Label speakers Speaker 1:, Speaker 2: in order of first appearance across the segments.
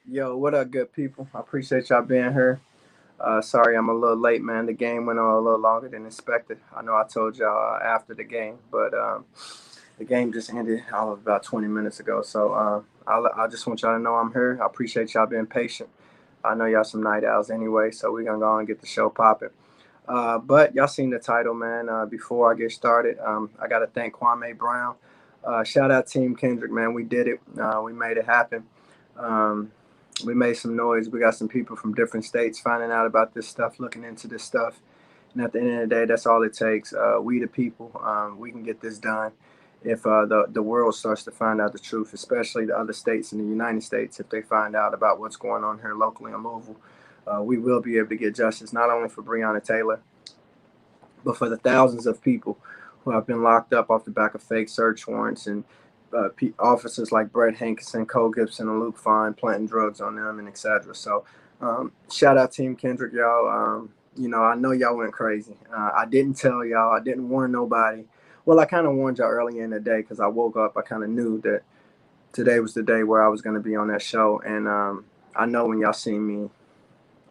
Speaker 1: Yo, what up, good people? I appreciate y'all being here. Sorry I'm a little late, man. The game went on a little longer than expected. I know I told y'all after the game, but the game just ended all of about 20 minutes ago. So I just want y'all to know I'm here. I appreciate y'all being patient. I know y'all some night owls anyway, so we're going to go and get the show popping. But y'all seen the title, man. Before I get started, I got to thank Kwame Brown. Shout out Team Kendrick, man. We did it. We made it happen. Um, we made some noise. We got some people from different states finding out about this stuff, looking into this stuff. And at the end of the day, that's all it takes. We the people, we can get this done. If the world starts to find out the truth, especially the other states in the United States, if they find out about what's going on here locally in Louisville, we will be able to get justice not only for Breonna Taylor, but for the thousands of people who have been locked up off the back of fake search warrants and officers like Brett Hankinson, Cole Gibson, and Luke Fine planting drugs on them and etc. So shout out Team Kendrick, y'all. I know y'all went crazy. I didn't tell y'all. I didn't warn nobody. Well, I kind of warned y'all early in the day because I woke up. I kind of knew that today was the day where I was going to be on that show. And I know when y'all seen me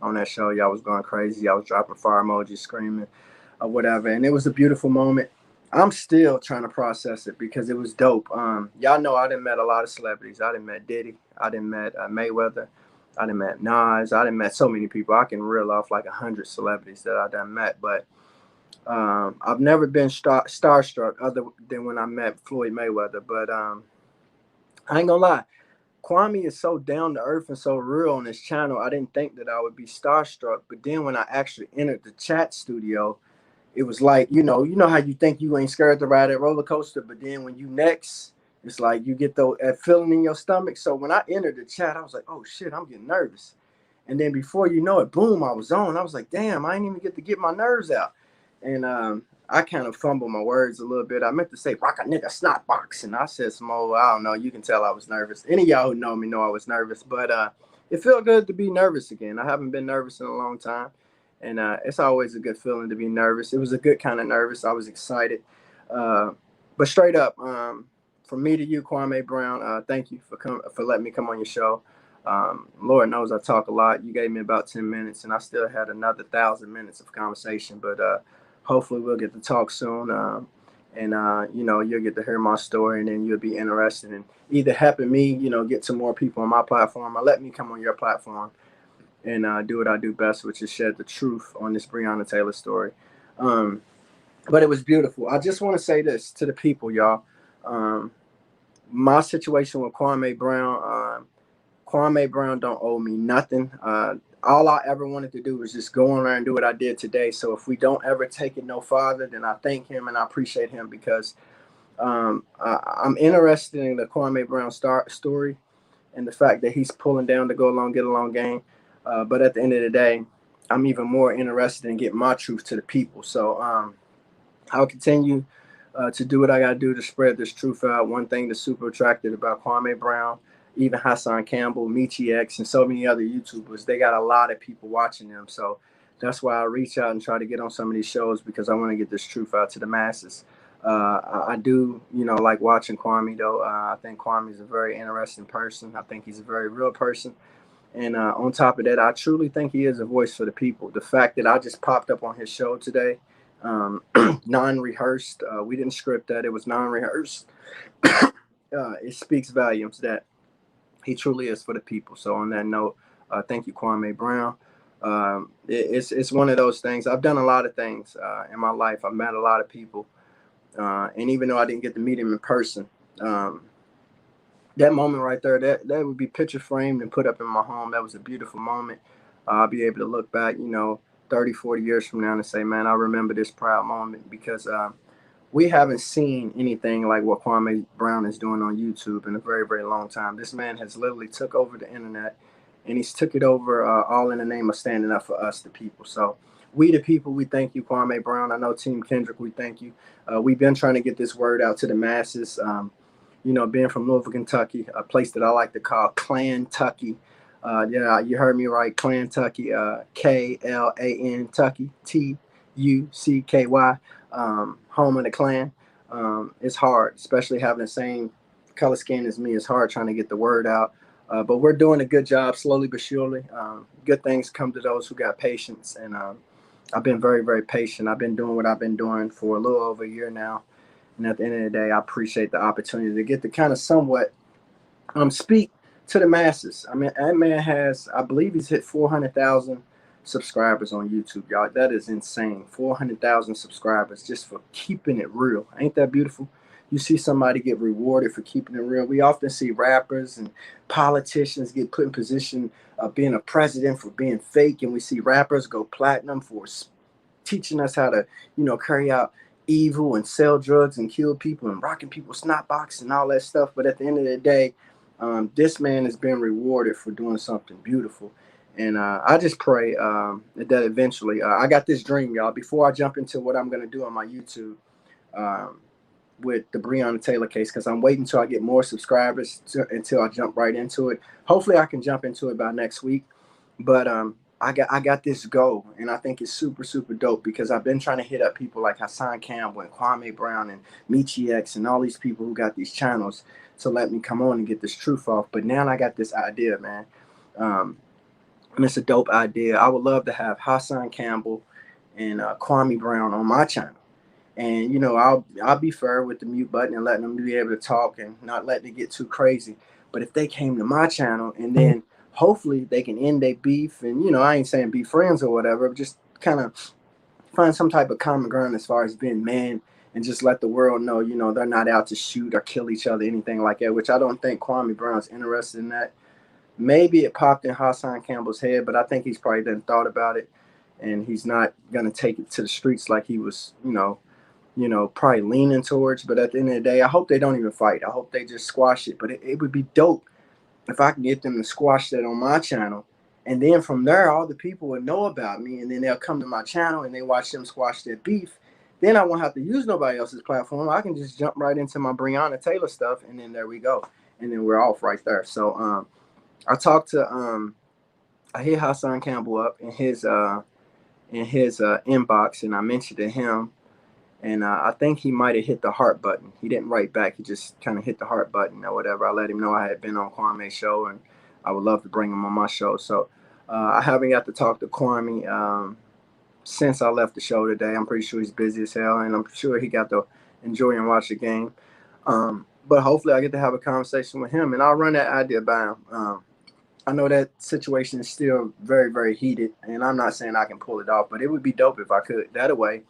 Speaker 1: on that show, y'all was going crazy. I was dropping fire emojis, screaming, or whatever. And it was a beautiful moment. I'm still trying to process it because it was dope. Y'all know I done met a lot of celebrities. I done met Diddy. I done met Mayweather. I done met Nas. I done met so many people. I can reel off like 100 celebrities that I done met. But I've never been starstruck other than when I met Floyd Mayweather. But I ain't gonna lie. Kwame is so down to earth and so real on his channel. I didn't think that I would be starstruck. But then when I actually entered the chat studio, it was like, you know how you think you ain't scared to ride that roller coaster, but then when you next, it's like you get that feeling in your stomach. So when I entered the chat, I was like, oh shit, I'm getting nervous. And then before you know it, boom, I was on. I was like, damn, I ain't even get to get my nerves out. And I kind of fumbled my words a little bit. I meant to say rock a nigga snot box, and I said some old, I don't know. You can tell I was nervous. Any of y'all who know me know I was nervous, but it felt good to be nervous again. I haven't been nervous in a long time, and it's always a good feeling to be nervous. It was a good kind of nervous. I was excited, uh, but straight up, from me to you, Kwame Brown, thank you for letting me come on your show. Lord knows I talk a lot. You gave me about 10 minutes, and I still had another 1,000 minutes of conversation. But hopefully, we'll get to talk soon. And you'll get to hear my story, and then you'll be interested in either helping me, get to more people on my platform, or let me come on your platform and do what I do best, which is shed the truth on this Breonna Taylor story. Um, but it was beautiful. I just want to say this to the people, y'all. Um, my situation with Kwame Brown don't owe me nothing. All I ever wanted to do was just go on there and do what I did today. So if we don't ever take it no farther, then I thank him and I appreciate him because I'm interested in the Kwame Brown story and the fact that he's pulling down the go along, get along game. But at the end of the day, I'm even more interested in getting my truth to the people. So I'll continue to do what I got to do to spread this truth out. One thing that's super attractive about Kwame Brown, even Hassan Campbell, Michi X, and so many other YouTubers, they got a lot of people watching them. So that's why I reach out and try to get on some of these shows because I want to get this truth out to the masses. I do, like watching Kwame though. I think Kwame is a very interesting person. I think he's a very real person. And on top of that, I truly think he is a voice for the people. The fact that I just popped up on his show today, non-rehearsed, we didn't script that. It was non-rehearsed. It speaks volumes that he truly is for the people. So on that note, thank you, Kwame Brown. It's one of those things. I've done a lot of things in my life. I've met a lot of people. And even though I didn't get to meet him in person, that moment right there, that would be picture framed and put up in my home. That was a beautiful moment. I'll be able to look back, 30, 40 years from now and say, man, I remember this proud moment because we haven't seen anything like what Kwame Brown is doing on YouTube in a very, very long time. This man has literally took over the internet and he's took it over all in the name of standing up for us, the people. So we, the people, we thank you, Kwame Brown. I know Team Kendrick, we thank you. We've been trying to get this word out to the masses. Being from Louisville, Kentucky, a place that I like to call Clan-tucky. Yeah, you heard me right, Clan-tucky, Klan, Tucky, Tucky, home of the Klan. It's hard, especially having the same color skin as me. It's hard trying to get the word out. But we're doing a good job, slowly but surely. Good things come to those who got patience. And I've been very, very patient. I've been doing what I've been doing for a little over a year now. And at the end of the day, I appreciate the opportunity to get to kind of somewhat speak to the masses. I mean, that man has, I believe he's hit 400,000 subscribers on YouTube, y'all. That is insane. 400,000 subscribers just for keeping it real. Ain't that beautiful? You see somebody get rewarded for keeping it real. We often see rappers and politicians get put in position of being a president for being fake, and we see rappers go platinum for teaching us how to, carry out evil and sell drugs and kill people and rocking people's snot box and all that stuff. But at the end of the day, this man has been rewarded for doing something beautiful. And I just pray that eventually, I got this dream, y'all. Before I jump into what I'm going to do on my YouTube um, with the Breonna Taylor case, because I'm waiting until I get more subscribers until I jump right into it. Hopefully, I can jump into it by next week. But I got this goal, and I think it's super, super dope because I've been trying to hit up people like Hassan Campbell and Kwame Brown and Michi X and all these people who got these channels to let me come on and get this truth off. But now I got this idea, man. And it's a dope idea. I would love to have Hassan Campbell and Kwame Brown on my channel. And I'll be fair with the mute button and letting them be able to talk and not letting it get too crazy. But if they came to my channel and then hopefully they can end their beef, and I ain't saying be friends or whatever, but just kind of find some type of common ground as far as being man, and just let the world know, they're not out to shoot or kill each other, anything like that, which I don't think Kwame Brown's interested in that. Maybe it popped in Hassan Campbell's head, but I think he's probably done thought about it, and he's not going to take it to the streets like he was, probably leaning towards. But at the end of the day, I hope they don't even fight. I hope they just squash it. But it would be dope if I can get them to squash that on my channel. And then from there, all the people would know about me. And then they'll come to my channel and they watch them squash their beef. Then I won't have to use nobody else's platform. I can just jump right into my Breonna Taylor stuff. And then there we go. And then we're off right there. So I talked to, I hit Hassan Campbell up in his inbox. And I mentioned to him, and I think he might have hit the heart button. He didn't write back. He just kind of hit the heart button or whatever. I let him know I had been on Kwame's show, and I would love to bring him on my show. So I haven't got to talk to Kwame since I left the show today. I'm pretty sure he's busy as hell, and I'm sure he got to enjoy and watch the game. But hopefully I get to have a conversation with him, and I'll run that idea by him. I know that situation is still very, very heated, and I'm not saying I can pull it off, but it would be dope if I could. That way,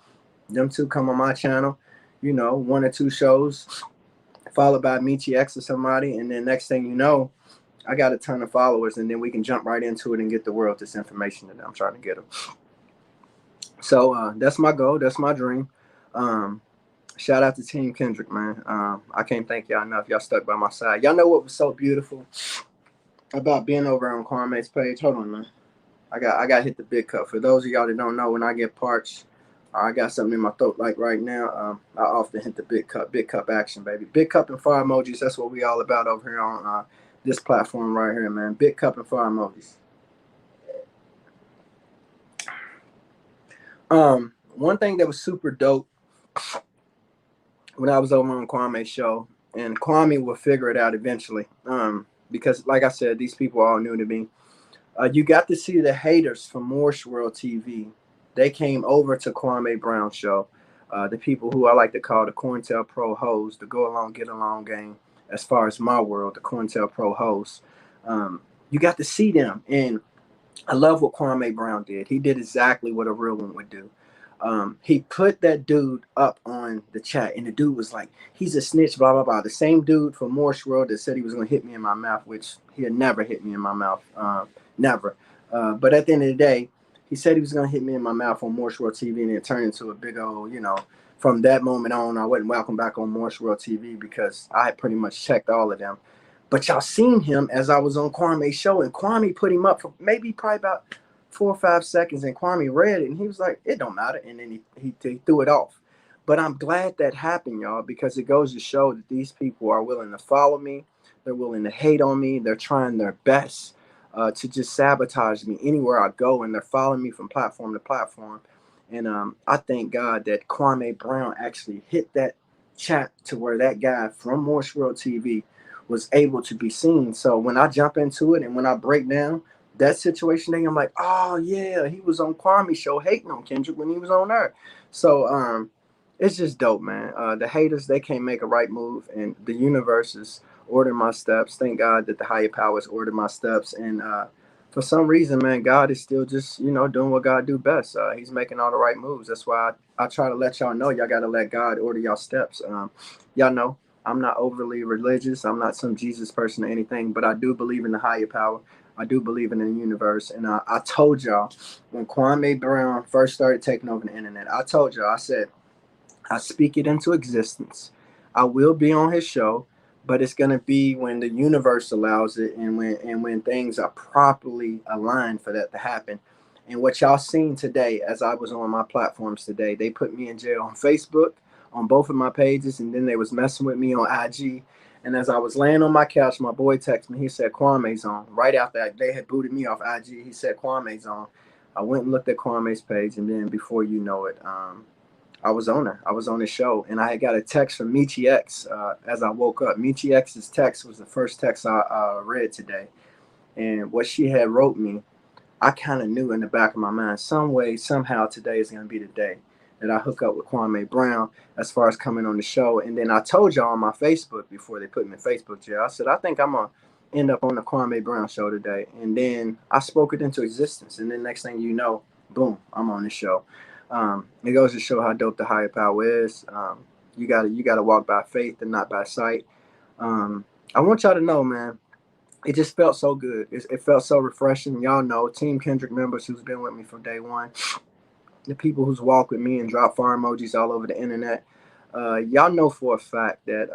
Speaker 1: them two come on my channel, 1 or 2 shows, followed by Michi X or somebody, and then next thing you know, I got a ton of followers, and then we can jump right into it and get the world this information that I'm trying to get them. So that's my goal. That's my dream. Shout out to Team Kendrick, man. I can't thank y'all enough. Y'all stuck by my side. Y'all know what was so beautiful about being over on Kwame's page? Hold on, man. I got hit the big cup. For those of y'all that don't know, when I get parched, I got something in my throat like right now. I often hit the big cup action, baby. Big cup and fire emojis. That's what we all about over here on this platform right here, man. Big cup and fire emojis. One thing that was super dope when I was over on Kwame's show, and Kwame will figure it out eventually, because like I said, these people are all new to me. You got to see the haters from Morse World TV. They came over to Kwame Brown's show. The people who I like to call the COINTELPRO hoes, the go along, get along gang, as far as my world, the COINTELPRO hoes. You got to see them. And I love what Kwame Brown did. He did exactly what a real one would do. He put that dude up on the chat, and the dude was like, he's a snitch, blah, blah, blah. The same dude from Morse World that said he was going to hit me in my mouth, which he had never hit me in my mouth. Never. But at the end of the day, he said he was going to hit me in my mouth on Morse World TV, and it turned into a big old, from that moment on, I wasn't welcome back on Morse World TV because I had pretty much checked all of them. But y'all seen him as I was on Kwame's show, and Kwame put him up for probably about 4 or 5 seconds, and Kwame read it, and he was like, it don't matter, and then he threw it off. But I'm glad that happened, y'all, because it goes to show that these people are willing to follow me. They're willing to hate on me. They're trying their best to just sabotage me anywhere I go, and they're following me from platform to platform. And I thank God that Kwame Brown actually hit that chat to where that guy from Morse World TV was able to be seen. So when I jump into it and when I break down that situation, then I'm like, oh yeah, he was on Kwame's show hating on Kendrick when he was on there. So it's just dope, man. The haters, they can't make a right move, and the universe is ordering my steps. Thank God that the higher powers ordered my steps, and for some reason, man, God is still just, doing what God do best. He's making all the right moves. That's why I try to let y'all know y'all got to let God order y'all steps. Y'all know I'm not overly religious. I'm not some Jesus person or anything, but I do believe in the higher power. I do believe in the universe. And I told y'all when Kwame Brown first started taking over the internet, I told y'all, I said, I speak it into existence. I will be on his show, but it's gonna be when the universe allows it, and when things are properly aligned for that to happen. And what y'all seen today, as I was on my platforms today, they put me in jail on Facebook, on both of my pages, and then they was messing with me on IG. And as I was laying on my couch, my boy texted me. He said Kwame's on. Right after they had booted me off IG, he said Kwame's on. I went and looked at Kwame's page, and then before you know it, I was on her. I was on the show, and I had got a text from Michi X as I woke up. Michi X's text was the first text I read today, and what she had wrote me, I kind of knew in the back of my mind, some way, somehow, today is going to be the day that I hook up with Kwame Brown as far as coming on the show. And then I told y'all on my Facebook before they put me in Facebook jail, I said, I think I'm going to end up on the Kwame Brown show today. And then I spoke it into existence. And then next thing you know, boom, I'm on the show. It goes to show how dope the higher power is. You gotta walk by faith and not by sight. I want y'all to know, man, it just felt so good. It felt so refreshing. Y'all know, Team Kendrick members who's been with me from day one, the people who's walked with me and dropped fire emojis all over the internet. Y'all know for a fact that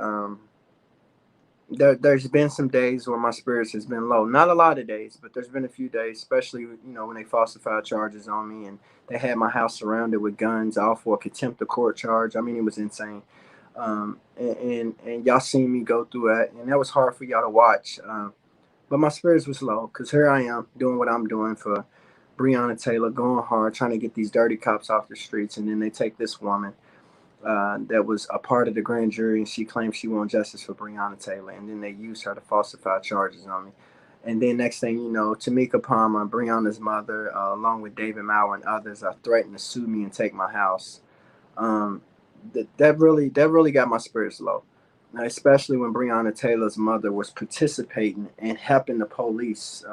Speaker 1: there's been some days where my spirits has been low. Not a lot of days, but there's been a few days, especially when they falsified charges on me and they had my house surrounded with guns, all for a contempt of court charge. I mean, it was insane. And y'all seen me go through that, and that was hard for y'all to watch. But my spirits was low because here I am doing what I'm doing for Breonna Taylor, going hard, trying to get these dirty cops off the streets, and then they take this woman that was a part of the grand jury, and she claimed she wanted justice for Breonna Taylor, and then they used her to falsify charges on me. And then next thing you know, Tamika Palmer, Breonna's mother, along with David Maurer and others, are threatened to sue me and take my house. Um, that really got my spirits low, especially when Breonna Taylor's mother was participating and helping the police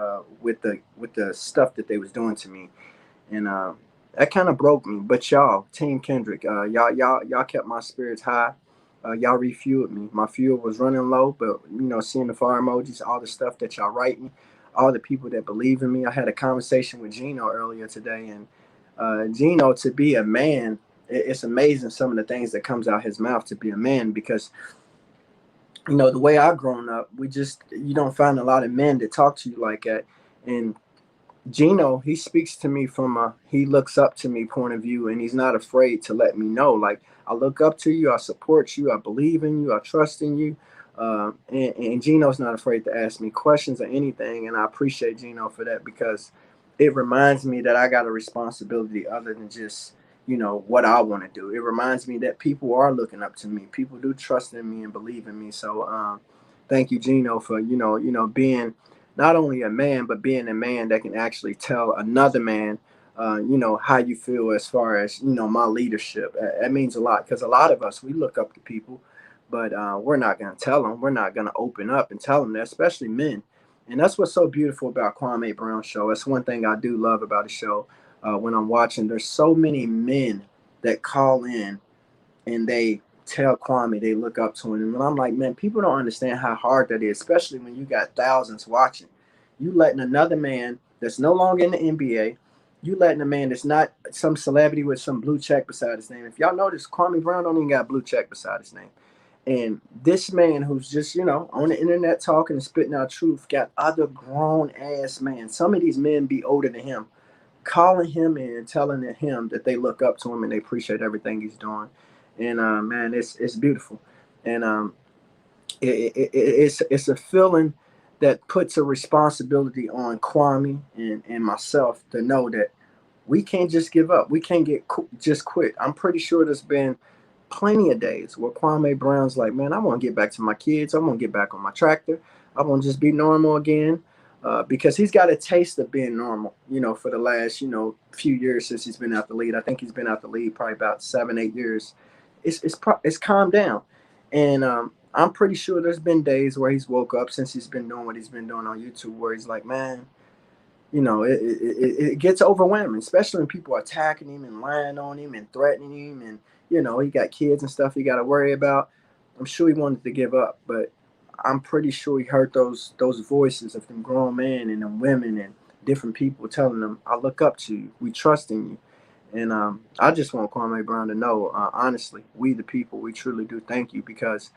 Speaker 1: with the stuff that they was doing to me, and that kind of broke me. But y'all, Team Kendrick, y'all kept my spirits high. Y'all refueled me. My fuel was running low, but seeing the fire emojis, all the stuff that y'all write me, all the people that believe in me. I had a conversation with Gino earlier today, and Gino, to be a man, it's amazing some of the things that comes out his mouth to be a man, because the way I've grown up, you don't find a lot of men that talk to you like that. And Gino, he speaks to me from he looks up to me point of view, and he's not afraid to let me know, like, I look up to you, I support you, I believe in you, I trust in you. And Gino's not afraid to ask me questions or anything, and I appreciate Gino for that, because it reminds me that I got a responsibility other than just what I want to do. It reminds me that people are looking up to me, people do trust in me and believe in me. So thank you, Gino, for being not only a man, but being a man that can actually tell another man, how you feel as far as, my leadership. That means a lot, because a lot of us, we look up to people, but we're not going to tell them. We're not going to open up and tell them that, especially men. And that's what's so beautiful about Kwame Brown show. That's one thing I do love about the show. When I'm watching, there's so many men that call in and they tell Kwame they look up to him. And I'm like, man, people don't understand how hard that is, especially when you got thousands watching. You letting another man that's no longer in the NBA, you letting a man that's not some celebrity with some blue check beside his name. If y'all notice, Kwame Brown don't even got a blue check beside his name. And this man who's just, on the internet talking and spitting out truth, got other grown ass men. Some of these men be older than him, calling him and telling him that they look up to him and they appreciate everything he's doing. And man, it's beautiful. And it's a feeling that puts a responsibility on Kwame and myself to know that we can't just give up. We can't just quit. I'm pretty sure there's been plenty of days where Kwame Brown's like, man, I want to get back to my kids. I want to get back on my tractor. I want to just be normal again. Because he's got a taste of being normal, for the last, few years since he's been out the lead. I think he's been out the lead probably about 7, 8 years. It's calmed down, and I'm pretty sure there's been days where he's woke up since he's been doing what he's been doing on YouTube, where he's like, man, it gets overwhelming, especially when people are attacking him and lying on him and threatening him, and he got kids and stuff he got to worry about. I'm sure he wanted to give up, but I'm pretty sure he heard those voices of them grown men and them women and different people telling them, "I look up to you. We trust in you." And I just want Kwame Brown to know, honestly, we the people, we truly do thank you, because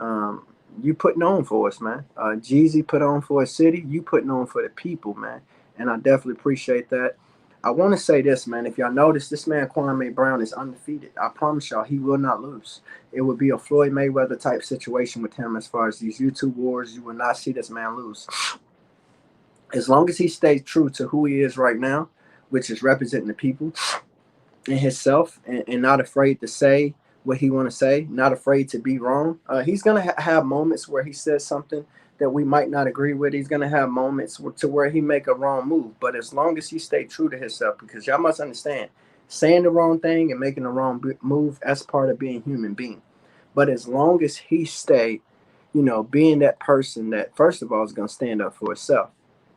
Speaker 1: um, you putting on for us, man. Jeezy put on for a city. You putting on for the people, man. And I definitely appreciate that. I want to say this, man. If y'all notice, this man Kwame Brown is undefeated. I promise y'all, he will not lose. It would be a Floyd Mayweather type situation with him as far as these YouTube wars. You will not see this man lose. As long as he stays true to who he is right now, which is representing the people and himself, and not afraid to say what he want to say, not afraid to be wrong. He's gonna have moments where he says something that we might not agree with. He's gonna have moments to where he make a wrong move. But as long as he stay true to himself, because y'all must understand, saying the wrong thing and making the wrong move, that's part of being human being. But as long as he stay, being that person that first of all is gonna stand up for himself,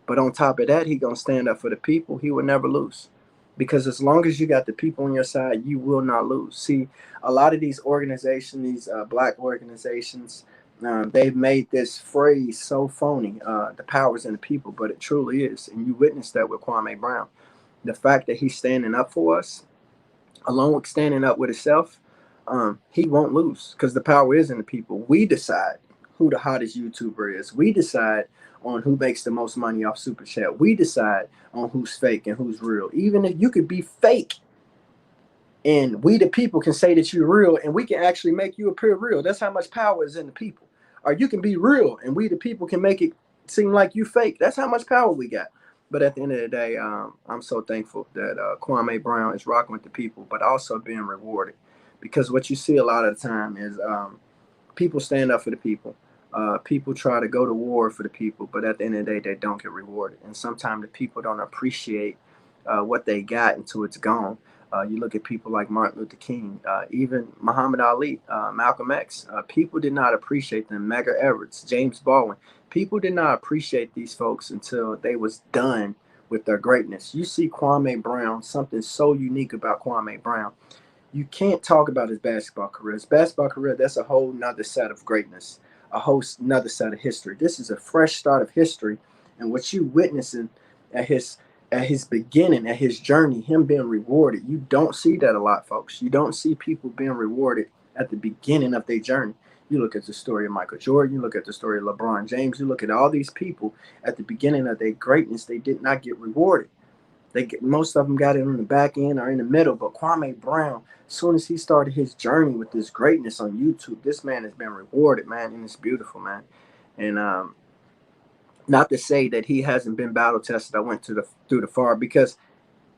Speaker 1: but on top of that, he gonna stand up for the people. He will never lose, because as long as you got the people on your side, you will not lose. See, a lot of these organizations, these black organizations, they've made this phrase so phony. The power's in the people, but it truly is, and you witnessed that with Kwame Brown. The fact that he's standing up for us, along with standing up with himself, he won't lose, because the power is in the people. We decide who the hottest YouTuber is. We decide on who makes the most money off Super Chat. We decide on who's fake and who's real. Even if you could be fake, and we the people can say that you're real, and we can actually make you appear real. That's how much power is in the people. Or you can be real, and we the people can make it seem like you fake. That's how much power we got. But at the end of the day, I'm so thankful that Kwame Brown is rocking with the people, but also being rewarded. Because what you see a lot of the time is people stand up for the people. People try to go to war for the people, but at the end of the day, they don't get rewarded. And sometimes the people don't appreciate what they got until it's gone. You look at people like Martin Luther King, even Muhammad Ali, Malcolm X. People did not appreciate them. Medgar Evers, James Baldwin. People did not appreciate these folks until they was done with their greatness. You see Kwame Brown, something so unique about Kwame Brown. You can't talk about his basketball career. His basketball career, that's a whole nother set of greatness, a whole nother set of history. This is a fresh start of history, and what you witnessing at his beginning, at his journey, him being rewarded. You don't see that a lot, folks. You don't see people being rewarded at the beginning of their journey. You look at the story of Michael Jordan, you look at the story of LeBron James, you look at all these people at the beginning of their greatness, they did not get rewarded. Most of them got it on the back end or in the middle. But Kwame Brown, as soon as he started his journey with this greatness on YouTube, this man has been rewarded, man, and it's beautiful, man. And not to say that he hasn't been battle tested. I went through the far, because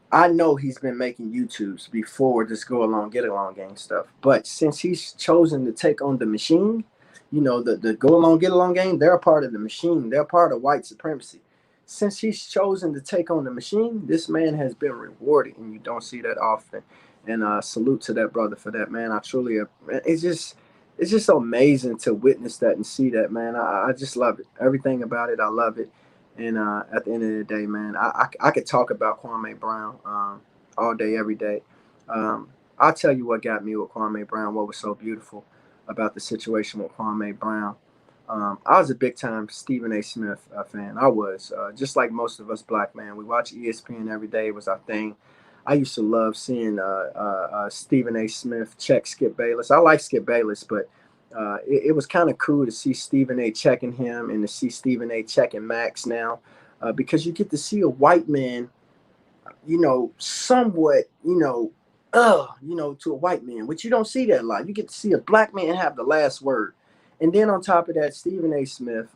Speaker 1: I know he's been making YouTubes before this go along, get along gang stuff. But since he's chosen to take on the machine, the go along, get along gang, they're a part of the machine. They're part of white supremacy. Since he's chosen to take on the machine, this man has been rewarded, and you don't see that often. And salute to that brother for that, man. I truly, it's just so amazing to witness that and see that, man. I just love it. Everything about it, I love it. And at the end of the day, man, I could talk about Kwame Brown all day, every day. I'll tell you what got me with Kwame Brown, what was so beautiful about the situation with Kwame Brown. I was a big time Stephen A. Smith fan. I was, just like most of us black men. We watch ESPN every day. It was our thing. I used to love seeing Stephen A. Smith check Skip Bayless. I like Skip Bayless, but it was kind of cool to see Stephen A. checking him, and to see Stephen A. checking Max now, because you get to see a white man, somewhat, to a white man, which you don't see that a lot. You get to see a black man have the last word. And then on top of that, Stephen A. Smith,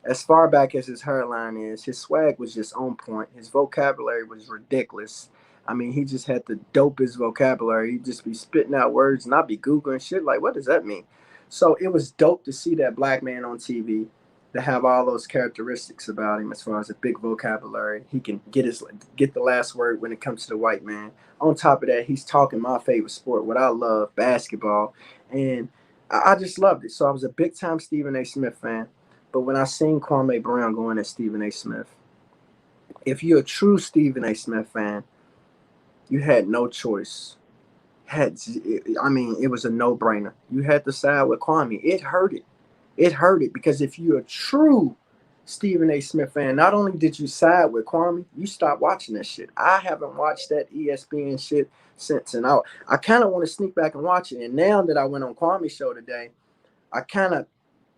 Speaker 1: as far back as his hairline is, his swag was just on point. His vocabulary was ridiculous. I mean, he just had the dopest vocabulary. He'd just be spitting out words, and I'd be Googling shit like, what does that mean? So it was dope to see that black man on TV to have all those characteristics about him as far as a big vocabulary. He can get the last word when it comes to the white man. On top of that, he's talking my favorite sport, what I love, basketball. And I just loved it. So I was a big time Stephen A. Smith fan. But when I seen Kwame Brown going at Stephen A. Smith, if you're a true Stephen A. Smith fan, you had no choice. I mean, it was a no-brainer. You had to side with Kwame. It hurt it. It hurt it because if you're a true Stephen A. Smith fan, not only did you side with Kwame, you stopped watching that shit. I haven't watched that ESPN shit since, and I kind of want to sneak back and watch it. And now that I went on Kwame's show today, I kind of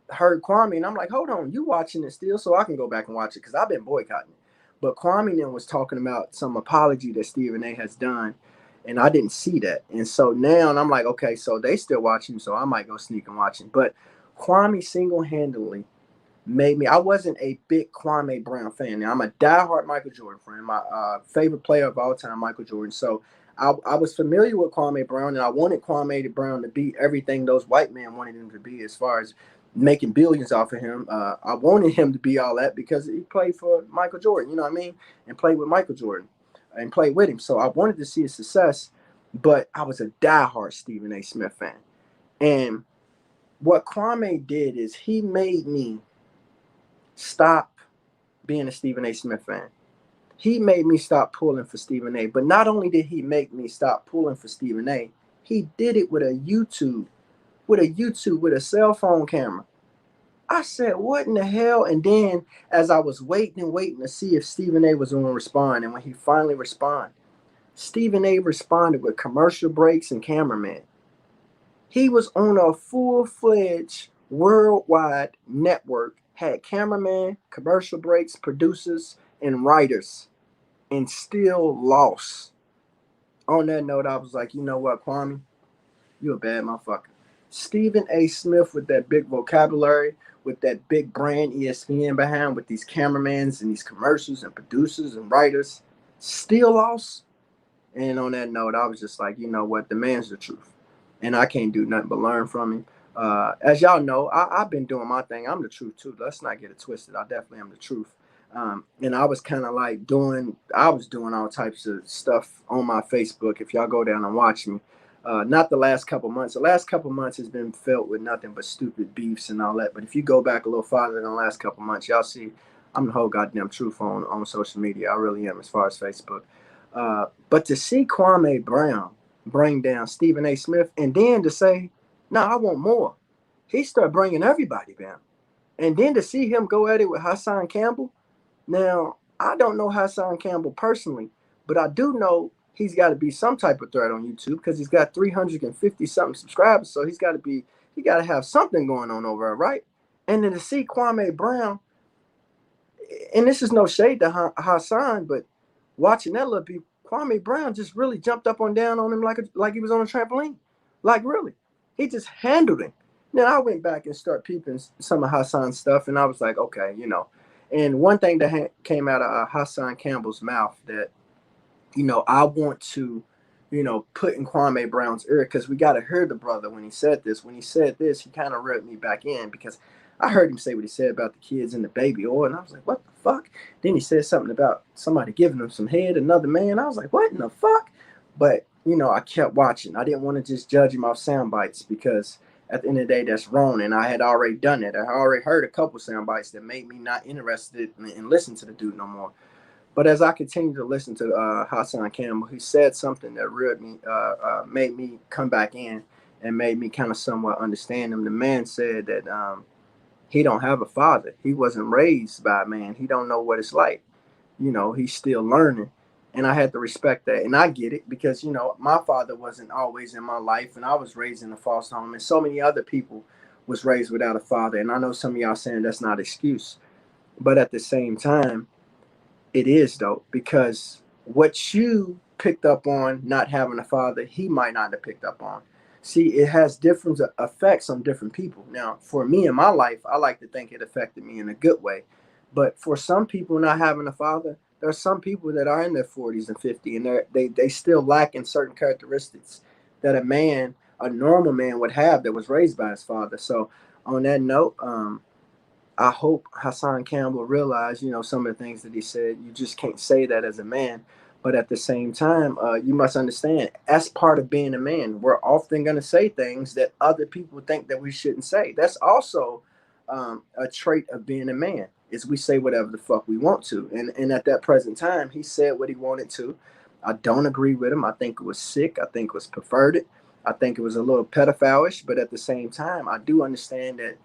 Speaker 1: heard Kwame, and I'm like, hold on, you watching it still? So I can go back and watch it because I've been boycotting it. But Kwame then was talking about some apology that Stephen A. has done, and I didn't see that. And so now I'm like, okay, so they still watching, so I might go sneak and watch it. But Kwame single-handedly made me. I wasn't a big Kwame Brown fan. Now, I'm a diehard Michael Jordan fan. My favorite player of all time, Michael Jordan. So I was familiar with Kwame Brown, and I wanted Kwame Brown to be everything those white men wanted him to be as far as making billions off of him. I wanted him to be all that because he played for Michael Jordan, you know what I mean? And played with Michael Jordan and played with him. So I wanted to see his success, but I was a diehard Stephen A. Smith fan. And what Kwame did is he made me stop being a Stephen A. Smith fan. He made me stop pulling for Stephen A. But not only did he make me stop pulling for Stephen A., he did it with a YouTube, with a cell phone camera. I said, what in the hell? And then as I was waiting to see if Stephen A. was going to respond, and when he finally responded, Stephen A. responded with commercial breaks and cameraman. He was on a full-fledged worldwide network, had cameraman, commercial breaks, producers, and writers, and still lost. On that note, I was like, you know what, Kwame? You a bad motherfucker. Stephen A. Smith with that big vocabulary, with that big brand ESPN behind, with these cameramans and these commercials and producers and writers, still lost. And on that note, I was just like, you know what, the man's the truth. And I can't do nothing but learn from him. As y'all know, I've been doing my thing. I'm the truth too. Let's not get it twisted. I definitely am the truth. And I was kind of like I was doing all types of stuff on my Facebook. If y'all go down and watch me, not the last couple months. The last couple months has been filled with nothing but stupid beefs and all that. But if you go back a little farther than the last couple months, y'all see I'm the whole goddamn truth on social media. I really am as far as Facebook. But to see Kwame Brown bring down Stephen A. Smith and then to say, no, I want more. He started bringing everybody down. And then to see him go at it with Hassan Campbell. Now, I don't know Hassan Campbell personally, but I do know he's got to be some type of threat on YouTube because he's got 350 something subscribers. So he got to have something going on over there, right? And then to see Kwame Brown, and this is no shade to Hassan, but watching that little bit, Kwame Brown just really jumped up and down on him like he was on a trampoline. Like really. He just handled him. Then I went back and started peeping some of Hassan's stuff, and I was like, okay, you know. And one thing that came out of Hassan Campbell's mouth that, you know, I want to, you know, put in Kwame Brown's ear because we got to hear the brother when he said this. When he said this, he kind of read me back in because I heard him say what he said about the kids and the baby oil, and I was like, what the fuck? Then he said something about somebody giving him some head, another man. I was like, what in the fuck? But, you know, I kept watching. I didn't want to just judge him off sound bites because at the end of the day, that's wrong. And I had already done it. I already heard a couple sound bites that made me not interested in listening to the dude no more. But as I continued to listen to Hassan Campbell, he said something that really made me come back in and made me kind of somewhat understand him. The man said that he don't have a father. He wasn't raised by a man. He don't know what it's like. You know, he's still learning. And I had to respect that. And I get it because, you know, my father wasn't always in my life. And I was raised in a foster home. And so many other people was raised without a father. And I know some of y'all saying that's not an excuse. But at the same time, it is though, because what you picked up on not having a father, he might not have picked up on. See, it has different effects on different people. Now, for me in my life, I like to think it affected me in a good way. But for some people not having a father, There's some people that are in their 40s and 50, and they still lack in certain characteristics that a normal man would have that was raised by his father. So on that note, I hope Hassan Campbell realized, some of the things that he said. You just can't say that as a man. But at the same time, you must understand, as part of being a man, we're often going to say things that other people think that we shouldn't say. That's also a trait of being a man, is we say whatever the fuck we want to. And at that present time, he said what he wanted to. I don't agree with him. I think it was sick. I think it was perverted. I think it was a little pedophile-ish. But at the same time, I do understand that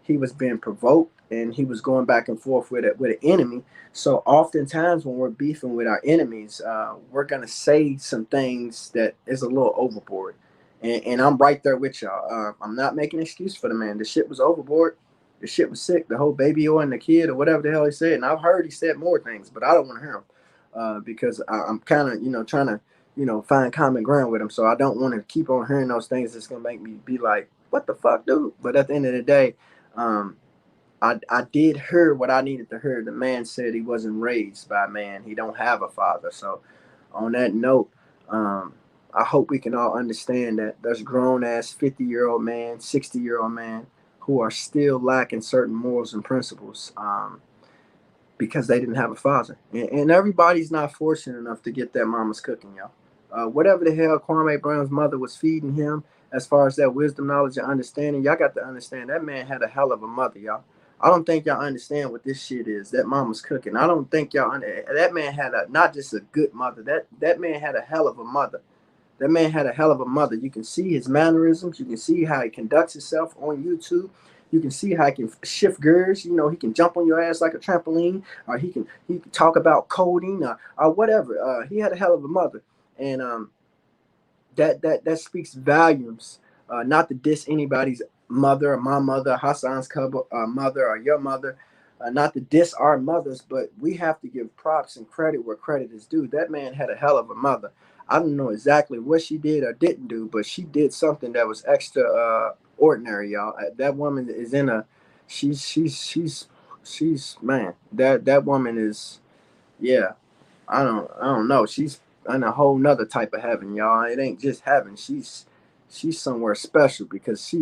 Speaker 1: he was being provoked and he was going back and forth with an enemy. So oftentimes when we're beefing with our enemies, we're gonna say some things that is a little overboard. And I'm right there with y'all. I'm not making an excuse for the man. The shit was overboard. The shit was sick. The whole baby oil and the kid or whatever the hell he said. And I've heard he said more things, but I don't want to hear him because I'm kind of trying to find common ground with him. So I don't want to keep on hearing those things that's gonna make me be like, what the fuck, dude? But at the end of the day, um, I did hear what I needed to hear. The man said he wasn't raised by a man. He don't have a father. So on that note, um, I hope we can all understand that there's grown ass 50-year-old man, 60-year-old man who are still lacking certain morals and principles. Because they didn't have a father. And everybody's not fortunate enough to get that mama's cooking, y'all. Whatever the hell Kwame Brown's mother was feeding him, as far as that wisdom, knowledge, and understanding, y'all got to understand that man had a hell of a mother, y'all. I don't think y'all understand what this shit is. That mama's cooking. I don't think that man had not just a good mother. That man had a hell of a mother. That man had a hell of a mother. You can see his mannerisms. You can see how he conducts himself on YouTube. You can see how he can shift gears. He can jump on your ass like a trampoline, or he can talk about coding or whatever. He had a hell of a mother, and that speaks volumes. Not to diss anybody's mother or my mother, Hassan's mother or your mother. Not to diss our mothers, but we have to give props and credit where credit is due. That man had a hell of a mother. I don't know exactly what she did or didn't do, but she did something that was extra ordinary, y'all. That woman is in a, she's man. That woman is, yeah. I don't know. She's in a whole nother type of heaven, y'all. It ain't just heaven. She's somewhere special because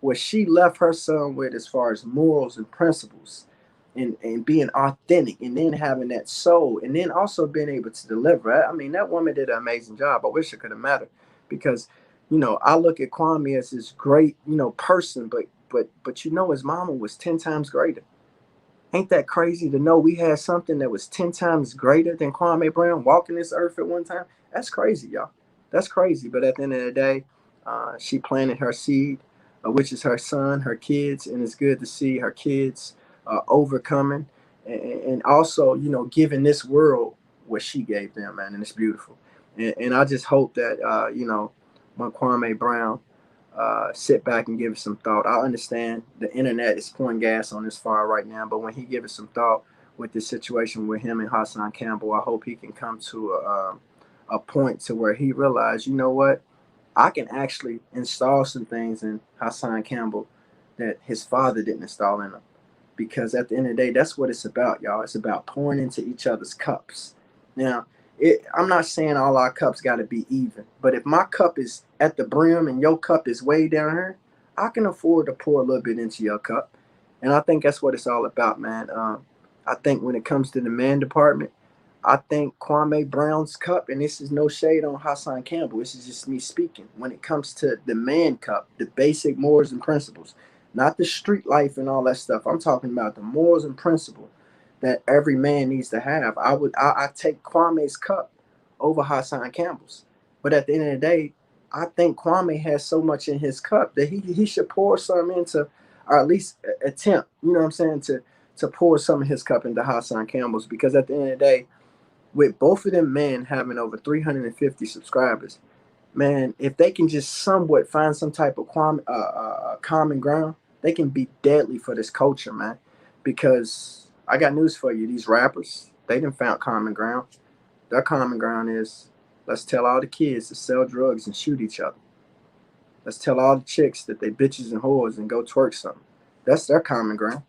Speaker 1: what she left her son with as far as morals and principles and being authentic and then having that soul and then also being able to deliver. I mean, that woman did an amazing job. I wish it could have mattered because, I look at Kwame as this great, person, but his mama was 10 times greater. Ain't that crazy to know we had something that was 10 times greater than Kwame Brown walking this earth at one time? That's crazy, y'all. That's crazy. But at the end of the day, she planted her seed, which is her son, her kids, and it's good to see her kids overcoming and also, giving this world what she gave them, man. And it's beautiful. And I just hope that, when Kwame Brown sit back and give it some thought. I understand the internet is pouring gas on this fire right now, but when he give it some thought with this situation with him and Hassan Campbell, I hope he can come to a point to where he realized, you know what, I can actually install some things in Hassan Campbell that his father didn't install in him. Because at the end of the day, that's what it's about, y'all. It's about pouring into each other's cups. Now, I'm not saying all our cups got to be even, but if my cup is at the brim and your cup is way down here, I can afford to pour a little bit into your cup. And I think that's what it's all about, man. I think when it comes to the man department, I think Kwame Brown's cup, and this is no shade on Hassan Campbell, this is just me speaking. When it comes to the man cup, the basic morals and principles, not the street life and all that stuff. I'm talking about the morals and principles that every man needs to have. I take Kwame's cup over Hassan Campbell's. But at the end of the day, I think Kwame has so much in his cup that he should pour some into, or at least attempt, you know what I'm saying, to pour some of his cup into Hassan Campbell's. Because at the end of the day, with both of them men having over 350 subscribers, man, if they can just somewhat find some type of common ground, they can be deadly for this culture, man. Because I got news for you. These rappers, they done found common ground. Their common ground is, let's tell all the kids to sell drugs and shoot each other. Let's tell all the chicks that they bitches and whores and go twerk something. That's their common ground.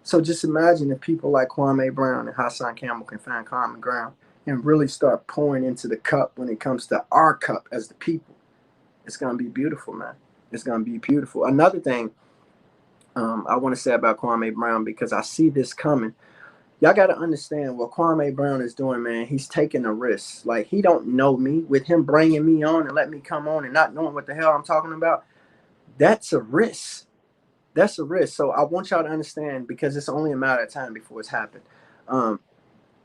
Speaker 1: So just imagine if people like Kwame Brown and Hassan Campbell can find common ground and really start pouring into the cup when it comes to our cup as the people. It's gonna be beautiful, man. It's gonna be beautiful. Another thing I want to say about Kwame Brown, because I see this coming. Y'all got to understand what Kwame Brown is doing, man. He's taking a risk. Like, he don't know me. With him bringing me on and let me come on and not knowing what the hell I'm talking about, that's a risk. That's a risk. So I want y'all to understand, because it's only a matter of time before it's happened. Um,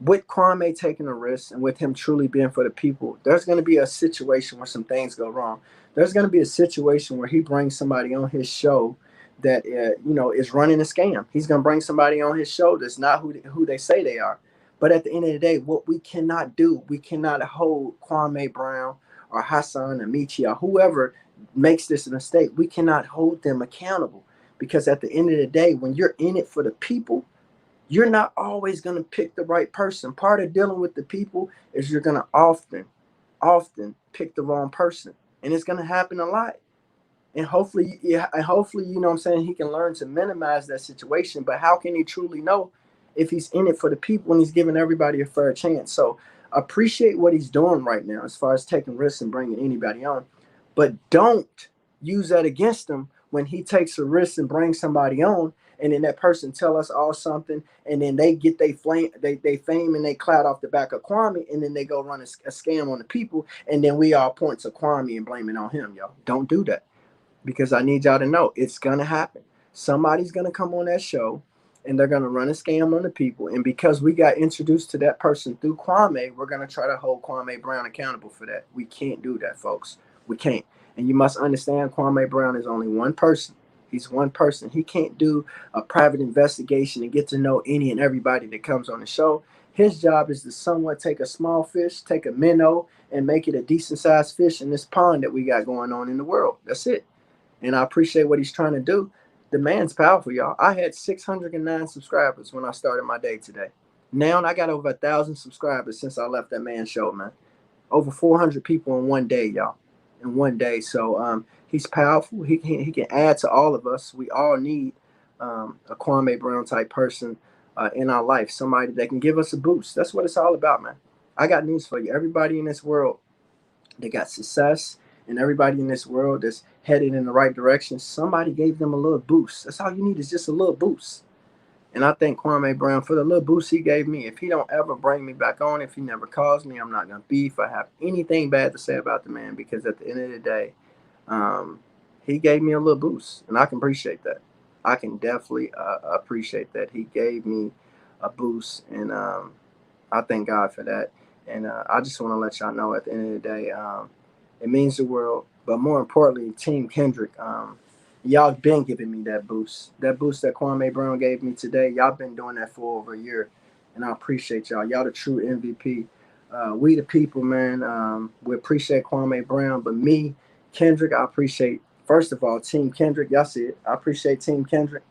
Speaker 1: with Kwame taking a risk and with him truly being for the people, there's going to be a situation where some things go wrong. There's going to be a situation where he brings somebody on his show that is running a scam. He's going to bring somebody on his show that's not who they say they are. But at the end of the day, what we cannot do, we cannot hold Kwame Brown or Hassan or Michi or whoever makes this mistake. We cannot hold them accountable, because at the end of the day, when you're in it for the people, you're not always going to pick the right person. Part of dealing with the people is you're going to often pick the wrong person. And it's going to happen a lot. And hopefully, yeah, and hopefully, you know what I'm saying, he can learn to minimize that situation. But how can he truly know if he's in it for the people and he's giving everybody a fair chance? So appreciate what he's doing right now as far as taking risks and bringing anybody on. But don't use that against him when he takes a risk and brings somebody on, and then that person tell us all something, and then they get they fame and they clout off the back of Kwame, and then they go run a scam on the people, and then we all point to Kwame and blame it on him, y'all. Don't do that, because I need y'all to know it's gonna happen. Somebody's gonna come on that show and they're gonna run a scam on the people. And because we got introduced to that person through Kwame, we're gonna try to hold Kwame Brown accountable for that. We can't do that, folks. We can't. And you must understand, Kwame Brown is only one person. He's one person. He can't do a private investigation and get to know any and everybody that comes on the show. His job is to somewhat take a small fish, take a minnow, and make it a decent sized fish in this pond that we got going on in the world. That's it. And I appreciate what he's trying to do. The man's powerful, y'all. I had 609 subscribers when I started my day today. Now I got over 1,000 subscribers since I left that man's show, man. Over 400 people in one day, y'all. In one day. So he's powerful. He can add to all of us. We all need a Kwame Brown type person in our life. Somebody that can give us a boost. That's what it's all about, man. I got news for you. Everybody in this world, they got success, and everybody in this world that's headed in the right direction, somebody gave them a little boost. That's all you need, is just a little boost. And I thank Kwame Brown for the little boost he gave me. If he don't ever bring me back on, if he never calls me, I'm not gonna beef or have anything bad to say about the man, because at the end of the day, um, he gave me a little boost, and I can appreciate that. I can definitely appreciate that he gave me a boost, and I thank God for that. And I just want to let y'all know, at the end of the day, it means the world. But more importantly, Team Kendrick, y'all been giving me that boost. That boost that Kwame Brown gave me today, y'all been doing that for over a year. And I appreciate y'all. Y'all the true MVP. We the people, man. We appreciate Kwame Brown. But me, Kendrick, I appreciate, first of all, Team Kendrick. Y'all see it. I appreciate Team Kendrick.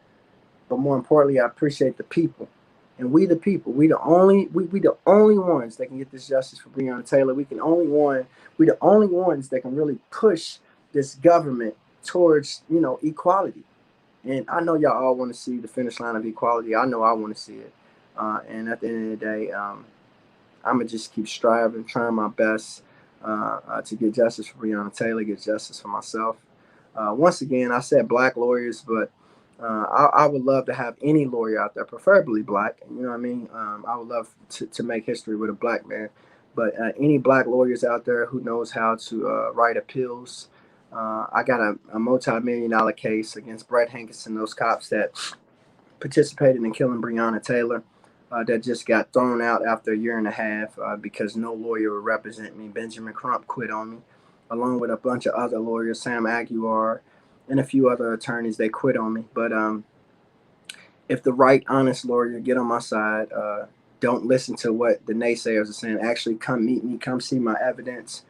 Speaker 1: But more importantly, I appreciate the people. And we the people, we the only ones that can get this justice for Breonna Taylor. We the only ones that can really push this government towards, equality. And I know y'all all want to see the finish line of equality. I know I want to see it. And at the end of the day, I'm gonna just keep striving, trying my best to get justice for Breonna Taylor, get justice for myself. Once again, I said black lawyers, but I would love to have any lawyer out there, preferably black. You know what I mean? I would love to make history with a black man. But any black lawyers out there who knows how to write appeals. I got a multi-million-dollar case against Brett Hankinson, those cops that participated in killing Breonna Taylor. That just got thrown out after a year and a half because no lawyer would represent me. Benjamin Crump quit on me, along with a bunch of other lawyers, Sam Aguilar, and a few other attorneys. They quit on me. But if the right, honest lawyer get on my side, don't listen to what the naysayers are saying. Actually, come meet me. Come see my evidence.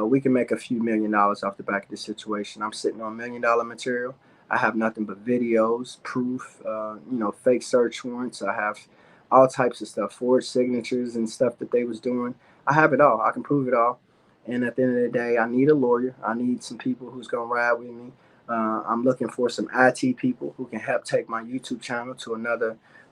Speaker 1: We can make a few $1,000,000 off the back of this situation. I'm sitting on $1,000,000 material. I have nothing but videos, proof, fake search warrants. I have all types of stuff, forged signatures and stuff that they was doing. I have it all. I can prove it all. And at the end of the day, I need a lawyer. I need some people who's gonna ride with me. I'm looking for some IT people who can help take my YouTube channel to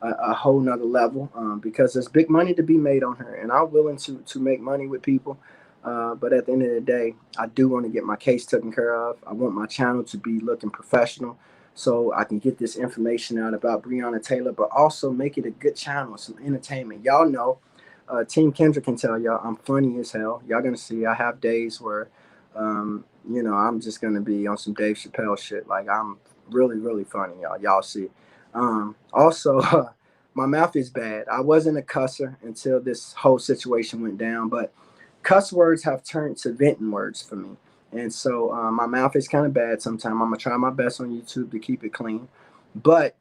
Speaker 1: a whole nother level, because there's big money to be made on here, and I'm willing to make money with people. But at the end of the day, I do want to get my case taken care of. I want my channel to be looking professional, so I can get this information out about Breonna Taylor, but also make it a good channel, some entertainment. Y'all know, Team Kendra can tell y'all I'm funny as hell. Y'all gonna see I have days where, I'm just gonna be on some Dave Chappelle shit. Like I'm really, really funny, y'all. Y'all see. Also, my mouth is bad. I wasn't a cusser until this whole situation went down, but cuss words have turned to venting words for me. And so my mouth is kind of bad sometimes. I'm going to try my best on YouTube to keep it clean. But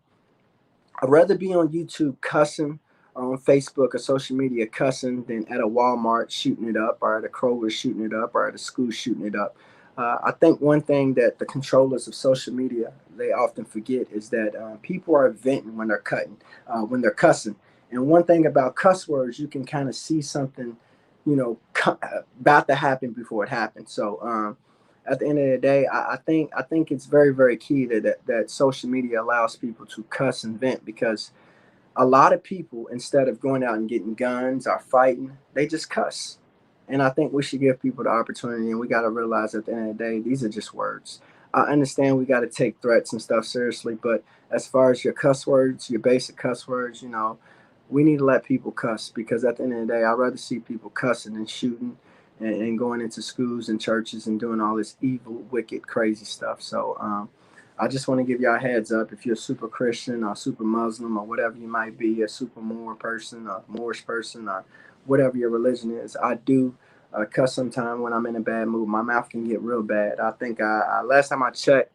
Speaker 1: I'd rather be on YouTube cussing or on Facebook or social media cussing than at a Walmart shooting it up or at a Kroger shooting it up or at a school shooting it up. I think one thing that the controllers of social media they often forget is that people are venting when they're when they're cussing. And one thing about cuss words, you can kind of see something, about to happen before it happens. So at the end of the day, I think it's very very key that social media allows people to cuss and vent, because a lot of people, instead of going out and getting guns or fighting, they just cuss. And I think we should give people the opportunity, and we got to realize at the end of the day, these are just words. I understand we got to take threats and stuff seriously, but as far as your cuss words, your basic cuss words, we need to let people cuss, because at the end of the day, I'd rather see people cussing and shooting and going into schools and churches and doing all this evil, wicked, crazy stuff. So, I just want to give y'all a heads up. If you're a super Christian or super Muslim or whatever you might be, a super Moor person or Moorish person or whatever your religion is, I do cuss sometime when I'm in a bad mood. My mouth can get real bad. I think last time I checked,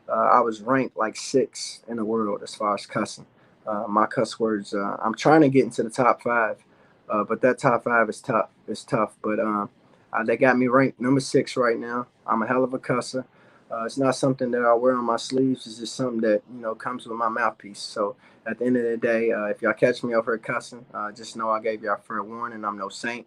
Speaker 1: I was ranked like 6 in the world as far as cussing. My cuss words, I'm trying to get into the top 5, but that top 5 is tough. It's tough, but they got me ranked number 6 right now. I'm a hell of a cusser. It's not something that I wear on my sleeves. It's just something that comes with my mouthpiece. So at the end of the day, if y'all catch me over here cussing, just know I gave y'all fair warning. I'm no saint.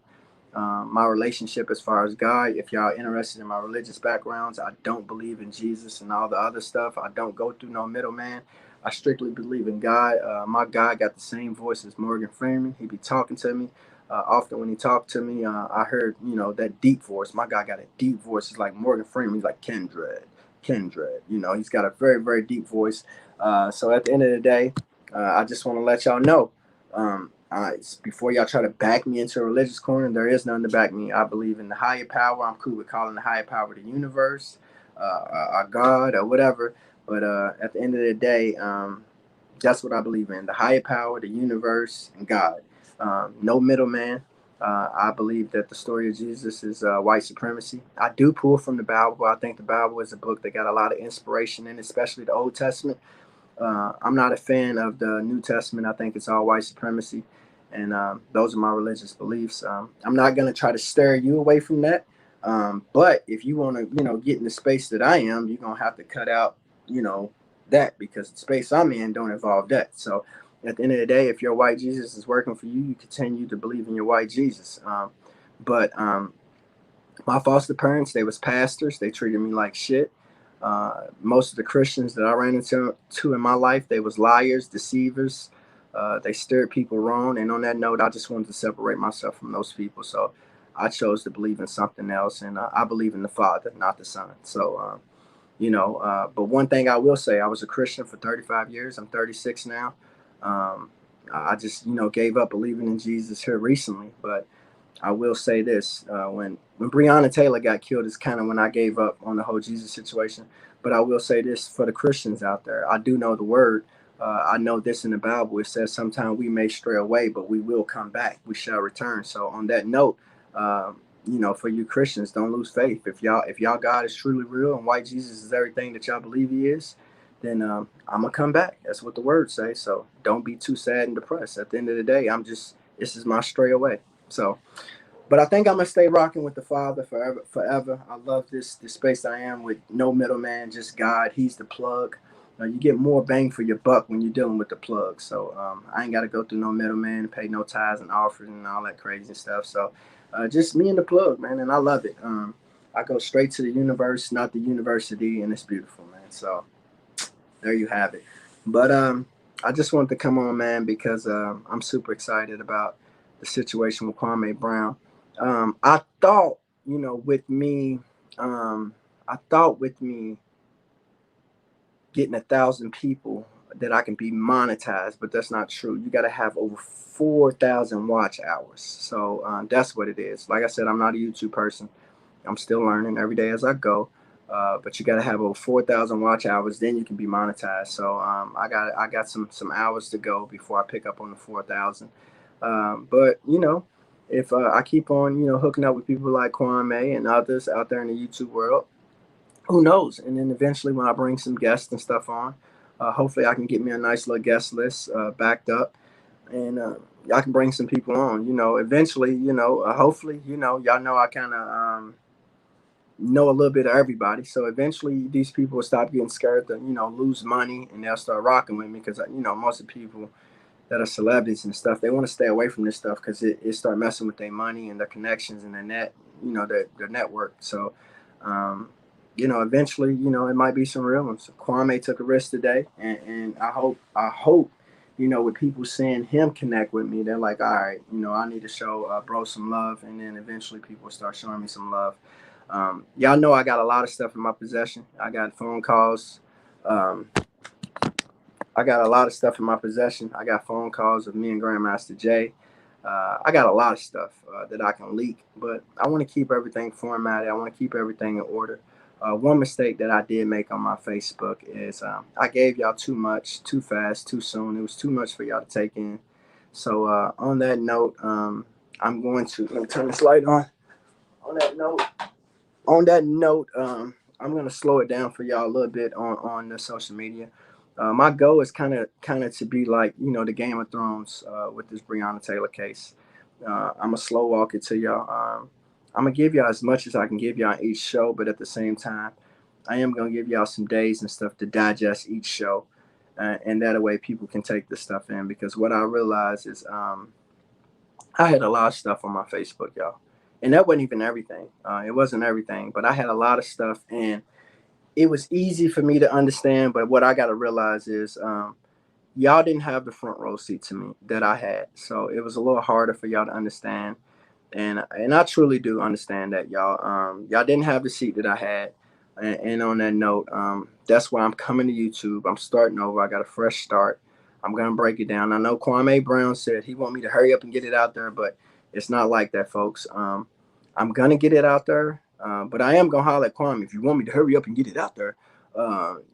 Speaker 1: My relationship as far as God, if y'all are interested in my religious backgrounds, I don't believe in Jesus and all the other stuff. I don't go through no middleman. I strictly believe in God. My God got the same voice as Morgan Freeman. He be talking to me. Often when he talked to me, I heard, that deep voice. My God got a deep voice. It's like Morgan Freeman. He's like Kendra. He's got a very, very deep voice. So at the end of the day, I just want to let y'all know, before y'all try to back me into a religious corner, there is none to back me. I believe in the higher power. I'm cool with calling the higher power the universe, or God, or whatever. But at the end of the day, that's what I believe in: the higher power, the universe, and God. No middleman. I believe that the story of Jesus is white supremacy. I do pull from the Bible. I think the Bible is a book that got a lot of inspiration in, especially the Old Testament. I'm not a fan of the New Testament. I think it's all white supremacy, and those are my religious beliefs. I'm not going to try to steer you away from that. But if you want to, get in the space that I am, you're going to have to cut out, that, because the space I'm in don't involve that. So at the end of the day, if your white Jesus is working for you, you continue to believe in your white Jesus. But my foster parents, they was pastors. They treated me like shit. Most of the Christians that I ran into in my life, they was liars, deceivers. They steered people wrong. And on that note, I just wanted to separate myself from those people. So I chose to believe in something else. And I believe in the Father, not the Son. So, but one thing I will say, I was a Christian for 35 years. I'm 36 now. I just, gave up believing in Jesus here recently. But I will say this: when Breonna Taylor got killed, is kind of when I gave up on the whole Jesus situation. But I will say this for the Christians out there: I do know the word. I know this in the Bible. It says, "Sometime we may stray away, but we will come back. We shall return." So on that note, for you Christians, don't lose faith. If y'all God is truly real and white Jesus is everything that y'all believe He is, then I'm gonna come back. That's what the word says. So don't be too sad and depressed. At the end of the day, this is my stray away. So. But I think I'm gonna stay rocking with the Father forever. Forever. I love this space I am with no middleman, just God. He's the plug. You get more bang for your buck when you're dealing with the plug. So I ain't got to go through no middleman, pay no tithes and offerings and all that crazy stuff. So just me and the plug, man, and I love it. I go straight to the universe, not the university, and it's beautiful, man. So there you have it. But I just wanted to come on, man, because I'm super excited about the situation with Kwame Brown. I thought, with me, um, I thought with me getting 1,000 people that I can be monetized, but that's not true. You got to have over 4,000 watch hours. So that's what it is. Like I said, I'm not a YouTube person. I'm still learning every day as I go. But you got to have over 4,000 watch hours, then you can be monetized. So I got some hours to go before I pick up on the 4,000. But if I keep on hooking up with people like Kwame and others out there in the YouTube world, who knows? And then eventually, when I bring some guests and stuff on, hopefully I can get me a nice little guest list backed up, and I can bring some people on. Eventually, hopefully, y'all know I kind of know a little bit of everybody. So eventually, these people will stop getting scared to lose money, and they'll start rocking with me because most of the people that are celebrities and stuff, they want to stay away from this stuff because it start messing with their money and their connections and their net, their network. So, eventually, it might be some real ones. So Kwame took a risk today, and I hope, with people seeing him connect with me, they're like, all right, I need to show bro some love, and then eventually people start showing me some love. Y'all know I got a lot of stuff in my possession. I got phone calls. Um, I got a lot of stuff in my possession. I got phone calls of me and Grandmaster Jay. I got a lot of stuff that I can leak, but I want to keep everything formatted. I want to keep everything in order. One mistake that I did make on my Facebook is I gave y'all too much, too fast, too soon. It was too much for y'all to take in. So on that note, I'm going to let me turn this light on. On that note, I'm gonna slow it down for y'all a little bit on the social media. My goal is kind of to be like the Game of Thrones with this Breonna Taylor case. I'm gonna slow walk it to y'all. I'm gonna give y'all as much as I can give y'all on each show, but at the same time, I am gonna give y'all some days and stuff to digest each show, and that way people can take the stuff in. Because what I realized is I had a lot of stuff on my Facebook, y'all, and that wasn't even everything. It wasn't everything, but I had a lot of stuff, and it was easy for me to understand. But what I got to realize is, y'all didn't have the front row seat to me that I had, so it was a little harder for y'all to understand. And I truly do understand that, y'all. Y'all didn't have the seat that I had, and on that note, that's why I'm coming to YouTube. I'm starting over. I got a fresh start. I'm gonna break it down. I know Kwame Brown said he want me to hurry up and get it out there, but it's not like that, folks. I'm gonna get it out there, but I am gonna holler at Kwame if you want me to hurry up and get it out there.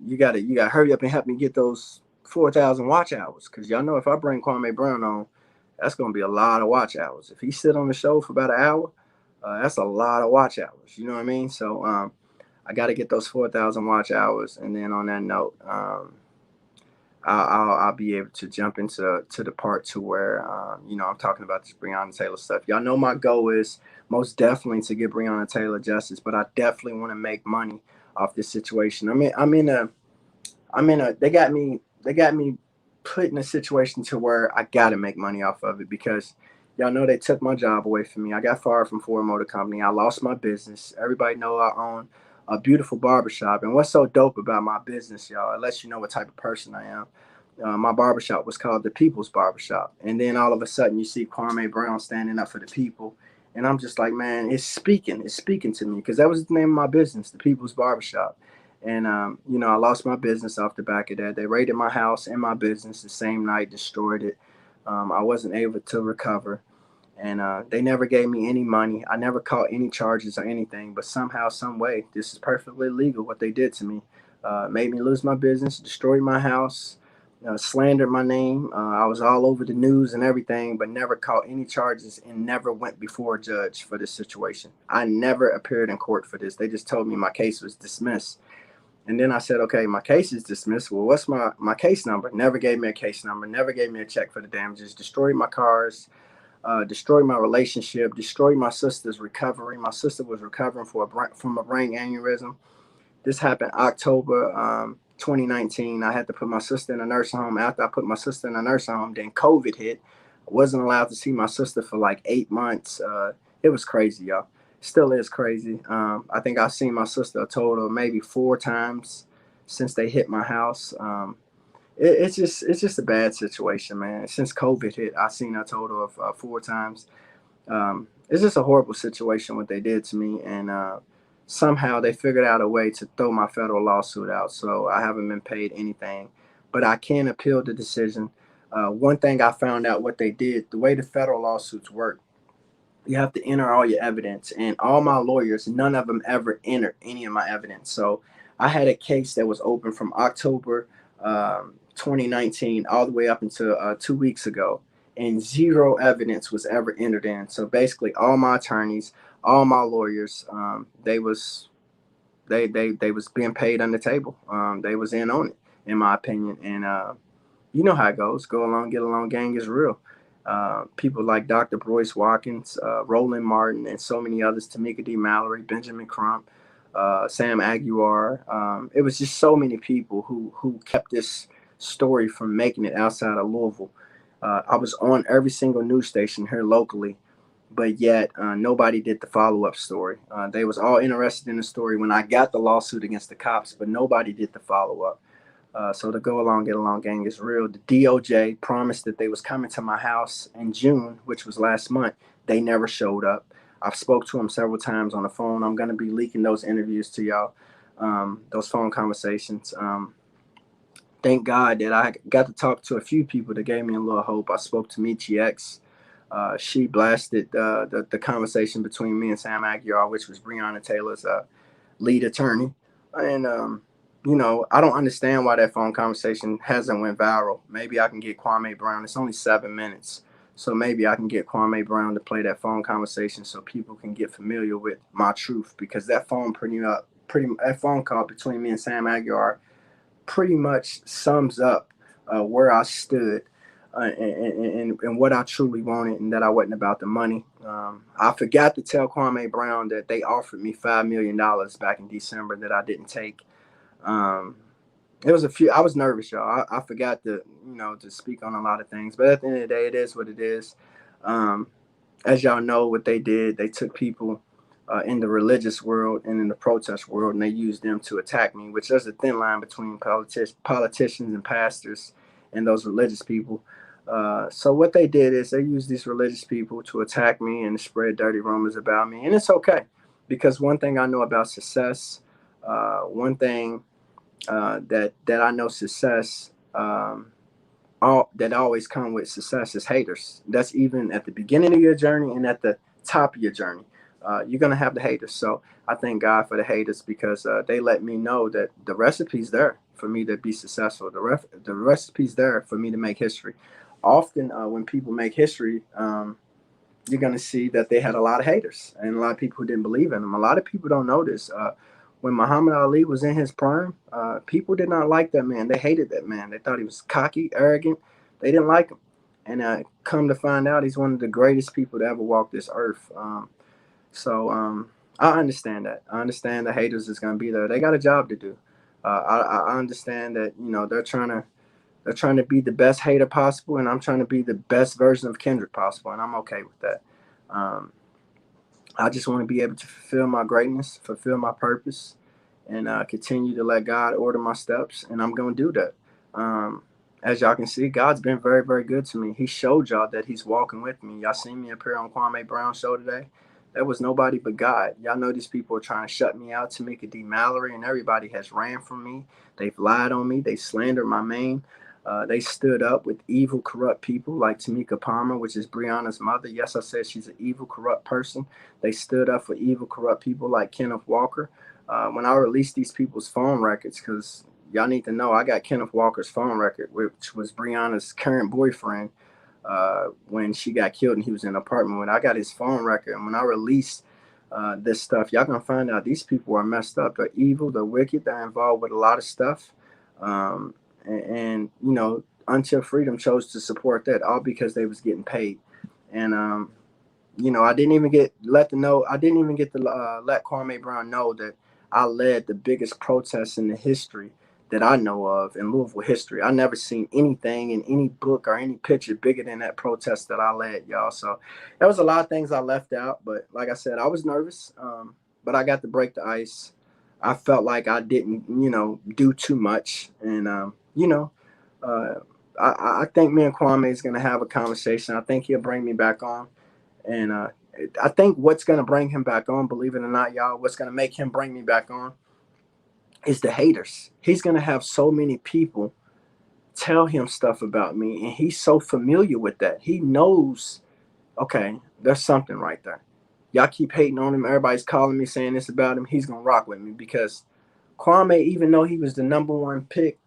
Speaker 1: You gotta hurry up and help me get those 4,000 watch hours, because y'all know if I bring Kwame Brown on, that's going to be a lot of watch hours. If he sit on the show for about an hour, that's a lot of watch hours. You know what I mean? So I got to get those 4,000 watch hours, and then on that note, I'll be able to jump into the part to where I'm talking about this Breonna Taylor stuff. Y'all know my goal is most definitely to get Breonna Taylor justice, but I definitely want to make money off this situation. I mean, they got me put in a situation to where I gotta make money off of it, because y'all know they took my job away from me. I got fired from Ford Motor Company. I lost my business. Everybody know I own a beautiful barbershop. And what's so dope about my business, y'all, it lets you know what type of person I am. My barbershop was called the People's Barbershop. And then all of a sudden you see Kwame Brown standing up for the people. And I'm just like, man, it's speaking to me, because that was the name of my business, the People's Barbershop. And I lost my business off the back of that. They raided my house and my business the same night, destroyed it. I wasn't able to recover, and they never gave me any money. I never caught any charges or anything. But somehow, some way, this is perfectly legal. What they did to me made me lose my business, destroyed my house, slandered my name. I was all over the news and everything, but never caught any charges and never went before a judge for this situation. I never appeared in court for this. They just told me my case was dismissed. And then I said, okay, my case is dismissed. Well, what's my case number? Never gave me a case number, never gave me a check for the damages, destroyed my cars, destroyed my relationship, destroyed my sister's recovery. My sister was recovering from a brain aneurysm. This happened October 2019. I had to put my sister in a nursing home. After I put my sister in a nursing home, then COVID hit. I wasn't allowed to see my sister for like 8 months. It was crazy, y'all. Still is crazy. I think I've seen my sister a total of maybe 4 times since they hit my house. It's just a bad situation, man. Since COVID hit, I've seen a total of 4 times. It's just a horrible situation what they did to me, and somehow they figured out a way to throw my federal lawsuit out. So I haven't been paid anything, but I can appeal the decision. One thing I found out what they did, the way the federal lawsuits work, you have to enter all your evidence, and all my lawyers, none of them ever entered any of my evidence. So I had a case that was open from October 2019 all the way up until 2 weeks ago, and zero evidence was ever entered in. So basically all my attorneys, all my lawyers, they was being paid on the table. They was in on it, in my opinion. And you know how it goes. Go along, get along, gang is real. People like Dr. Royce Watkins, Roland Martin, and so many others, Tamika D. Mallory, Benjamin Crump, Sam Aguiar. It was just so many people who kept this story from making it outside of Louisville. I was on every single news station here locally, but yet nobody did the follow-up story. They was all interested in the story when I got the lawsuit against the cops, but nobody did the follow-up. So the go along, get along gang is real. The DOJ promised that they was coming to my house in June, which was last month. They never showed up. I've spoke to them several times on the phone. I'm going to be leaking those interviews to y'all, those phone conversations. Thank God that I got to talk to a few people that gave me a little hope. I spoke to Michi X. She blasted the conversation between me and Sam Aguiar, which was Breonna Taylor's lead attorney. And I don't understand why that phone conversation hasn't went viral. Maybe I can get Kwame Brown. It's only 7 minutes, so maybe I can get Kwame Brown to play that phone conversation so people can get familiar with my truth. Because that that phone call between me and Sam Aguiar pretty much sums up where I stood. And what I truly wanted, and that I wasn't about the money. I forgot to tell Kwame Brown that they offered me $5 million back in December that I didn't take. Um, it was a few. I was nervous, y'all. I forgot to speak on a lot of things, but at the end of the day, it is what it is. Um, as y'all know, what they did, they took people in the religious world and in the protest world, and they used them to attack me. Which there's a thin line between politicians and pastors and those religious people. So what they did is they used these religious people to attack me and spread dirty rumors about me, and it's okay because one thing I know about success, one thing that I know success, all that always come with success is haters. That's even at the beginning of your journey and at the top of your journey. You're gonna have the haters. So I thank God for the haters because they let me know that the recipe's there for me to be successful. The recipe's there for me to make history. Often when people make history, you're going to see that they had a lot of haters and a lot of people who didn't believe in them. A lot of people don't know this. When Muhammad Ali was in his prime, people did not like that man. They hated that man. They thought he was cocky, arrogant. They didn't like him. And come to find out, he's one of the greatest people to ever walk this earth. So I understand that. I understand the haters is going to be there. They got a job to do. I understand that they're trying to be the best hater possible, and I'm trying to be the best version of Kendrick possible, and I'm okay with that. Um, I just want to be able to fulfill my greatness, fulfill my purpose, and continue to let God order my steps, and I'm going to do that. Um, as y'all can see, God's been very, very good to me. He showed y'all that He's walking with me. Y'all seen me appear on Kwame Brown show today. That was nobody but God. Y'all know these people are trying to shut me out. Tamika D. Mallory and everybody has ran from me. They've lied on me. They slandered my name. They stood up with evil, corrupt people like Tamika Palmer, which is Breonna's mother. Yes, I said she's an evil, corrupt person. They stood up for evil, corrupt people like Kenneth Walker. When I released these people's phone records, because y'all need to know I got Kenneth Walker's phone record, which was Breonna's current boyfriend when she got killed and he was in an apartment. When I got his phone record, and when I released this stuff, y'all gonna find out these people are messed up. They're evil. They're wicked. They're involved with a lot of stuff. And Until Freedom chose to support that all because they was getting paid. And I didn't even get to let Kwame Brown know that I led the biggest protests in the history that I know of in Louisville history. I never seen anything in any book or any picture bigger than that protest that I led, y'all. So there was a lot of things I left out, but like I said, I was nervous, but I got to break the ice. I felt like I didn't, do too much, and uh, I think me and Kwame is gonna have a conversation. I think he'll bring me back on, and I think what's gonna bring him back on, believe it or not, y'all, what's gonna make him bring me back on is the haters. He's gonna have so many people tell him stuff about me, and he's so familiar with that. He knows, okay, there's something right there. Y'all keep hating on him. Everybody's calling me saying this about him. He's gonna rock with me because Kwame, even though he was the number one pick,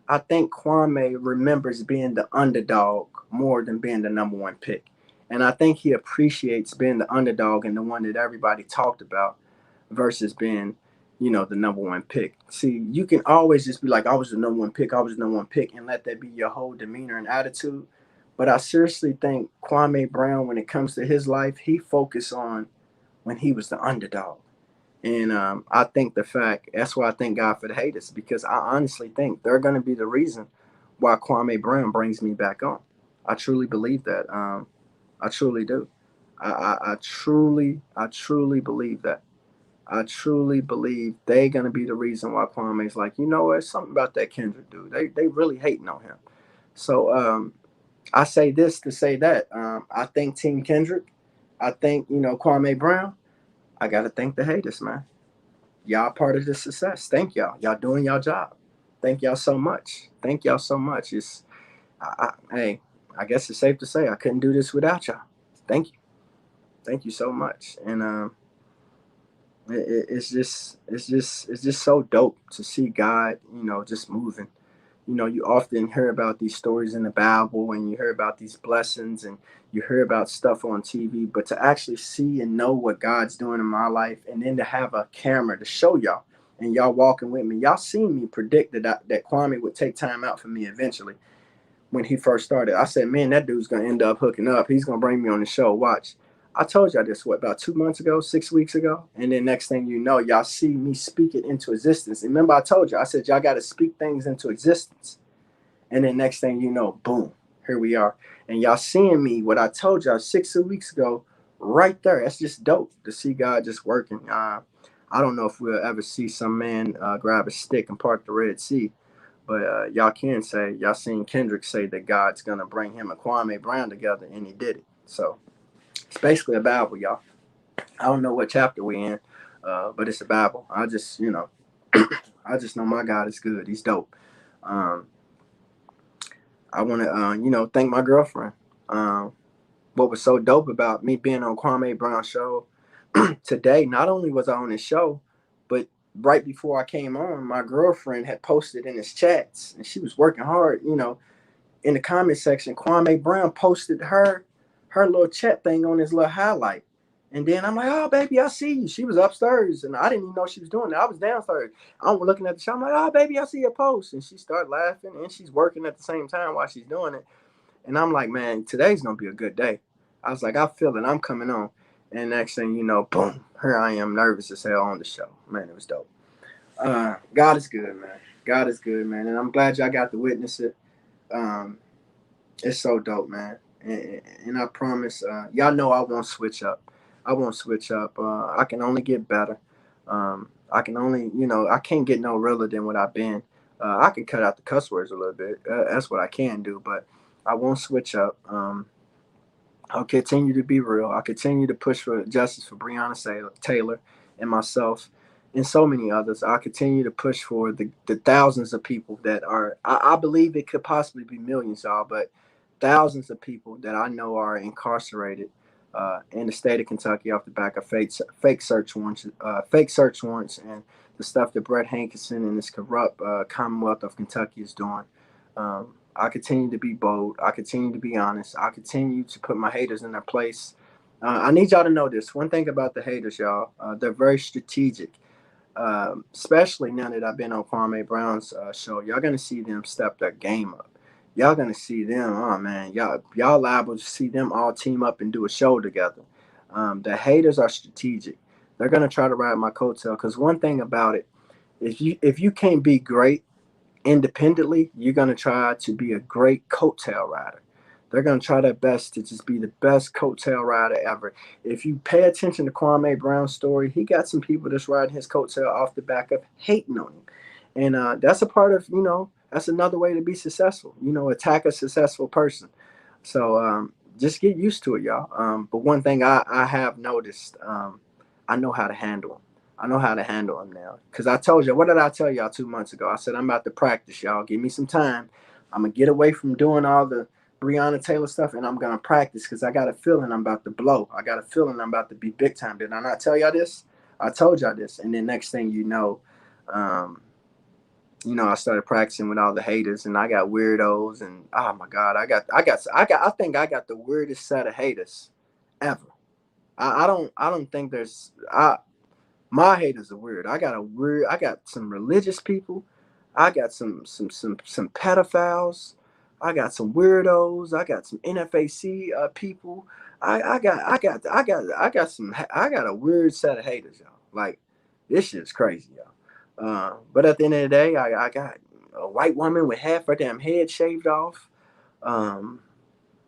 Speaker 1: I think Kwame remembers being the underdog more than being the number one pick. And I think he appreciates being the underdog and the one that everybody talked about versus being, the number one pick. See, you can always just be like, I was the number one pick, I was the number one pick, and let that be your whole demeanor and attitude. But I seriously think Kwame Brown, when it comes to his life, he focused on when he was the underdog. And I think the fact, that's why I thank God for the haters, because I honestly think they're going to be the reason why Kwame Brown brings me back on. I truly believe that. I truly do. I truly believe that. I truly believe they're gonna be the reason why Kwame's like, you know what, something about that Kendrick dude. They really hating on him. So I say this to say that. I think Team Kendrick, I think, Kwame Brown, I gotta thank the haters, man. Y'all part of the success. Thank y'all. Y'all doing y'all job. Thank y'all so much. Thank y'all so much. It's hey, I guess it's safe to say I couldn't do this without y'all. Thank you. Thank you so much. And it's just so dope to see God, just moving. You often hear about these stories in the Bible, and you hear about these blessings, and you hear about stuff on TV, but to actually see and know what God's doing in my life, and then to have a camera to show y'all, and y'all walking with me, y'all seen me predict that Kwame would take time out for me eventually. When he first started, I said, man, that dude's gonna end up hooking up. He's gonna bring me on the show. Watch. I told y'all this, what, about 2 months ago, 6 weeks ago? And then next thing you know, y'all see me speak it into existence. And remember, I told you, I said, y'all got to speak things into existence. And then next thing you know, boom, here we are. And y'all seeing me, what I told y'all 6 weeks ago, right there. That's just dope to see God just working. I don't know if we'll ever see some man grab a stick and part the Red Sea. But y'all can say, y'all seen Kendrick say that God's going to bring him and Kwame Brown together, and he did it. So it's basically a Bible, y'all. I don't know what chapter we in, but it's a Bible. I just, I just know my God is good. He's dope. Um, I want to, thank my girlfriend. What was so dope about me being on Kwame Brown's show today, not only was I on his show, but right before I came on, my girlfriend had posted in his chats, and she was working hard, in the comment section. Kwame Brown posted her little chat thing on his little highlight. And then I'm like, oh, baby, I see you. She was upstairs, and I didn't even know she was doing that. I was downstairs. I'm looking at the show. I'm like, oh, baby, I see your post. And she started laughing, and she's working at the same time while she's doing it. And I'm like, man, today's going to be a good day. I was like, I feel it. I'm coming on. And next thing you know, boom, here I am, nervous as hell on the show. Man, it was dope. God is good, man. God is good, man. And I'm glad y'all got to witness it. Um, it's so dope, man. And I promise, y'all know I won't switch up. I won't switch up. I can only get better. I can only, I can't get no realer than what I've been. I can cut out the cuss words a little bit. That's what I can do, but I won't switch up. I'll continue to be real. I'll continue to push for justice for Breonna Taylor and myself and so many others. I'll continue to push for the thousands of people that are, I believe it could possibly be millions, y'all, but thousands of people that I know are incarcerated in the state of Kentucky off the back of fake search warrants, and the stuff that Brett Hankinson and this corrupt Commonwealth of Kentucky is doing. I continue to be bold. I continue to be honest. I continue to put my haters in their place. I need y'all to know this. One thing about the haters, y'all, they're very strategic. Especially now that I've been on Kwame Brown's show, y'all gonna see them step their game up. Y'all gonna see them. Oh man, y'all liable to see them all team up and do a show together. The haters are strategic. They're gonna try to ride my coattail. Because one thing about it, if you can't be great, independently, you're going to try to be a great coattail rider. They're going to try their best to just be the best coattail rider ever. If you pay attention to Kwame Brown's story, he got some people that's riding his coattail off the back of hating on him. And that's a part of, that's another way to be successful, attack a successful person. So just get used to it, y'all. But one thing I have noticed, I know how to handle them. I know how to handle them now. Because I told you, what did I tell y'all 2 months ago? I said, I'm about to practice, y'all. Give me some time. I'm going to get away from doing all the Breonna Taylor stuff, and I'm going to practice because I got a feeling I'm about to blow. I got a feeling I'm about to be big time. Did I not tell y'all this? I told y'all this. And then next thing um, I started practicing with all the haters, and I got weirdos, and oh my god, I think I got the weirdest set of haters ever. I don't think my haters are weird. I got some religious people, I got some pedophiles, I got some weirdos, I got some NFAC people. I got a weird set of haters, y'all. Like this shit's crazy, y'all. But at the end of the day, I got a white woman with half her damn head shaved off. Um,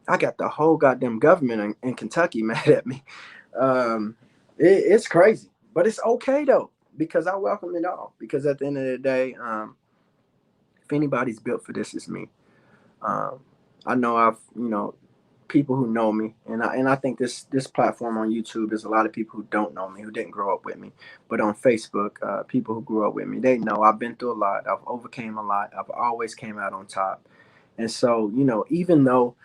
Speaker 1: I got the whole goddamn government in Kentucky mad at me. Um, it's crazy, but it's okay though because I welcome it all. Because at the end of the day, if anybody's built for this, it's me. Um, I know I've people who know me, and I think this platform on YouTube is a lot of people who don't know me, who didn't grow up with me, but on Facebook, people who grew up with me, they know I've been through a lot, I've overcame a lot, I've always came out on top, and so even though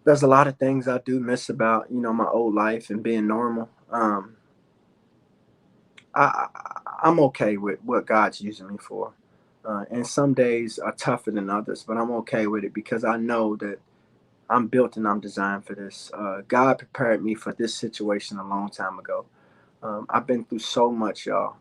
Speaker 1: there's a lot of things I do miss about my old life and being normal, I'm okay with what God's using me for, and some days are tougher than others, but I'm okay with it because I know that I'm built and I'm designed for this. God prepared me for this situation a long time ago. I've been through so much, y'all,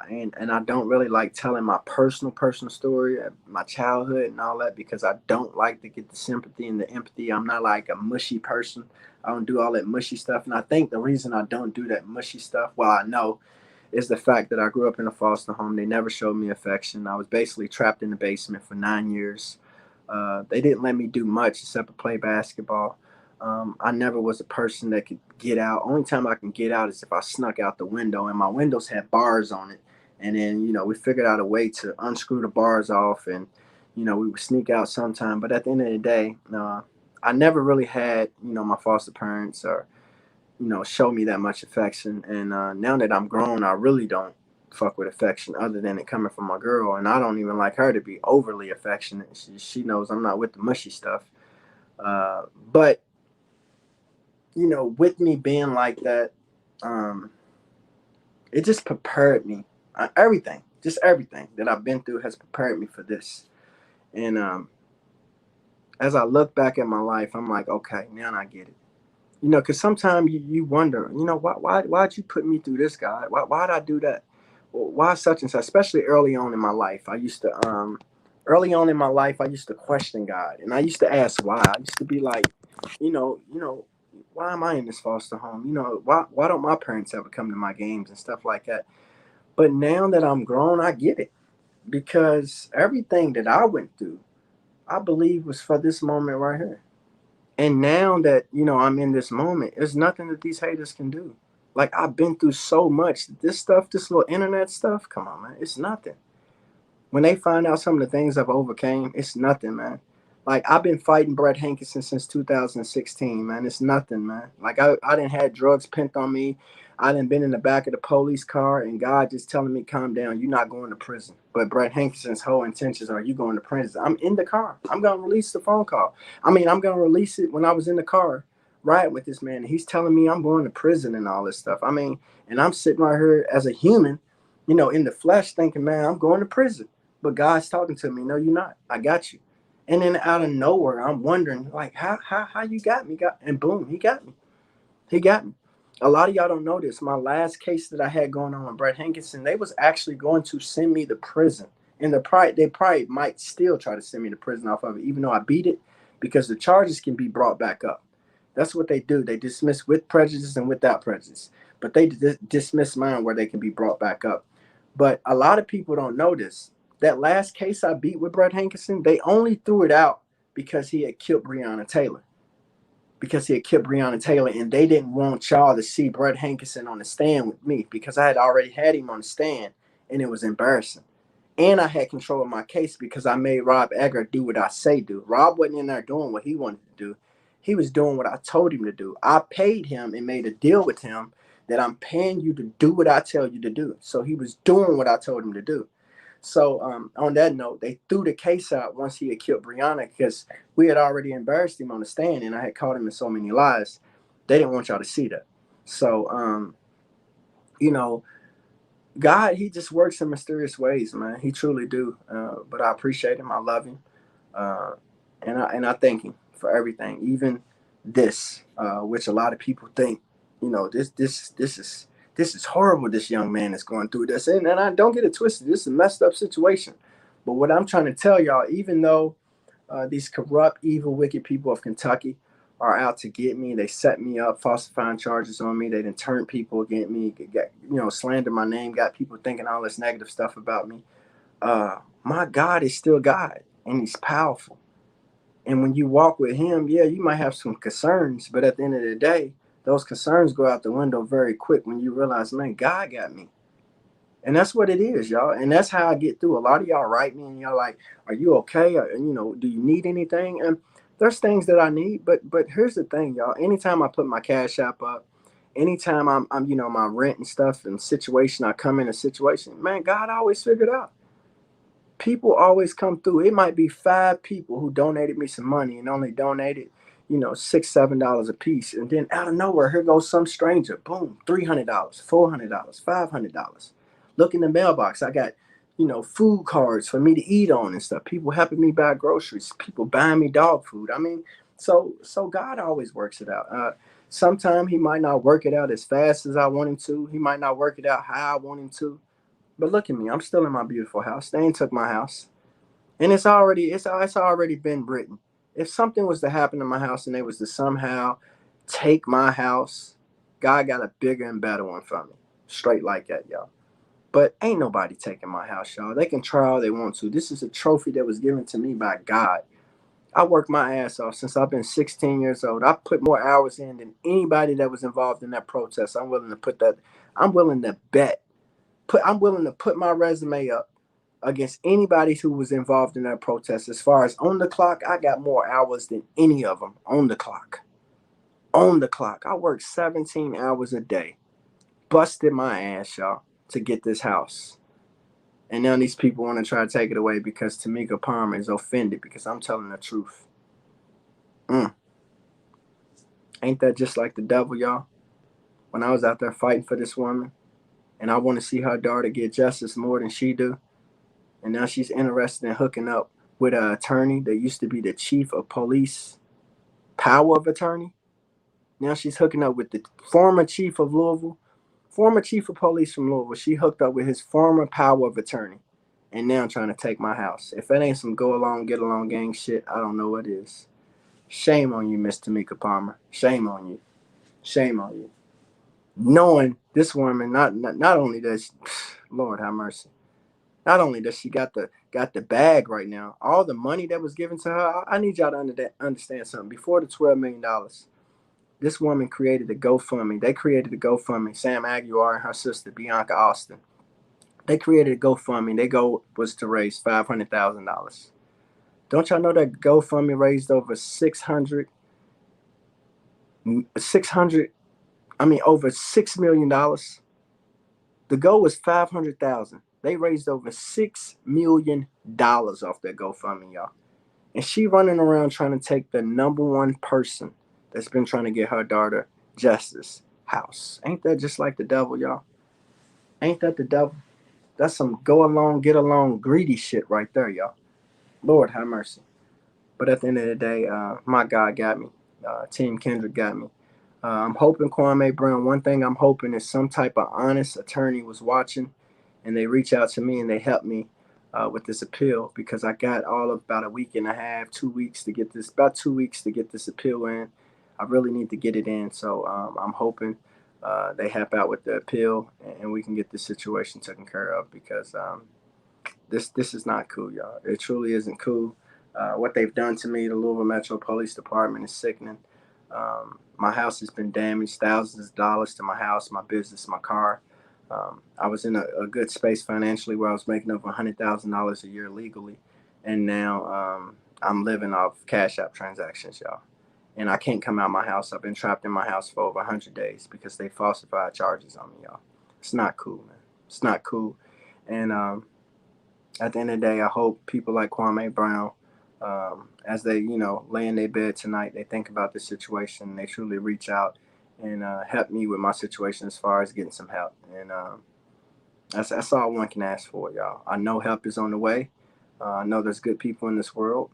Speaker 1: and I don't really like telling my personal story, my childhood and all that, because I don't like to get the sympathy and the empathy. I'm not like a mushy person. I don't do all that mushy stuff, and I think the reason I don't do that mushy stuff, well, I know, is the fact that I grew up in a foster home. They never showed me affection. I was basically trapped in the basement for 9 years. They didn't let me do much except to play basketball. I never was a person that could get out. Only time I can get out is if I snuck out the window, and my windows had bars on it. And then, we figured out a way to unscrew the bars off, and, we would sneak out sometime. But at the end of the day, I never really had, my foster parents or show me that much affection. And now that I'm grown, I really don't fuck with affection other than it coming from my girl. And I don't even like her to be overly affectionate. She knows I'm not with the mushy stuff. But with me being like that, um, it just prepared me. Everything that I've been through has prepared me for this. And as I look back at my life, I'm like, okay, now I get it. Because sometimes you wonder, why'd you put me through this, guy? Why'd I do that? Why such and such? Especially early on in my life, I used to question God, and I used to ask why. I used to be like, why am I in this foster home? Why don't my parents ever come to my games and stuff like that? But now that I'm grown, I get it because everything that I went through, I believe was for this moment right here. And now that, I'm in this moment, there's nothing that these haters can do. Like I've been through so much. This stuff, this little internet stuff, come on, man. It's nothing. When they find out some of the things I've overcame, it's nothing, man. Like I've been fighting Brett Hankinson since 2016, man. It's nothing, man. Like I didn't had drugs pinned on me. I didn't been in the back of the police car, and God just telling me, calm down, you're not going to prison. But Brett Hankinson's whole intentions are you going to prison. I'm in the car. I'm gonna release the phone call. I'm gonna release it when I was in the car riding with this man. And he's telling me I'm going to prison and all this stuff. And I'm sitting right here as a human, in the flesh, thinking, man, I'm going to prison. But God's talking to me. No, you're not. I got you. And then out of nowhere, I'm wondering, like, how you got me? And boom, he got me. He got me. A lot of y'all don't know this. My last case that I had going on with Brett Hankinson, they was actually going to send me to prison. And they probably might still try to send me to prison off of it, even though I beat it, because the charges can be brought back up. That's what they do. They dismiss with prejudice and without prejudice. But they dismiss mine where they can be brought back up. But a lot of people don't know this. That last case I beat with Brett Hankerson, they only threw it out because he had killed Breonna Taylor. Because he had killed Breonna Taylor, and they didn't want y'all to see Brett Hankerson on the stand with me because I had already had him on the stand, and it was embarrassing. And I had control of my case because I made Rob Egger do what I say do. Rob wasn't in there doing what he wanted to do. He was doing what I told him to do. I paid him and made a deal with him that I'm paying you to do what I tell you to do. So he was doing what I told him to do. So on that note, they threw the case out once he had killed Breonna because we had already embarrassed him on the stand and I had caught him in so many lies. They didn't want y'all to see that. So, you know, God, he just works in mysterious ways, man. He truly do. But I appreciate him. I love him. Uh, and I thank him for everything, even this, which a lot of people think, this is horrible. This young man is going through this, and I don't get it twisted. This is a messed up situation. But what I'm trying to tell y'all, even though these corrupt, evil, wicked people of Kentucky are out to get me. They set me up, falsifying charges on me. They didn't turn people against me, slander my name, got people thinking all this negative stuff about me. My God is still God, and he's powerful. And when you walk with him, yeah, you might have some concerns, but at the end of the day, those concerns go out the window very quick when you realize, man, God got me. And that's what it is, y'all. And that's how I get through. A lot of y'all write me and y'all like, are you okay? Or, do you need anything? And there's things that I need, but here's the thing, y'all. Anytime I put my cash app up, anytime I'm my rent and stuff and situation, I come in a situation, man, God always figured out. People always come through. It might be 5 people who donated me some money and only donated, $6, $7 a piece. And then out of nowhere, here goes some stranger. Boom, $300, $400, $500. Look in the mailbox. I got, food cards for me to eat on and stuff. People helping me buy groceries. People buying me dog food. I mean, so God always works it out. Sometimes he might not work it out as fast as I want him to. He might not work it out how I want him to. But look at me, I'm still in my beautiful house. They ain't took my house, and it's already been written. If something was to happen to my house and they was to somehow take my house, God got a bigger and better one for me. Straight like that, y'all. But ain't nobody taking my house, y'all. They can try all they want to. This is a trophy that was given to me by God. I worked my ass off since I've been 16 years old. I put more hours in than anybody that was involved in that protest. I'm willing to put that. I'm willing to bet I'm willing to put my resume up against anybody who was involved in that protest. As far as on the clock, I got more hours than any of them on the clock. On the clock. I worked 17 hours a day, busted my ass, y'all, to get this house. And now these people want to try to take it away because Tamika Palmer is offended because I'm telling the truth. Ain't that just like the devil, y'all? When I was out there fighting for this woman, and I want to see her daughter get justice more than she do, and now she's interested in hooking up with an attorney that used to be the chief of police, power of attorney. Now she's hooking up with the former chief of Louisville, former chief of police from Louisville. She hooked up with his former power of attorney, and now trying to take my house. If that ain't some go along, get along gang shit, I don't know what is. Shame on you, Miss Tamika Palmer. Shame on you. Shame on you. Knowing this woman, not only does, Lord have mercy. Not only does she got the bag right now, all the money that was given to her. I need y'all to understand something. Before the $12 million, this woman created a GoFundMe. They created a GoFundMe. Sam Aguilar and her sister Bianca Austin. They created a GoFundMe. Their goal was to raise $500,000. Don't y'all know that GoFundMe raised over 600? I mean, over $6 million. The goal was 500,000. They raised over $6 million off their GoFundMe, y'all. And she running around trying to take the number one person that's been trying to get her daughter justice house. Ain't that just like the devil, y'all? Ain't that the devil? That's some go along, get along, greedy shit right there, y'all. Lord have mercy. But at the end of the day, my God got me. Team Kendrick got me. I'm hoping Kwame Brown. One thing I'm hoping is some type of honest attorney was watching, and they reach out to me and they help me with this appeal because I got all of about a week and a half, 2 weeks to get this. About 2 weeks to get this appeal in. I really need to get it in, so I'm hoping they help out with the appeal and we can get this situation taken care of because This is not cool, y'all. It truly isn't cool. What they've done to me, the Louisville Metro Police Department, is sickening. My house has been damaged, thousands of dollars to my house, my business, my car. I was in a good space financially where I was making over $100,000 a year legally, and now I'm living off Cash App transactions, y'all. And I can't come out my house. I've been trapped in my house for over 100 days because they falsified charges on me, y'all. It's not cool, man. It's not cool. And at the end of the day, I hope people like Kwame Brown, as they, lay in their bed tonight, they think about the situation, and they truly reach out and help me with my situation as far as getting some help. And that's all one can ask for, y'all. I know help is on the way. I know there's good people in this world.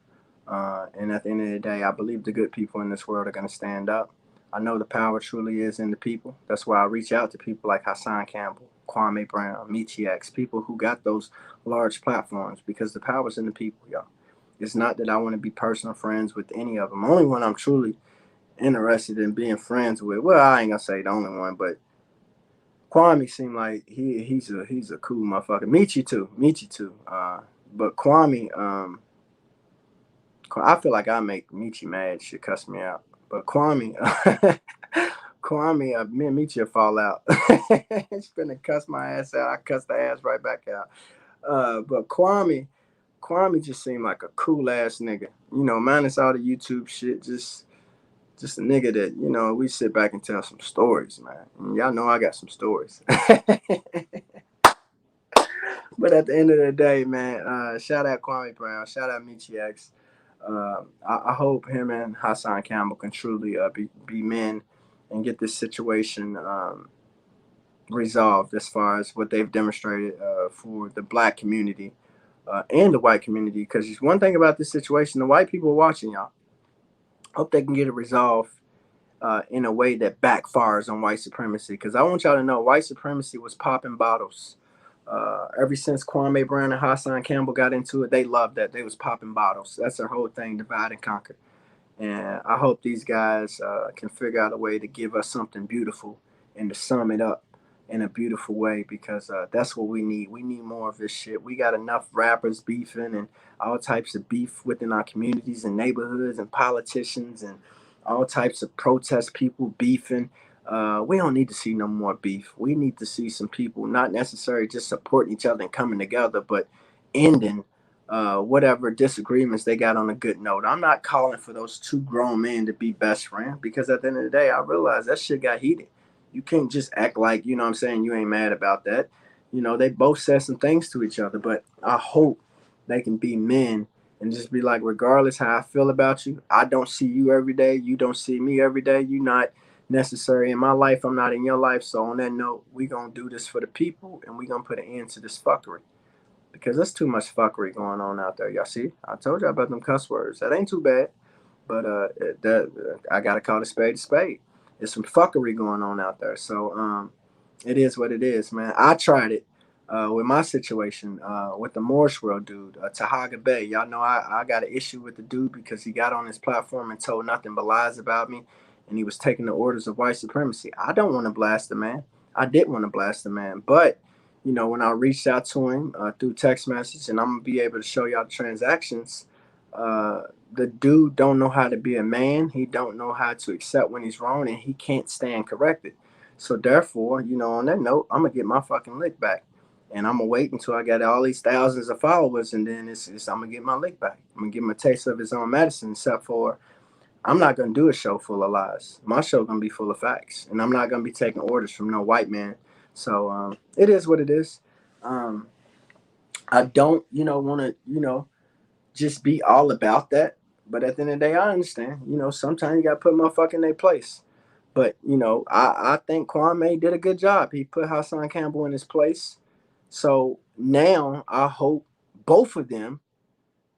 Speaker 1: And at the end of the day, I believe the good people in this world are going to stand up. I know the power truly is in the people. That's why I reach out to people like Hassan Campbell, Kwame Brown, Michi X, people who got those large platforms, because the power's in the people, y'all. It's not that I want to be personal friends with any of them. The only one I'm truly interested in being friends with, well, I ain't gonna say the only one, but Kwame seemed like he's a cool motherfucker. Michi too. But Kwame, I feel like I make Michi mad. She cuss me out. But Kwame, Kwame, me and Michi fall out. She's gonna cuss my ass out. I cuss the ass right back out. But Kwame just seemed like a cool ass nigga. Minus all the YouTube shit. Just a nigga that we sit back and tell some stories, man. And y'all know I got some stories. But at the end of the day, man, shout out Kwame Brown, shout out Michi X. I hope him and Hassan Campbell can truly be men and get this situation resolved as far as what they've demonstrated for the black community and the white community. Because one thing about this situation, the white people are watching, y'all. Hope they can get it resolved in a way that backfires on white supremacy. Because I want y'all to know, white supremacy was popping bottles. Ever since Kwame Brown and Hassan Campbell got into it, they loved that. They was popping bottles. That's their whole thing, divide and conquer. And I hope these guys can figure out a way to give us something beautiful and to sum it up in a beautiful way, because that's what we need. We need more of this shit. We got enough rappers beefing and all types of beef within our communities and neighborhoods, and politicians and all types of protest people beefing. We don't need to see no more beef. We need to see some people not necessarily just supporting each other and coming together, but ending whatever disagreements they got on a good note. I'm not calling for those two grown men to be best friends, because at the end of the day, I realized that shit got heated. You can't just act like, what I'm saying, you ain't mad about that. They both said some things to each other, but I hope they can be men and just be like, regardless how I feel about you, I don't see you every day. You don't see me every day. You're not necessary in my life. I'm not in your life. So on that note, we going to do this for the people, and we going to put an end to this fuckery, because there's too much fuckery going on out there. Y'all see? I told y'all about them cuss words. That ain't too bad. But I got to call a spade a spade. There's some fuckery going on out there. So it is what it is, man. I tried it with my situation with the Morris World dude, Tahaga Bay. Y'all know I got an issue with the dude because he got on his platform and told nothing but lies about me, and he was taking the orders of white supremacy. I don't want to blast the man. I didn't want to blast the man. But, when I reached out to him through text message, and I'm going to be able to show y'all the transactions, the dude don't know how to be a man. He don't know how to accept when he's wrong, and he can't stand corrected. So therefore, on that note, I'm gonna get my fucking lick back, and I'm gonna wait until I got all these thousands of followers, and then I'm gonna get my lick back. I'm gonna give him a taste of his own medicine. Except for, I'm not gonna do a show full of lies. My show gonna be full of facts, and I'm not gonna be taking orders from no white man. So it is what it is. Um, I don't, want to, just be all about that. But at the end of the day, I understand. Sometimes you got to put motherfucker in their place. But, I think Kwame did a good job. He put Hassan Campbell in his place. So now I hope both of them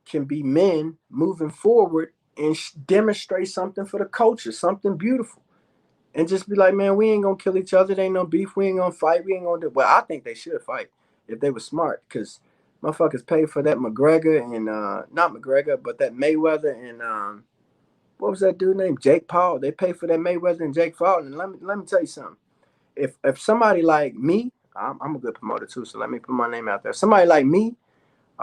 Speaker 1: can be men moving forward and demonstrate something for the culture, something beautiful. And just be like, man, we ain't going to kill each other. There ain't no beef. We ain't going to fight. We ain't going to do. Well, I think they should fight if they were smart, because motherfuckers paid for that McGregor and not McGregor, but that Mayweather and what was that dude named Jake Paul? They paid for that Mayweather and Jake Paul. And let me tell you something. If somebody like me, I'm a good promoter too, so let me put my name out there. Somebody like me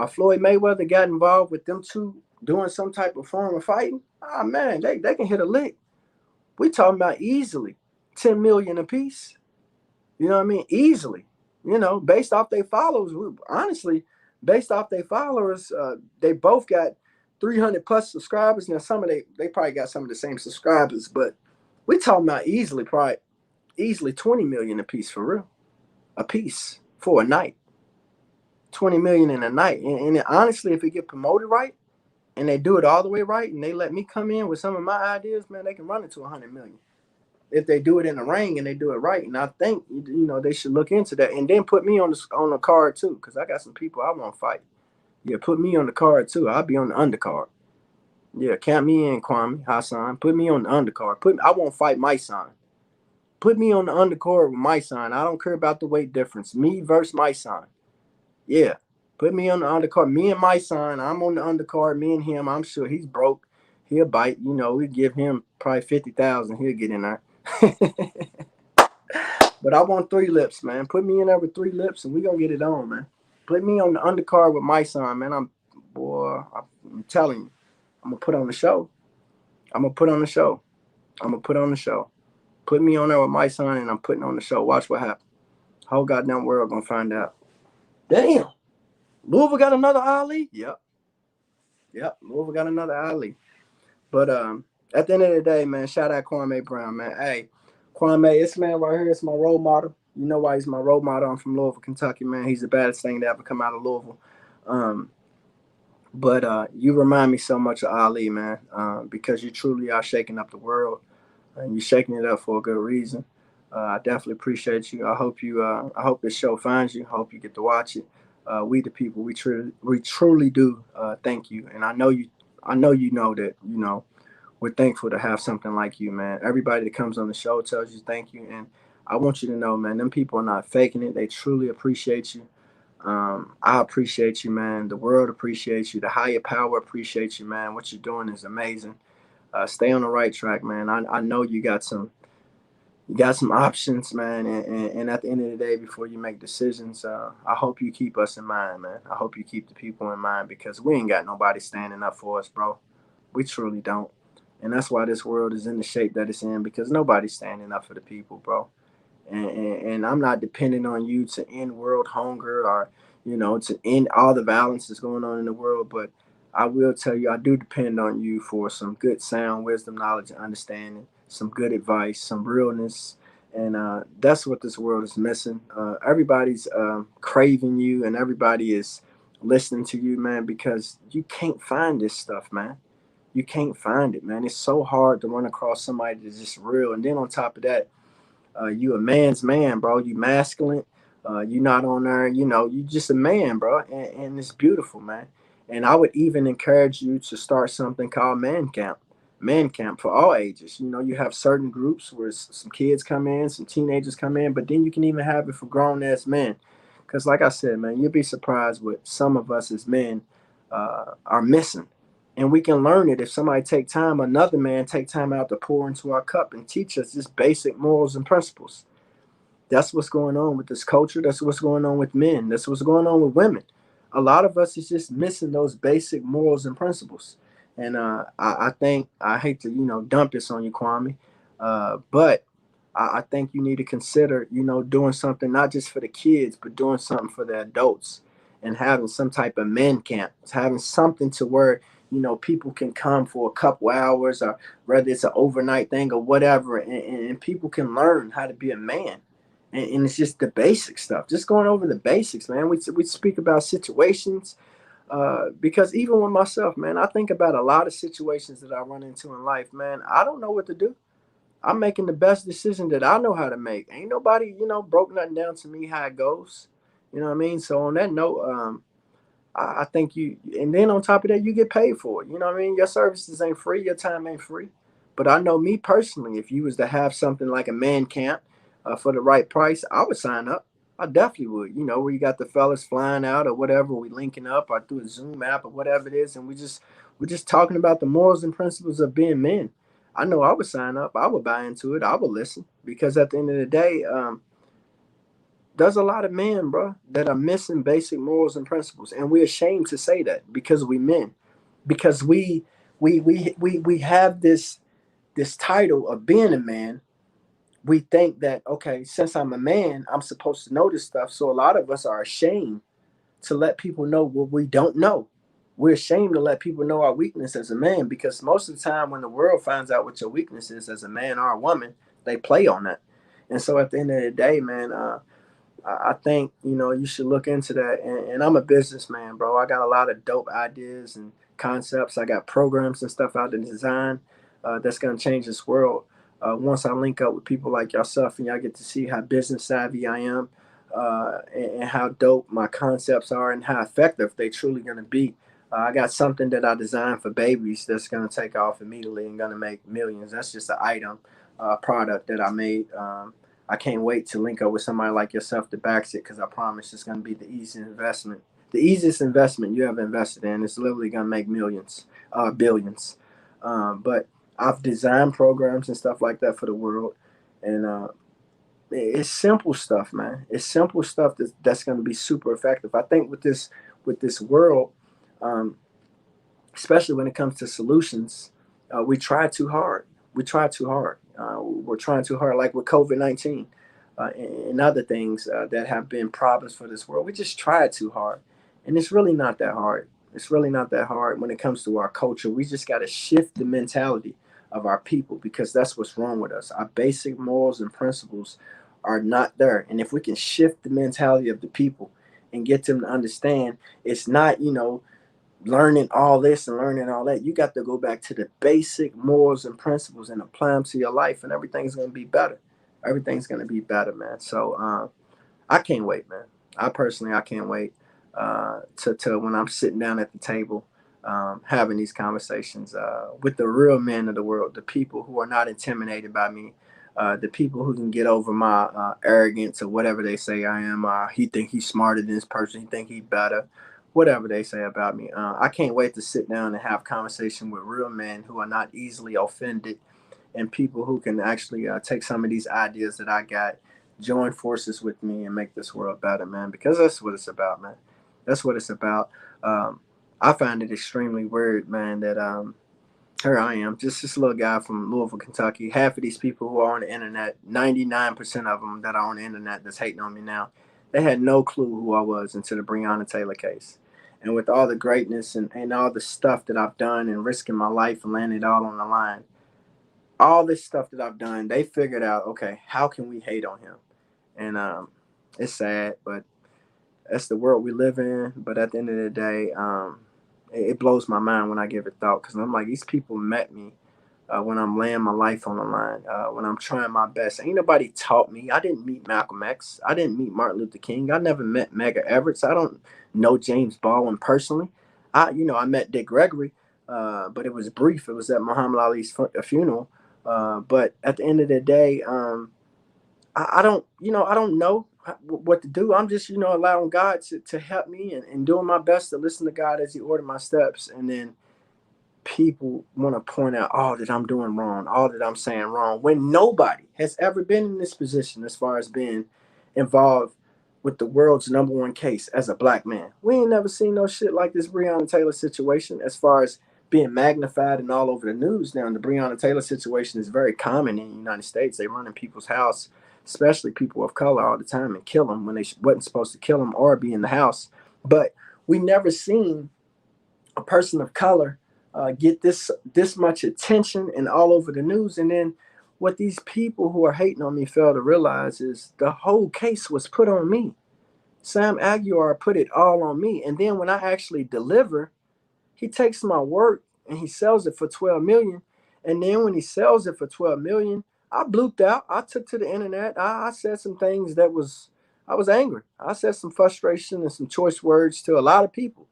Speaker 1: Floyd Mayweather got involved with them two doing some type of form of fighting, ah man, they can hit a lick. We talking about easily 10 million apiece. You know what I mean? Easily. You know, based off their followers. Honestly, based off their followers, they both got 300 plus subscribers. Now some of they probably got some of the same subscribers, but we talking about easily, probably easily 20 million apiece for real, a piece for a night. 20 million in a night, and honestly, if it get promoted right and they do it all the way right, and they let me come in with some of my ideas, man, they can run it to 100 million if they do it in the ring and they do it right. And I think they should look into that, and then put me on the card too, because I got some people I want to fight. Yeah, put me on the card too. I'll be on the undercard. Yeah, count me in, Kwame Hassan. Put me on the undercard. I won't fight my son. Put me on the undercard with my son. I don't care about the weight difference. Me versus my son. Yeah. Put me on the undercard. Me and my son, I'm on the undercard. Me and him, I'm sure he's broke. He'll bite. We give him probably 50,000. He'll get in there. But I want three lips, man. Put me in there with three lips, and we gonna get it on, man. Put me on the undercard with my son, man. I'm telling you, I'm gonna put on the show. I'm gonna put on the show. I'm gonna put on the show. Put me on there with my son, and I'm putting on the show. Watch what happens. Whole goddamn world gonna find out. Damn. Louisville got another Ali? Yep. Yep. Louisville got another Ali. But at the end of the day, man, shout out Kwame Brown, man. Hey, Kwame, this man right here is my role model. You know why he's my role model? I'm from Louisville, Kentucky, man. He's the baddest thing to ever come out of Louisville. Um, but you remind me so much of Ali, man, because you truly are shaking up the world, and you're shaking it up for a good reason. I definitely appreciate you. I hope this show finds you. I hope you get to watch it. We the people, we truly do thank you, and I know you know that we're thankful to have something like you, man. Everybody that comes on the show tells you thank you, and I want you to know, man, them people are not faking it. They truly appreciate you. I appreciate you, man. The world appreciates you. The higher power appreciates you, man. What you're doing is amazing. Stay on the right track, man. I know you got some options, man. And at the end of the day, before you make decisions, I hope you keep us in mind, man. I hope you keep the people in mind, because we ain't got nobody standing up for us, bro. We truly don't. And that's why this world is in the shape that it's in, because nobody's standing up for the people, bro. And I'm not depending on you to end world hunger, or to end all the violence that's going on in the world, but I will tell you, I do depend on you for some good sound wisdom, knowledge, and understanding, some good advice, some realness. And that's what this world is missing. Everybody's craving you, and everybody is listening to you, man, because you can't find this stuff, man. You can't find it, man. It's so hard to run across somebody that's just real. And then on top of that, you a man's man, bro. You masculine. You not on there. You just a man, bro. And it's beautiful, man. And I would even encourage you to start something called Man Camp. Man Camp for all ages. You have certain groups where some kids come in, some teenagers come in, but then you can even have it for grown ass men. Because, like I said, man, you'll be surprised what some of us as men are missing. And we can learn it if somebody take time, another man take time out to pour into our cup and teach us just basic morals and principles. That's what's going on with this culture. That's what's going on with men. That's what's going on with women. A lot of us is just missing those basic morals and principles. And I think, I hate to dump this on you, Kwame, but I think you need to consider doing something not just for the kids, but doing something for the adults, and having some type of men camp, having something to where people can come for a couple hours, or whether it's an overnight thing or whatever, and people can learn how to be a man. And it's just the basic stuff, just going over the basics, man. We speak about situations, because even with myself, man, I think about a lot of situations that I run into in life, man. I don't know what to do. I'm making the best decision that I know how to make. Ain't nobody broke nothing down to me how it goes. You know what I mean? So on that note, I think and then on top of that, you get paid for it. You know what I mean? Your services ain't free, your time ain't free. But I know, me personally, if you was to have something like a man camp for the right price, I would sign up. I definitely would. Where you got the fellas flying out or whatever, we linking up or through a Zoom app or whatever it is, and we're just talking about the morals and principles of being men. I know I would sign up. I would buy into it. I would listen, because at the end of the day, there's a lot of men, bro, that are missing basic morals and principles, and we're ashamed to say that because we men, because we have this title of being a man. We think that, okay, since I'm a man, I'm supposed to know this stuff. So a lot of us are ashamed to let people know what we don't know. We're ashamed to let people know our weakness as a man, because most of the time when the world finds out what your weakness is as a man or a woman, they play on that. And so at the end of the day, man, I think, you should look into that. And I'm a businessman, bro. I got a lot of dope ideas and concepts. I got programs and stuff out to design that's going to change this world. Once I link up with people like yourself and y'all get to see how business savvy I am, and how dope my concepts are and how effective they truly going to be. I got something that I designed for babies that's going to take off immediately and going to make millions. That's just an item, product that I made. I can't wait to link up with somebody like yourself that backs it, because I promise it's going to be the easiest investment. The easiest investment you ever invested in. It's literally going to make millions, billions. But I've designed programs and stuff like that for the world. And it's simple stuff, man. It's simple stuff that's going to be super effective. I think with this world, um, especially when it comes to solutions, we try too hard. We try too hard. We're trying too hard, like with COVID-19 and other things that have been problems for this world. We just try too hard, and it's really not that hard. It's really not that hard when it comes to our culture. We just got to shift the mentality of our people, because that's what's wrong with us. Our basic morals and principles are not there, and if we can shift the mentality of the people and get them to understand, it's not, learning all this and learning all that. You got to go back to the basic morals and principles and apply them to your life, and everything's going to be better. Everything's going to be better, man. So I can't wait, man. I can't wait to when I'm sitting down at the table, having these conversations with the real men of the world, the people who are not intimidated by me, the people who can get over my arrogance or whatever they say I am. He think he's smarter than this person. He think he better. Whatever they say about me. I can't wait to sit down and have conversation with real men who are not easily offended, and people who can actually take some of these ideas that I got, join forces with me, and make this world better, man. Because that's what it's about, man. That's what it's about. Um, I find it extremely weird, man, that here I am, just this little guy from Louisville, Kentucky. Half of these people who are on the internet, 99% of them that are on the internet that's hating on me now, they had no clue who I was until the Breonna Taylor case. And with all the greatness and all the stuff that I've done and risking my life and landing it all on the line, all this stuff that I've done, they figured out, okay, how can we hate on him? And it's sad, but that's the world we live in. But at the end of the day, it blows my mind when I give it thought, because I'm like, these people met me when I'm laying my life on the line, when I'm trying my best. Ain't nobody taught me. I didn't meet Malcolm X. I didn't meet Martin Luther King. I never met Medgar Evers. I don't know James Baldwin personally. I met Dick Gregory, but it was brief. It was at Muhammad Ali's funeral. But at the end of the day, I don't, I don't know what to do. I'm just, allowing God to help me, and doing my best to listen to God as He ordered my steps. And then people want to point out all that I'm doing wrong, all that I'm saying wrong, when nobody has ever been in this position as far as being involved with the world's number one case as a black man. We ain't never seen no shit like this Breonna Taylor situation, as far as being magnified and all over the news now. And the Breonna Taylor situation is very common in the United States. They run in people's house, especially people of color, all the time, and kill them when they wasn't supposed to kill them or be in the house. But we never seen a person of color get this much attention and all over the news. And then what these people who are hating on me fail to realize is the whole case was put on me. Sam Aguiar put it all on me. And then when I actually deliver, he takes my work and he sells it for 12 million. And then when he sells it for 12 million, I blooped out. I took to the internet. I said some things I was angry. I said some frustration and some choice words to a lot of people.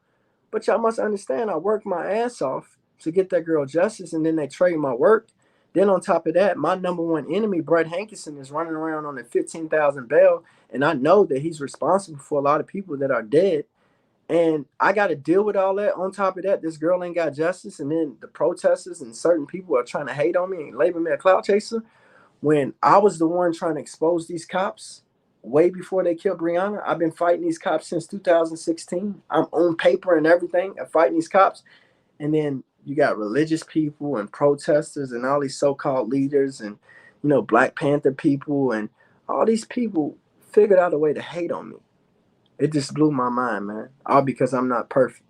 Speaker 1: But y'all must understand, I worked my ass off to get that girl justice, and then they trade my work. Then on top of that, my number one enemy, Brett Hankerson, is running around on a 15,000 bail, and I know that he's responsible for a lot of people that are dead. And I got to deal with all that. On top of that, this girl ain't got justice, and then the protesters and certain people are trying to hate on me and label me a clout chaser when I was the one trying to expose these cops. way before they killed Breonna. I've been fighting these cops since 2016. I'm on paper and everything, I'm fighting these cops. And then you got religious people and protesters and all these so-called leaders and, Black Panther people and all these people figured out a way to hate on me. It just blew my mind, man. All because I'm not perfect.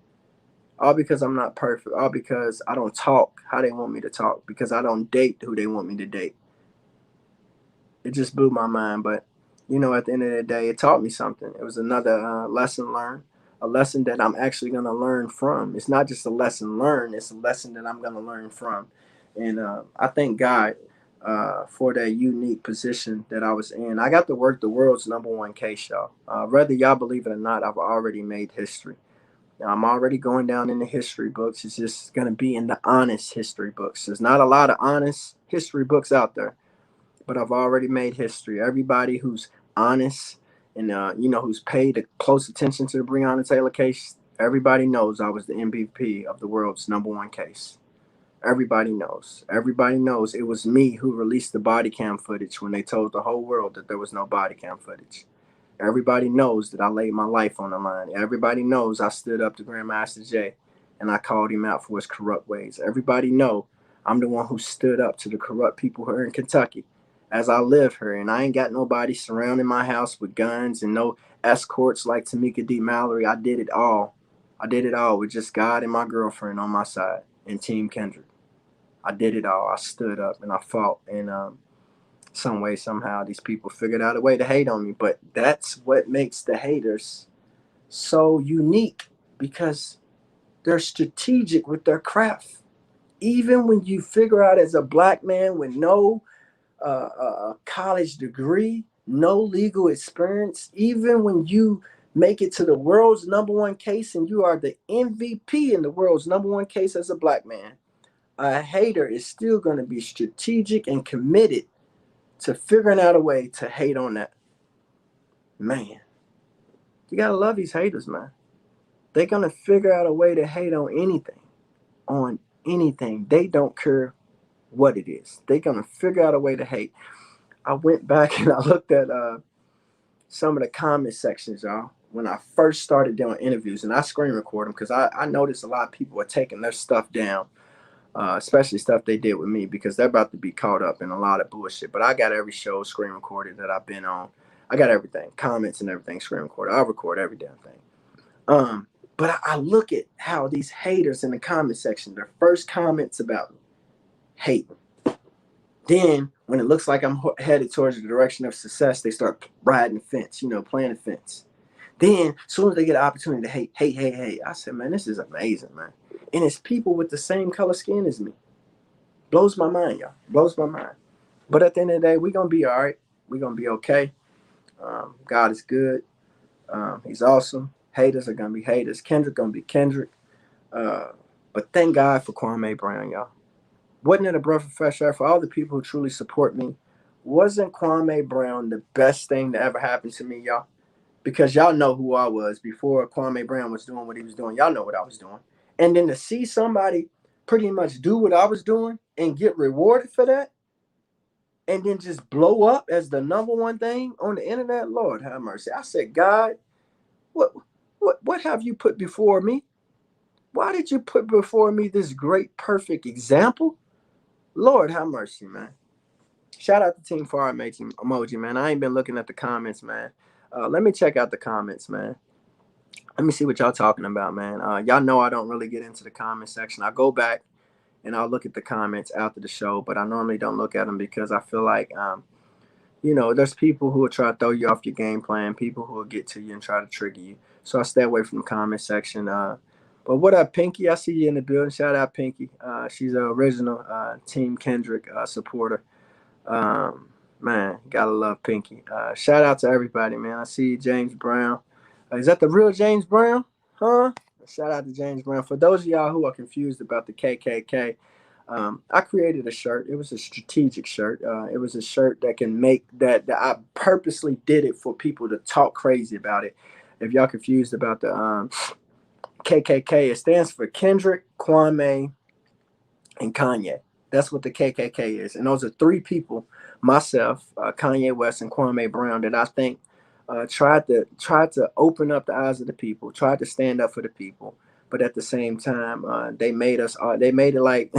Speaker 1: All because I'm not perfect. All because I don't talk how they want me to talk. Because I don't date who they want me to date. It just blew my mind. But, at the end of the day, it taught me something. It was another lesson learned, a lesson that I'm actually going to learn from. It's not just a lesson learned, it's a lesson that I'm going to learn from. And I thank God for that unique position that I was in. I got to work the world's #1 case, y'all. Whether y'all believe it or not, I've already made history. Now, I'm already going down in the history books. It's just going to be in the honest history books. There's not a lot of honest history books out there, but I've already made history. Everybody who's honest and who's paid close attention to the Breonna Taylor case, everybody knows I was the MVP of the world's #1 case. Everybody knows. Everybody knows it was me who released the body cam footage when they told the whole world that there was no body cam footage. Everybody knows that I laid my life on the line. Everybody knows I stood up to Grandmaster Jay and I called him out for his corrupt ways. Everybody know I'm the one who stood up to the corrupt people here in Kentucky as I live here. And I ain't got nobody surrounding my house with guns and no escorts like Tamika D. Mallory. I did it all. I did it all with just God and my girlfriend on my side and Team Kendrick. I did it all. I stood up and I fought. And some way, somehow, these people figured out a way to hate on me. But that's what makes the haters so unique, because they're strategic with their craft. Even when you figure out as a Black man with no college degree, no legal experience, even when you make it to the world's #1 case and you are the MVP in the world's #1 case as a Black man, a hater is still going to be strategic and committed to figuring out a way to hate on that. Man, you gotta love these haters, man. They're gonna figure out a way to hate on anything. On anything. They don't care what it is. They're gonna figure out a way to hate. I went back and I looked at some of the comment sections, y'all, when I first started doing interviews, and I screen record them because I noticed a lot of people are taking their stuff down, especially stuff they did with me, because they're about to be caught up in a lot of bullshit. But I got every show screen recorded that I've been on. I got everything, comments and everything screen recorded. I'll record every damn thing. But I look at how these haters in the comment section, their first comments about hate. Then when it looks like I'm headed towards the direction of success, they start riding the fence, playing the fence. Then as soon as they get an opportunity to hate, I said, man, this is amazing, man. And it's people with the same color skin as me. Blows my mind, y'all. Blows my mind. But at the end of the day, we're going to be all right. We're going to be okay. God is good. He's awesome. Haters are going to be haters. Kendrick going to be Kendrick. But thank God for Kwame Brown, y'all. Wasn't it a breath of fresh air for all the people who truly support me? Wasn't Kwame Brown the best thing that ever happened to me, y'all? Because y'all know who I was before Kwame Brown was doing what he was doing. Y'all know what I was doing. And then to see somebody pretty much do what I was doing and get rewarded for that, and then just blow up as the #1 thing on the internet, Lord have mercy. I said, God, what have you put before me? Why did you put before me this great, perfect example? Lord have mercy, man. Shout out to Team Far Emoji, man. I ain't been looking at the comments, man. Let me check out the comments, man. Let me see what y'all talking about, man. Y'all know I don't really get into the comment section. I go back and I'll look at the comments after the show, but I normally don't look at them because I feel like, there's people who will try to throw you off your game plan, people who will get to you and try to trigger you. So I stay away from the comment section. But what up, Pinky? I see you in the building. Shout out, Pinky. She's an original Team Kendrick supporter. Man, gotta love Pinky. Shout out to everybody, man. I see James Brown. Is that the real James Brown? Huh? Shout out to James Brown. For those of y'all who are confused about the KKK, I created a shirt. It was a strategic shirt. It was a shirt that can make that I purposely did it for people to talk crazy about it. If y'all confused about the KKK, it stands for Kendrick, Kwame, and Kanye. That's what the KKK is. And those are three people, myself, Kanye West, and Kwame Brown, that I think tried to open up the eyes of the people, tried to stand up for the people, but at the same time, they made us. They made it like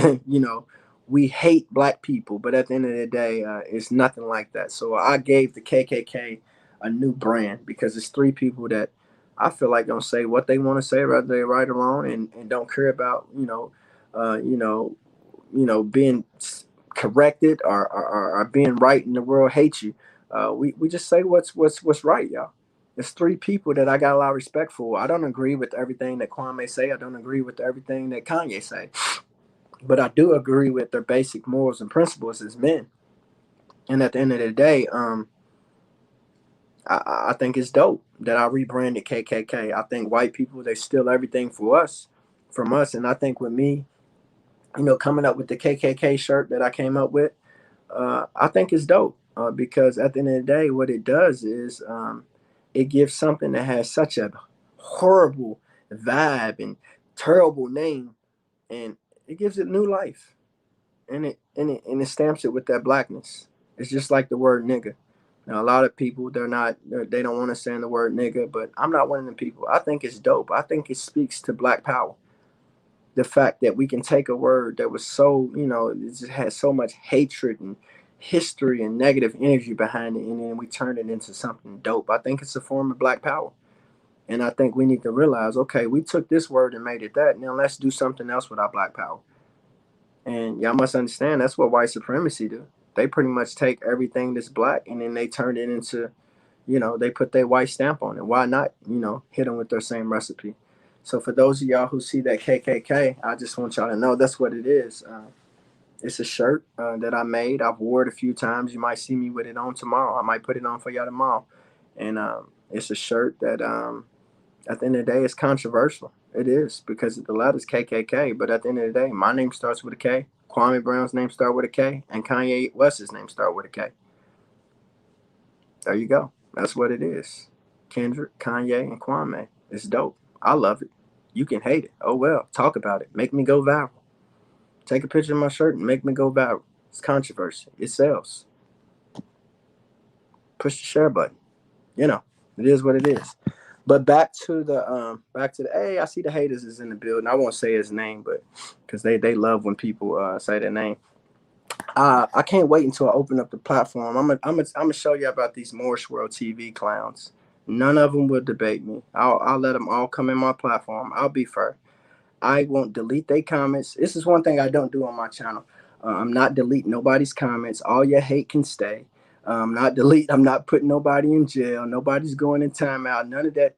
Speaker 1: we hate black people, but at the end of the day, it's nothing like that. So I gave the KKK a new brand because it's three people that I feel like don't say what they want to say, whether they're right or wrong, and don't care about uh, you know, being corrected or being right, and the world hates you. We just say what's right, y'all. There's three people that I got a lot of respect for. I don't agree with everything that Kwame say. I don't agree with everything that Kanye say, but I do agree with their basic morals and principles as men. And at the end of the day, I think it's dope that I rebranded KKK. I think white people they steal everything from us, and I think with me, coming up with the KKK shirt that I came up with, I think it's dope because at the end of the day, what it does is it gives something that has such a horrible vibe and terrible name, and it gives it new life, and it stamps it with that blackness. It's just like the word nigga. Now, a lot of people they don't want to say the word nigga, but I'm not one of them people. I think it's dope. I think it speaks to black power. The fact that we can take a word that was so, it just had so much hatred and history and negative energy behind it, and then we turn it into something dope. I think it's a form of black power. And I think we need to realize, okay, we took this word and made it that. Now let's do something else with our black power. And y'all must understand that's what white supremacy do. They pretty much take everything that's black and then they turn it into, they put their white stamp on it. Why not, hit them with their same recipe? So for those of y'all who see that KKK, I just want y'all to know that's what it is. It's a shirt that I made. I've wore it a few times. You might see me with it on tomorrow. I might put it on for y'all tomorrow. And it's a shirt that at the end of the day, it's controversial. It is because the letter's KKK. But at the end of the day, my name starts with a K. Kwame Brown's name starts with a K, and Kanye West's name starts with a K. There you go. That's what it is. Kendrick, Kanye, and Kwame. It's dope. I love it. You can hate it. Oh well. Talk about it. Make me go viral. Take a picture of my shirt and make me go viral. It's controversy. It sells. Push the share button. It is what it is. But back to the hey, I see the haters is in the building. I won't say his name, but because they love when people say their name. I can't wait until I open up the platform. I'm gonna show you about these Morris World TV clowns. None of them will debate me. I'll let them all come in my platform. I'll be fair. I won't delete their comments. This is one thing I don't do on my channel. I'm not deleting nobody's comments. All your hate can stay. I'm not putting nobody in jail. Nobody's going in timeout. None of that.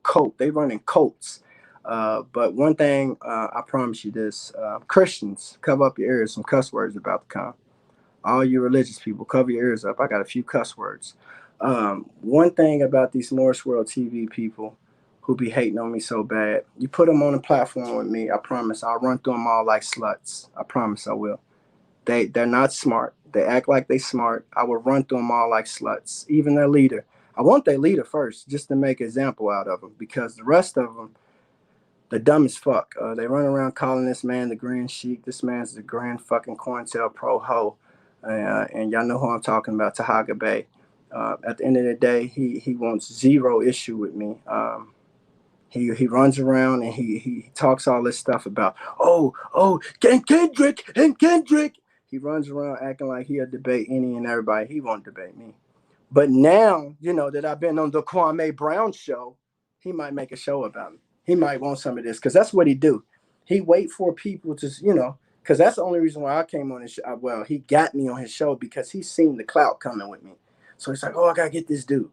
Speaker 1: Cult. They running cults. But one thing I promise you this: Christians, cover up your ears. Some cuss words about to come. All you religious people, cover your ears up. I got a few cuss words. One thing about these Morris World TV people who be hating on me so bad, you put them on a platform with me, I promise I'll run through them all like sluts. I promise I will. They're not smart. They act like they smart. I will run through them all like sluts. Even their leader. I want their leader first, just to make an example out of them, because the rest of them, they're dumb as fuck. They run around calling this man the Grand Sheik. This man's the Grand fucking COINTELPRO ho. And y'all know who I'm talking about, Tahaga Bay. At the end of the day, he wants zero issue with me. He runs around and he talks all this stuff about Kendrick. He runs around acting like he'll debate any and everybody. He won't debate me. But now, that I've been on the Kwame Brown show, he might make a show about me. He might want some of this because that's what he do. He wait for people to, because that's the only reason why I came on his show. Well, he got me on his show because he seen the clout coming with me. So he's like, I got to get this dude.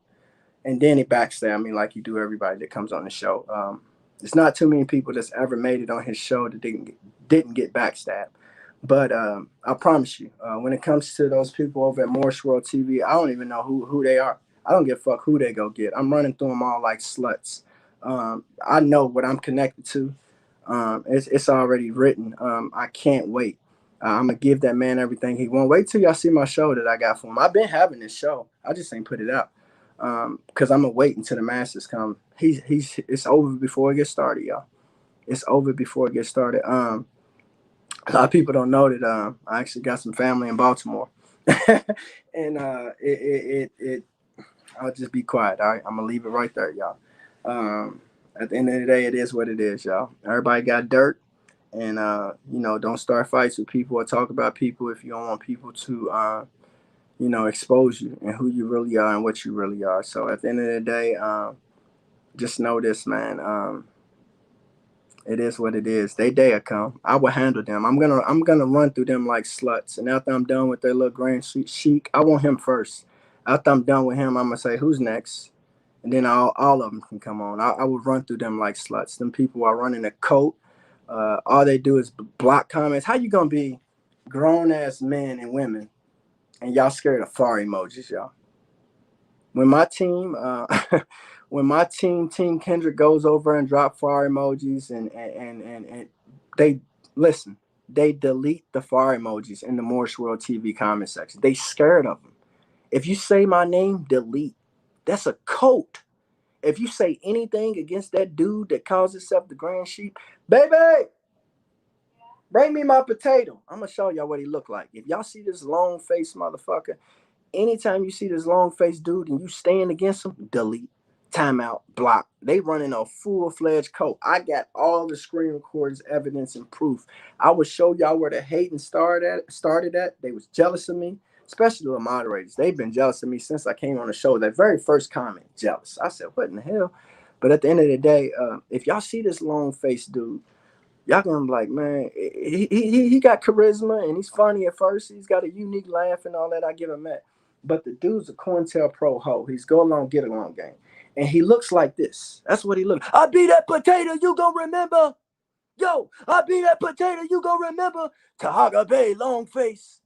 Speaker 1: And then he backstab me like you do everybody that comes on the show. There's not too many people that's ever made it on his show that didn't get backstabbed. But I promise you, when it comes to those people over at Morris World TV, I don't even know who they are. I don't give a fuck who they go get. I'm running through them all like sluts. I know what I'm connected to. It's already written. I can't wait. I'm going to give that man everything he wants. Wait till y'all see my show that I got for him. I've been having this show. I just ain't put it out. Because I'm going to wait until the masters come. It's over before it gets started, y'all. It's over before it gets started. A lot of people don't know that I actually got some family in Baltimore. And I'll just be quiet. All right, I'm gonna leave it right there, y'all. At the end of the day, it is what it is, y'all. Everybody got dirt, and don't start fights with people or talk about people if you don't want people to expose you and who you really are and what you really are. So at the end of the day, just know this, man. It is what it is. They dare come. I will handle them. I'm gonna run through them like sluts. And after I'm done with their little grand chic, I want him first. After I'm done with him, I'm gonna say who's next, and then all of them can come on. I will run through them like sluts. Them people are running a coat. All they do is block comments. How you gonna be grown ass men and women and y'all scared of fire emojis, y'all? When my team, when my Team Kendrick goes over and drop fire emojis, and they listen, they delete the fire emojis in the Morris World TV comment section. They scared of them. If you say my name, delete. That's a code. If you say anything against that dude that calls himself the Grand Sheep, baby, bring me my potato. I'm gonna show y'all what he look like. If y'all see this long face motherfucker, anytime you see this long faced dude and you stand against him, delete, timeout, block. They running a full-fledged code. I got all the screen recordings, evidence, and proof. I will show y'all where the hating started at. They was jealous of me, especially the moderators. They've been jealous of me since I came on the show. That very first comment, jealous. I said, what in the hell? But at the end of the day, if y'all see this long-faced dude, y'all gonna be like, man, he got charisma and he's funny at first. He's got a unique laugh and all that. I give him that. But the dude's a COINTELPRO hoe. He's go along, get along game. And he looks like this. That's what he looks. I be that potato, you gonna remember. Yo, I be that potato, you gonna remember. Tahaga Bay, long face.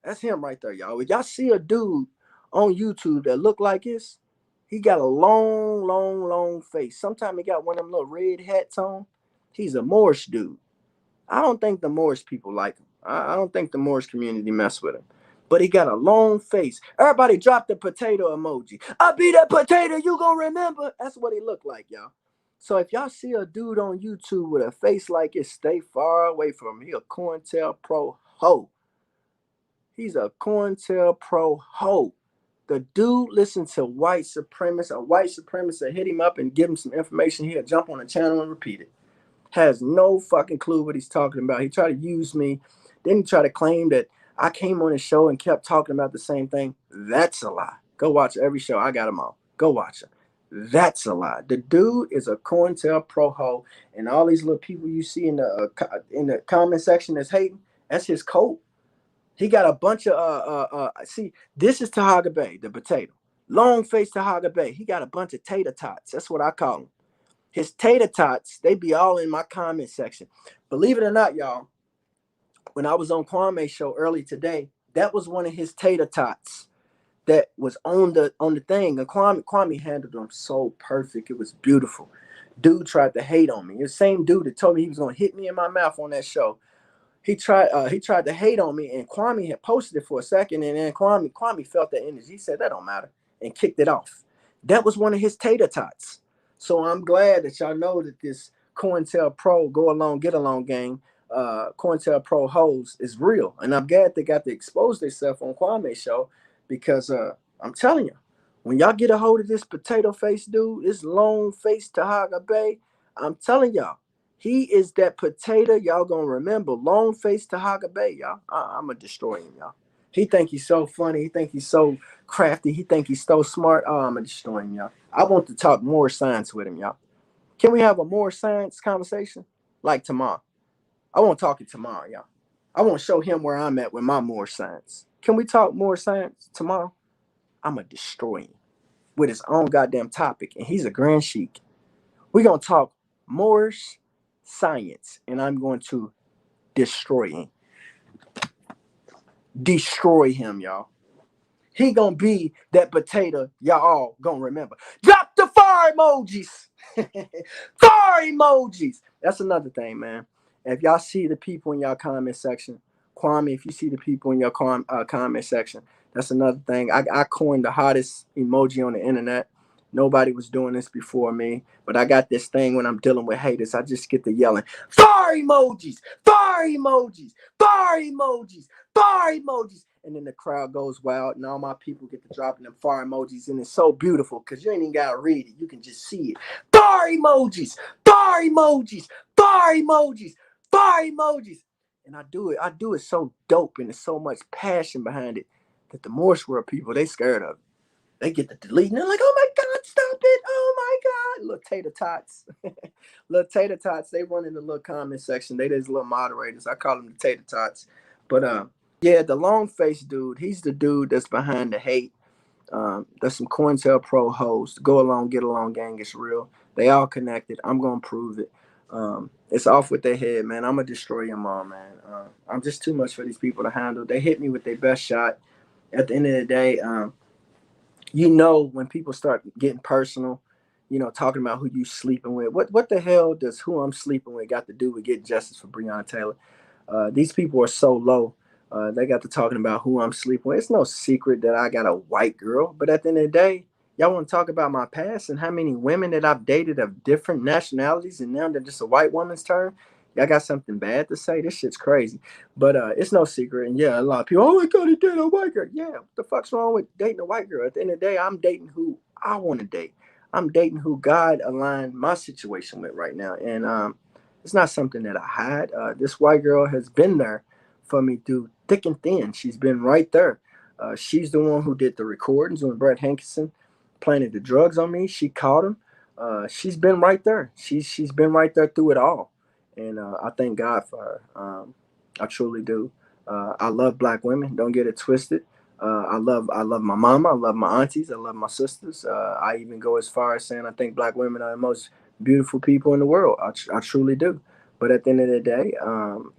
Speaker 1: That's him right there, y'all. If y'all see a dude on YouTube that look like this, he got a long face. Sometimes he got one of them little red hats on. He's a Moorish dude. I don't think the Moorish people like him. I don't think the Moorish community mess with him. But he got a long face. Everybody drop the potato emoji. I be that potato, you gonna remember. That's what he looked like, y'all. So if y'all see a dude on YouTube with a face like it, stay far away from him. He a COINTELPRO hoe. He's a COINTELPRO hoe. The dude listened to white supremacists. A white supremacist hit him up and give him some information. He'll jump on the channel and repeat it. Has no fucking clue what he's talking about. He tried to use me. Then he tried to claim that I came on his show and kept talking about the same thing. That's a lie. Go watch every show. I got them all. Go watch them. That's a lie. The dude is a COINTELPRO hoe, and all these little people you see in the comment section that's hating, that's his code. He got a bunch of see, this is Tahaga Bay, the potato. Long face Tahaga Bay. He got a bunch of tater tots. That's what I call him. His tater tots, they be all in my comment section. Believe it or not, y'all, when I was on Kwame's show early today, that was one of his tater tots that was on the thing. And Kwame handled them so perfect. It was beautiful. Dude tried to hate on me. The same dude that told me he was gonna hit me in my mouth on that show. He tried to hate on me, and Kwame had posted it for a second, and then Kwame felt that energy. He said that don't matter and kicked it off. That was one of his tater tots. So I'm glad that y'all know that this COINTELPRO go along, get along game, COINTELPRO hoes is real. And I'm glad they got to expose themselves on Kwame's show because I'm telling you, when y'all get a hold of this potato face dude, this long face Tahaga Bay, I'm telling y'all, he is that potato y'all gonna remember. Long face Tahaga Bay, y'all. I'm gonna destroy him, y'all. He think he's so funny. He think he's so crafty. He think he's so smart. Oh, I'm gonna destroy him, y'all. I want to talk more science with him, y'all. Can we have a more science conversation? Like tomorrow. I want to talk it tomorrow, y'all. I want to show him where I'm at with my more science. Can we talk more science tomorrow? I'm gonna destroy him with his own goddamn topic. And he's a grand sheik. We're gonna talk more science, and I'm going to destroy him. Destroy him, y'all. He gonna be that potato y'all all gonna remember. Drop the fire emojis. Fire emojis. That's another thing, man. If y'all see the people in y'all comment section, Kwame, if you see the people in your comment section, that's another thing. I coined the hottest emoji on the internet. Nobody was doing this before me, but I got this thing when I'm dealing with haters. I just get to yelling, fire emojis, fire emojis, fire emojis, fire emojis. and then the crowd goes wild, and all my people get to dropping them fire emojis, and it's so beautiful because you ain't even gotta read it; you can just see it. Fire emojis, fire emojis, fire emojis, fire emojis, and I do it so dope, and there's so much passion behind it that the Morse world people they scared of it. They get the delete, and they're like, "Oh my God, stop it! Oh my God!" Little tater tots, little tater tots. They run in the little comment section. They just little moderators. I call them the tater tots. But yeah, the long face dude. He's the dude that's behind the hate. There's some COINTELPRO hosts. Go along, get along, gang. It's real. They all connected. I'm gonna prove it. It's off with their head, man. I'm gonna destroy them all, man. I'm just too much for these people to handle. They hit me with their best shot. At the end of the day, you know, when people start getting personal, you know, talking about who you sleeping with. What the hell does who I'm sleeping with got to do with getting justice for Breonna Taylor? These people are so low. They got to talking about who I'm sleeping with. It's no secret that I got a white girl, but at the end of the day, y'all want to talk about my past and how many women that I've dated of different nationalities, and now they're just a white woman's turn. Y'all got something bad to say? This shit's crazy. But it's no secret. And yeah, a lot of people, oh, I gotta date a white girl. Yeah, what the fuck's wrong with dating a white girl? At the end of the day, I'm dating who I want to date. I'm dating who God aligned my situation with right now. And it's not something that I hide. This white girl has been there for me through thick and thin. She's been right there. She's the one who did the recordings when Brett Hankinson planted the drugs on me. She caught him. She's been right there. She's been right there through it all, and I thank God for her. I truly do. I love black women. Don't get it twisted. I love my mama. I love my aunties. I love my sisters. I even go as far as saying I think black women are the most beautiful people in the world. I truly do. But at the end of the day,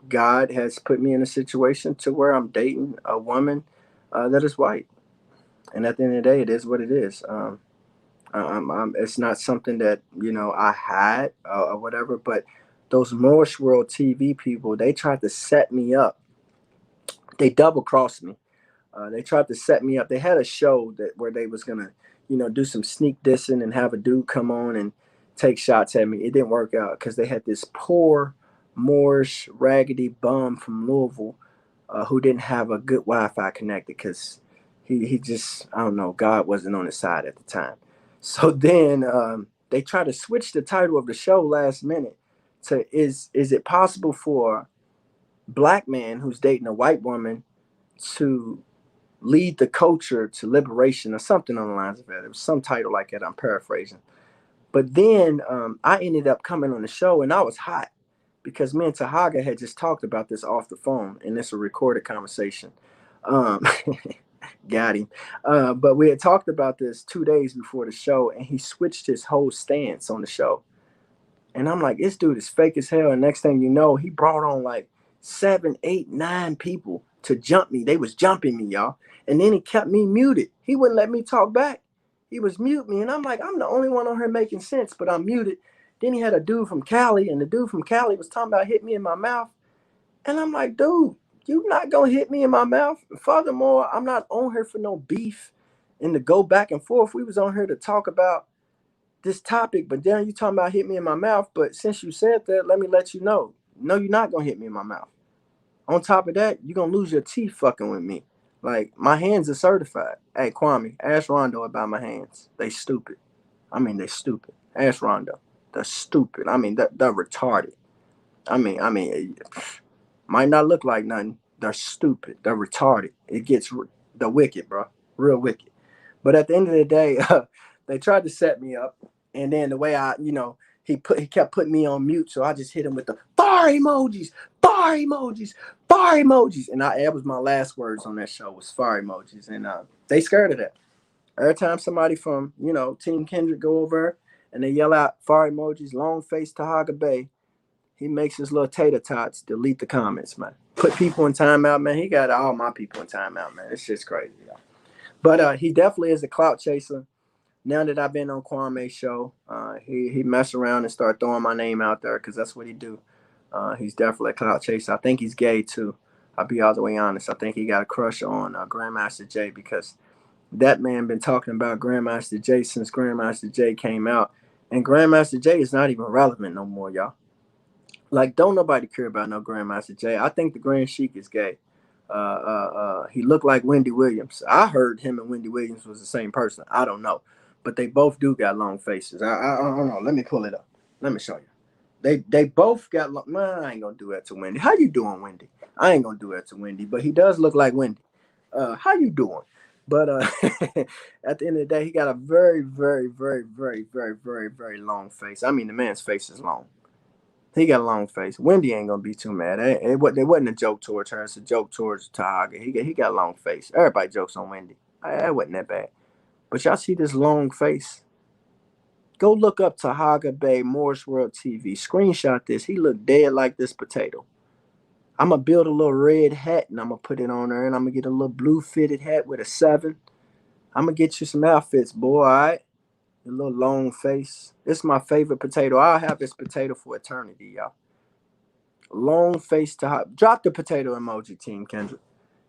Speaker 1: God has put me in a situation to where I'm dating a woman that is white. And at the end of the day, it is what it is. It's not something that you know I had or whatever. But those Morse World TV people, they tried to set me up. They double crossed me. They tried to set me up. They had a show that where they was gonna, you know, do some sneak dissing and have a dude come on and take shots at me. It didn't work out because they had this poor Moorish raggedy bum from Louisville who didn't have a good Wi-Fi connected because he just I don't know, God wasn't on his side at the time. So then they tried to switch the title of the show last minute to is it possible for a black man who's dating a white woman to lead the culture to liberation or something on the lines of that. It was some title like that. I'm paraphrasing. But then I ended up coming on the show and I was hot because me and Tahaga had just talked about this off the phone and it's a recorded conversation. Um, got him. But we had talked about this 2 days before the show and he switched his whole stance on the show. And I'm like, this dude is fake as hell. And next thing you know, he brought on like 7, 8, 9 people to jump me. They was jumping me, y'all. And then he kept me muted. He wouldn't let me talk back. He was mute me. And I'm like, I'm the only one on here making sense, but I'm muted. Then he had a dude from Cali, and the dude from Cali was talking about hit me in my mouth. And I'm like, dude, you not gonna hit me in my mouth. Furthermore, I'm not on here for no beef and to go back and forth. We was on here to talk about this topic, but then you talking about hit me in my mouth. But since you said that, let me let you know. No, you're not gonna hit me in my mouth. On top of that, you're gonna lose your teeth fucking with me. Like my hands are certified. Hey Kwame, ask Rondo about my hands. They stupid. I mean they stupid. Ask Rondo. They're stupid. I mean they're retarded. I mean, might not look like nothing. They're stupid. They're retarded. It gets the wicked, bro. Real wicked. But at the end of the day, they tried to set me up, and then the way I, you know, he kept putting me on mute, so I just hit him with the fire emojis, fire emojis, fire emojis, and that was my last words on that show was fire emojis, and they scared of that. Every time somebody from you know Team Kendrick go over and they yell out fire emojis, long face Tahaga Bay, he makes his little tater tots delete the comments, man. Put people in timeout, man. He got all my people in timeout, man. It's just crazy, y'all. But he definitely is a clout chaser. Now that I've been on Kwame's show, he messed around and started throwing my name out there because that's what he do. He's definitely a clout chaser. I think he's gay too. I'll be all the way honest. I think he got a crush on Grandmaster Jay because that man been talking about Grandmaster Jay since Grandmaster Jay came out, and Grandmaster Jay is not even relevant no more, y'all. Like, don't nobody care about no Grandmaster Jay. I think the Grand Sheik is gay. He looked like Wendy Williams. I heard him and Wendy Williams was the same person. I don't know, but they both do got long faces. I don't know. Let me pull it up. Let me show you. They both got long. Man, I ain't gonna do that to Wendy. How you doing, Wendy? I ain't gonna do that to Wendy, but he does look like Wendy. How you doing? But at the end of the day, he got a very, very, very, very, very, very, very long face. I mean, the man's face is long. He got a long face. Wendy ain't gonna be too mad. It wasn't a joke towards her. It's a joke towards Tahaga. He got a long face. Everybody jokes on Wendy. That wasn't that bad. But y'all see this long face? Go look up Tahaga Bay Morris World TV. Screenshot this. He looked dead like this potato. I'm gonna build a little red hat and I'm gonna put it on her, and I'm gonna get a little blue fitted hat with a 7. I'm gonna get you some outfits, boy. All right. A little long face. It's my favorite potato. I'll have this potato for eternity, y'all. Long face to hot. Drop the potato emoji, Team Kendrick.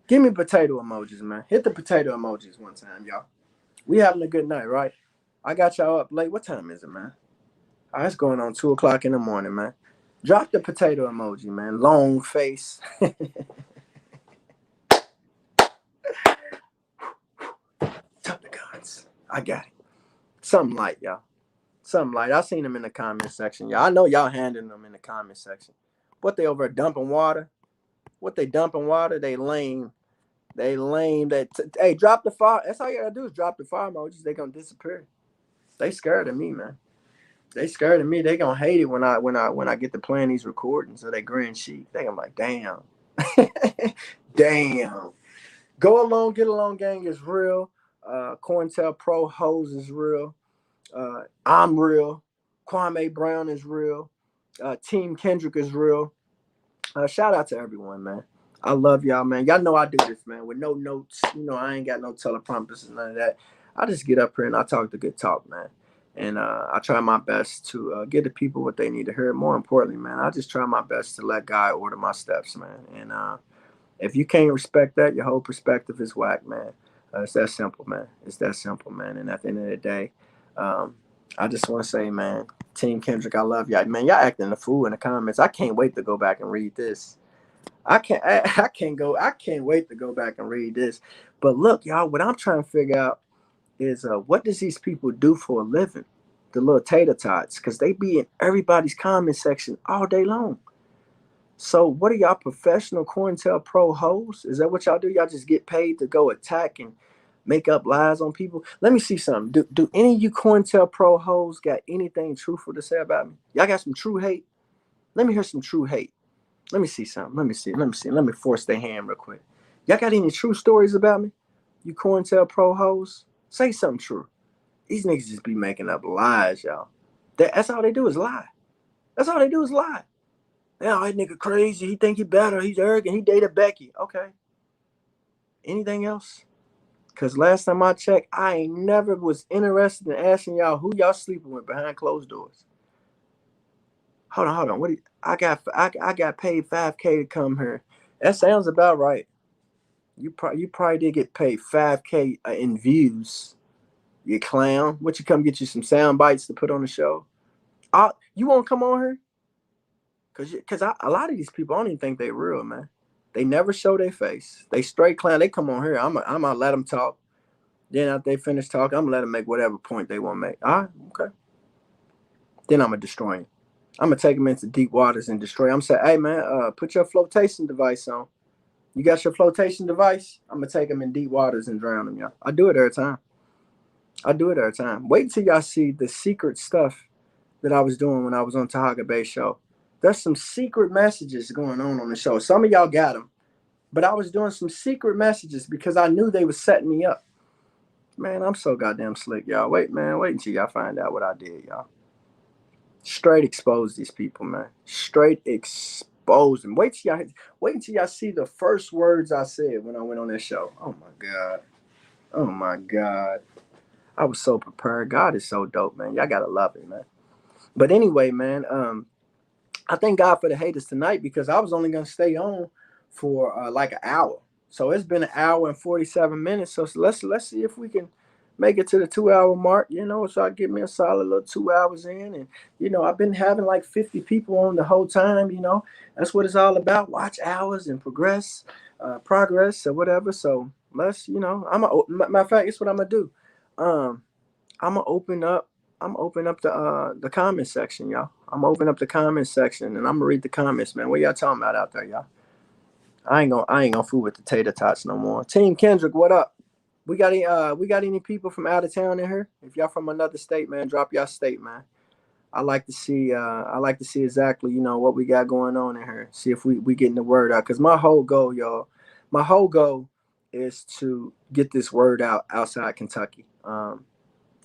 Speaker 1: Give me potato emojis, man. Hit the potato emojis one time, y'all. We having a good night, right? I got y'all up late. What time is it, man? All right, it's going on 2 o'clock in the morning, man. Drop the potato emoji, man. Long face. Top the guns. I got it. Something light, y'all. Something light. I seen them in the comment section, y'all. I know y'all handing them in the comment section. What they over dumping water? What they dumping water? They lame. They lame. Hey, drop the fire. That's all you gotta do is drop the fire emojis. They gonna disappear. They scared of me, man. They scared of me. They gonna hate it when I get to playing these recordings of that Grand Chic. They gonna like, damn, damn. Go along, get along, gang is real. Cointel Pro Hose is real. I'm real. Kwame Brown is real. Team Kendrick is real. Shout out to everyone, man. I love y'all, man. Y'all know I do this, man, with no notes. You know, I ain't got no teleprompters and none of that. I just get up here and I talk the good talk, man. And I try my best to give the people what they need to hear. More importantly, man, I just try my best to let God order my steps, man. And if you can't respect that, your whole perspective is whack, man. It's that simple, man. It's that simple, man. And at the end of the day, I just want to say, man, Team Kendrick, I love y'all. Man, y'all acting a fool in the comments. I can't wait to go back and read this. I can't wait to go back and read this. But look, y'all, what I'm trying to figure out is what does these people do for a living? The little tater tots, because they be in everybody's comment section all day long. So what are y'all, professional COINTELPRO hoes? Is that what y'all do? Y'all just get paid to go attack and make up lies on people? Let me see something. Do any of you COINTELPRO hoes got anything truthful to say about me? Y'all got some true hate? Let me hear some true hate. Let me see something. Let me see. Let me force their hand real quick. Y'all got any true stories about me? You COINTELPRO hoes? Say something true. These niggas just be making up lies, y'all. That's all they do is lie. That's all they do is lie. Yeah, that nigga crazy. He think he better. He's arrogant. He dated Becky. Okay. Anything else? Because last time I checked, I ain't never was interested in asking y'all who y'all sleeping with behind closed doors. Hold on. What? I got paid $5K to come here. That sounds about right. You probably did get paid $5K in views. You clown. What, you come get you some sound bites to put on the show? You won't come on here? Cause a lot of these people, I don't even think they real, man. They never show their face. They straight clown. They come on here. I'm gonna let them talk. Then after they finish talking, I'm gonna let them make whatever point they want to make. All right, okay. Then I'm gonna destroy them. I'm gonna take them into deep waters and destroy them. I'm saying, hey man, put your flotation device on. You got your flotation device? I'm gonna take them in deep waters and drown them, y'all. I do it every time. Wait until y'all see the secret stuff that I was doing when I was on Tahaga Bay show. There's some secret messages going on the show. Some of y'all got them, but I was doing some secret messages because I knew they was setting me up. Man, I'm so goddamn slick, y'all. Wait until y'all find out what I did, y'all. Straight expose these people, man. Straight expose them. Wait until y'all see the first words I said when I went on that show. Oh my God. I was so prepared. God is so dope, man. Y'all gotta love it, man. But anyway, man, I thank God for the haters tonight because I was only gonna stay on for like an hour. So it's been an hour and 47 minutes. So let's see if we can make it to the 2 hour mark, so I get me a solid little 2 hours in. And, I've been having like 50 people on the whole time, that's what it's all about. Watch hours and progress or whatever. So let's, matter of fact, it's what I'm going to do. Um, I'm going to open up the comment section, y'all. I'm gonna open up the comment section and I'm gonna read the comments, man. What y'all talking about out there, y'all? I ain't gonna fool with the tater tots no more. Team Kendrick, what up? We got any people from out of town in here? If y'all from another state, man, drop y'all state, man. I like to see exactly, what we got going on in here. See if we getting the word out. Cause my whole goal, y'all, my whole goal is to get this word out outside Kentucky.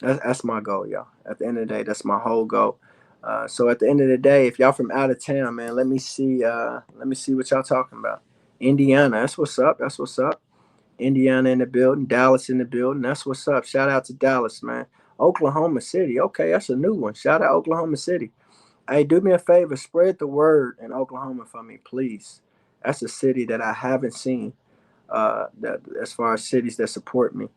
Speaker 1: That's my goal, y'all. At the end of the day, that's my whole goal. So at the end of the day, if y'all from out of town, man, let me see. Let me see what y'all talking about. Indiana, that's what's up. That's what's up. Indiana in the building. Dallas in the building. That's what's up. Shout out to Dallas, man. Oklahoma City. Okay, that's a new one. Shout out Oklahoma City. Hey, do me a favor. Spread the word in Oklahoma for me, please. That's a city that I haven't seen. That as far as cities that support me.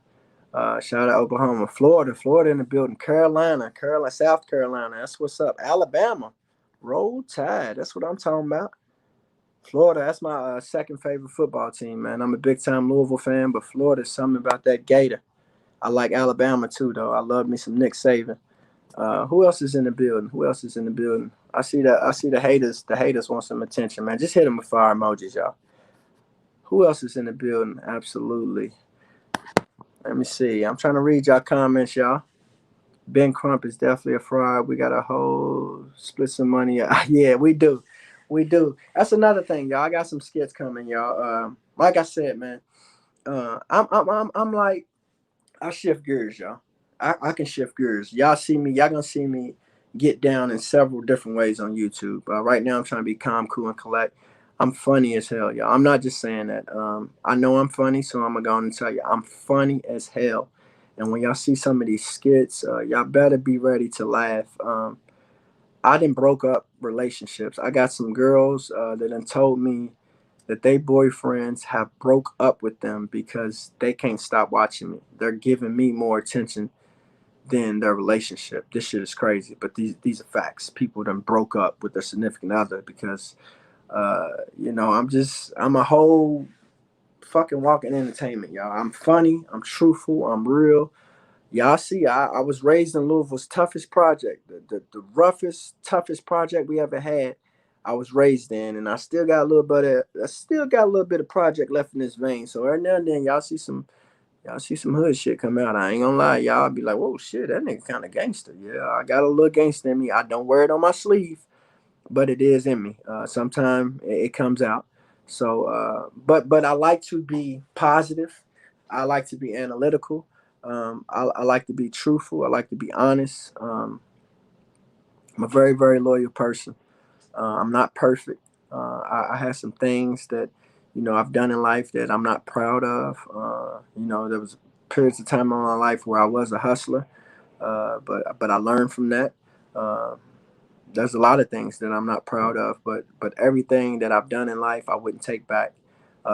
Speaker 1: Shout out Oklahoma, Florida in the building, Carolina, South Carolina. That's what's up. Alabama, Roll Tide. That's what I'm talking about. Florida, that's my second favorite football team, man. I'm a big time Louisville fan, but Florida's something about that Gator. I like Alabama too, though. I love me some Nick Saban. Who else is in the building? Who else is in the building? I see that. I see the haters. The haters want some attention, man. Just hit them with fire emojis, y'all. Who else is in the building? Absolutely. Let me see. I'm trying to read y'all comments, y'all. Ben Crump is definitely a fraud. We got a whole split some money. Yeah, we do. We do. That's another thing, y'all. I got some skits coming, y'all. Like I said, man, I'm like, I shift gears, y'all. I can shift gears. Y'all see me. Y'all gonna see me get down in several different ways on YouTube. Right now, I'm trying to be calm, cool, and collect. I'm funny as hell, y'all. I'm not just saying that. I know I'm funny, so I'm gonna go on and tell you I'm funny as hell. And when y'all see some of these skits, y'all better be ready to laugh. I done broke up relationships. I got some girls that done told me that they boyfriends have broke up with them because they can't stop watching me. They're giving me more attention than their relationship. This shit is crazy, but these are facts. People done broke up with their significant other because I'm a whole fucking walking entertainment, y'all. I'm funny, I'm truthful, I'm real. Y'all see, I was raised in Louisville's toughest project, the roughest, toughest project we ever had. I was raised in, and I still got a little bit of project left in this vein. So every now and then, y'all see some hood shit come out. I ain't gonna lie, y'all be like, whoa, shit, that nigga kind of gangster. Yeah, I got a little gangster in me. I don't wear it on my sleeve, but it is in me. Sometimes it comes out. So, but I like to be positive. I like to be analytical. I like to be truthful. I like to be honest. I'm a very, very loyal person. I'm not perfect. I have some things that, I've done in life that I'm not proud of. There was periods of time in my life where I was a hustler, but I learned from that. Uh, there's a lot of things that I'm not proud of, but everything that I've done in life, I wouldn't take back,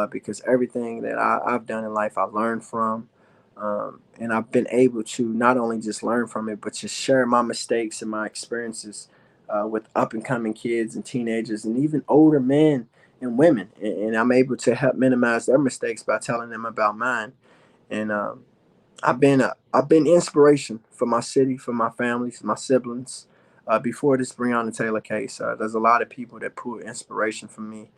Speaker 1: because everything that I've done in life, I learned from, and I've been able to not only just learn from it, but just share my mistakes and my experiences with up and coming kids and teenagers and even older men and women, and I'm able to help minimize their mistakes by telling them about mine. And I've been inspiration for my city, for my families, my siblings. Before this Breonna Taylor case, there's a lot of people that pull inspiration from me.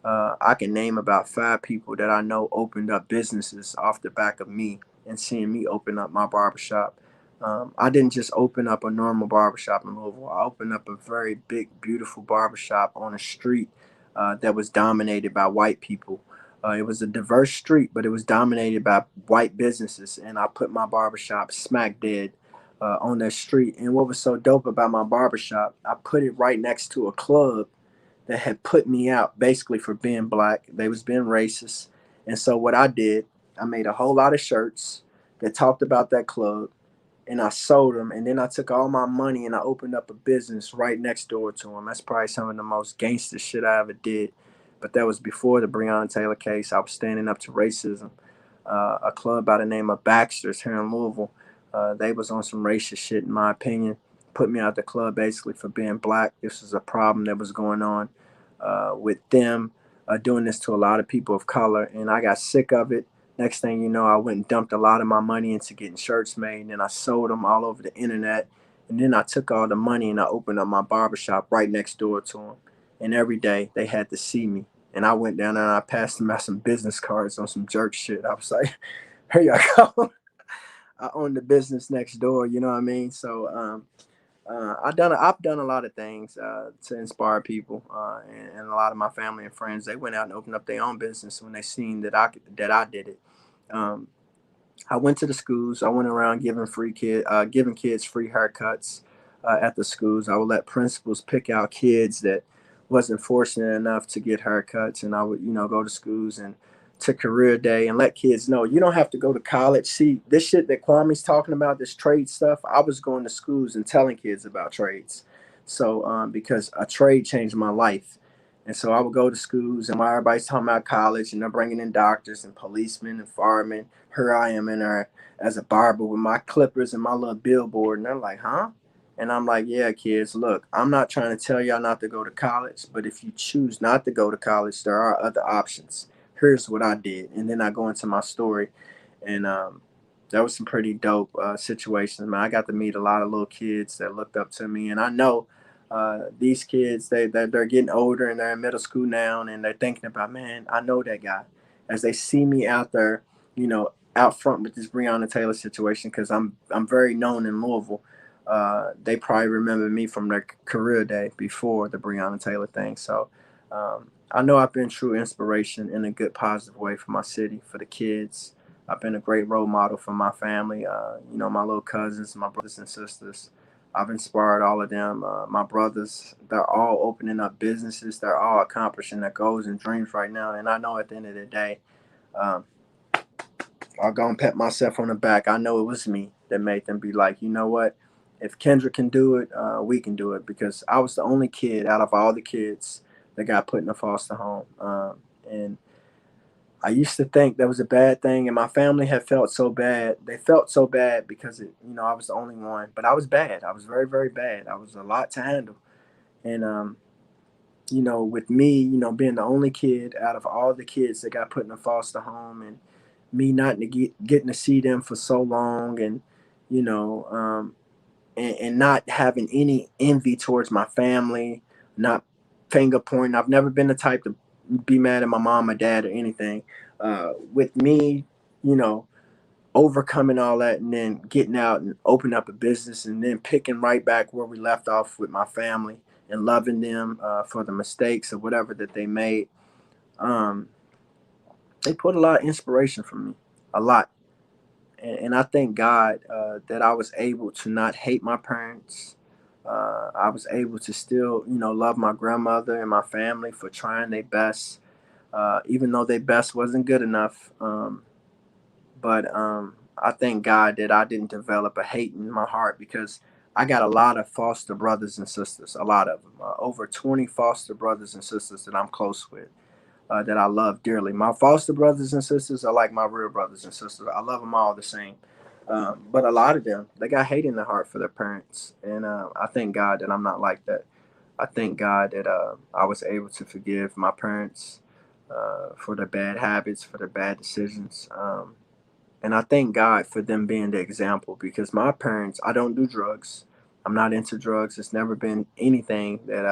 Speaker 1: I can name about 5 people that I know opened up businesses off the back of me and seeing me open up my barbershop. I didn't just open up a normal barbershop in Louisville. I opened up a very big, beautiful barbershop on a street that was dominated by white people. It was a diverse street, but it was dominated by white businesses. And I put my barbershop smack dead on that street. And what was so dope about my barbershop, I put it right next to a club that had put me out basically for being black. They was being racist. And so what I did, I made a whole lot of shirts that talked about that club and I sold them. And then I took all my money and I opened up a business right next door to them. That's probably some of the most gangster shit I ever did. But that was before the Breonna Taylor case. I was standing up to racism. A club by the name of Baxter's here in Louisville They was on some racist shit, in my opinion. Put me out the club basically for being black. This was a problem that was going on with them doing this to a lot of people of color, and I got sick of it. Next thing you know, I went and dumped a lot of my money into getting shirts made, and then I sold them all over the internet. And then I took all the money and I opened up my barbershop right next door to them. And every day they had to see me. And I went down there and I passed them out some business cards on some jerk shit. I was like, here you go. I own the business next door. You know what I mean? So I've done a lot of things to inspire people, and a lot of my family and friends, they went out and opened up their own business when they seen that I did it. Um, I went to the schools. I went around giving kids free haircuts at the schools. I would let principals pick out kids that wasn't fortunate enough to get haircuts, and I would, go to schools and to career day and let kids know you don't have to go to college. See, this shit that Kwame's talking about, this trade stuff, I was going to schools and telling kids about trades. So because a trade changed my life. And so I would go to schools, and while everybody's talking about college and they're bringing in doctors and policemen and firemen, here I am in there as a barber with my clippers and my little billboard. And they're like, huh? And I'm like, yeah, kids, look, I'm not trying to tell y'all not to go to college, but if you choose not to go to college, there are other options. Here's what I did. And then I go into my story. And that was some pretty dope situations, man. I got to meet a lot of little kids that looked up to me. And I know these kids, they're getting older and they're in middle school now, and they're thinking about, man, I know that guy. As they see me out there, out front with this Breonna Taylor situation, because I'm very known in Louisville. They probably remember me from their career day before the Breonna Taylor thing. So I know I've been true inspiration in a good, positive way for my city, for the kids. I've been a great role model for my family. My little cousins, my brothers and sisters. I've inspired all of them. My brothers, they're all opening up businesses. They're all accomplishing their goals and dreams right now. And I know at the end of the day, um, I'll go and pat myself on the back. I know it was me that made them be like, you know what? If Kendra can do it, we can do it. Because I was the only kid out of all the kids that got put in a foster home. And I used to think that was a bad thing, and my family had felt so bad. They felt so bad because I was the only one. But I was bad. I was very, very bad. I was a lot to handle. And with me, being the only kid out of all the kids that got put in a foster home, and me not getting to see them for so long, and you know, and not having any envy towards my family, not finger pointing. I've never been the type to be mad at my mom or dad or anything. With me, you know, overcoming all that and then getting out and opening up a business and then picking right back where we left off with my family and loving them for the mistakes or whatever that they made. Um, they put a lot of inspiration from me, a lot. And I thank God that I was able to not hate my parents. I was able to still, love my grandmother and my family for trying their best, even though their best wasn't good enough. But I thank God that I didn't develop a hate in my heart, because I got a lot of foster brothers and sisters, a lot of them, over 20 foster brothers and sisters that I'm close with, that I love dearly. My foster brothers and sisters are like my real brothers and sisters. I love them all the same. But a lot of them, they got hate in their heart for their parents. And I thank God that I'm not like that. I thank God that I was able to forgive my parents for their bad habits, for their bad decisions. And I thank God for them being the example, because my parents, I don't do drugs. I'm not into drugs. It's never been anything that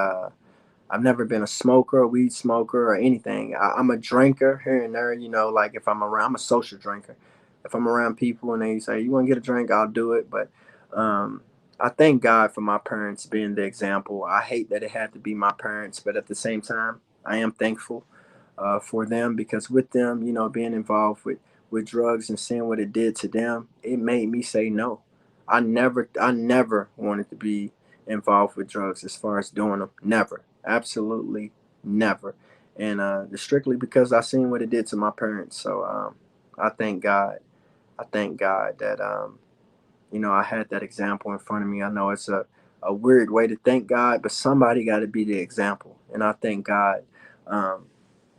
Speaker 1: I've never been a smoker, a weed smoker, or anything. I'm a drinker here and there, like if I'm around, I'm a social drinker. If I'm around people and they say, you want to get a drink, I'll do it. But I thank God for my parents being the example. I hate that it had to be my parents, but at the same time, I am thankful for them, because with them, being involved with drugs and seeing what it did to them, it made me say no. I never wanted to be involved with drugs as far as doing them. Never. Absolutely never. And strictly because I seen what it did to my parents. So I thank God. I thank God that I had that example in front of me. I know it's a weird way to thank God, but somebody got to be the example. And I thank God um,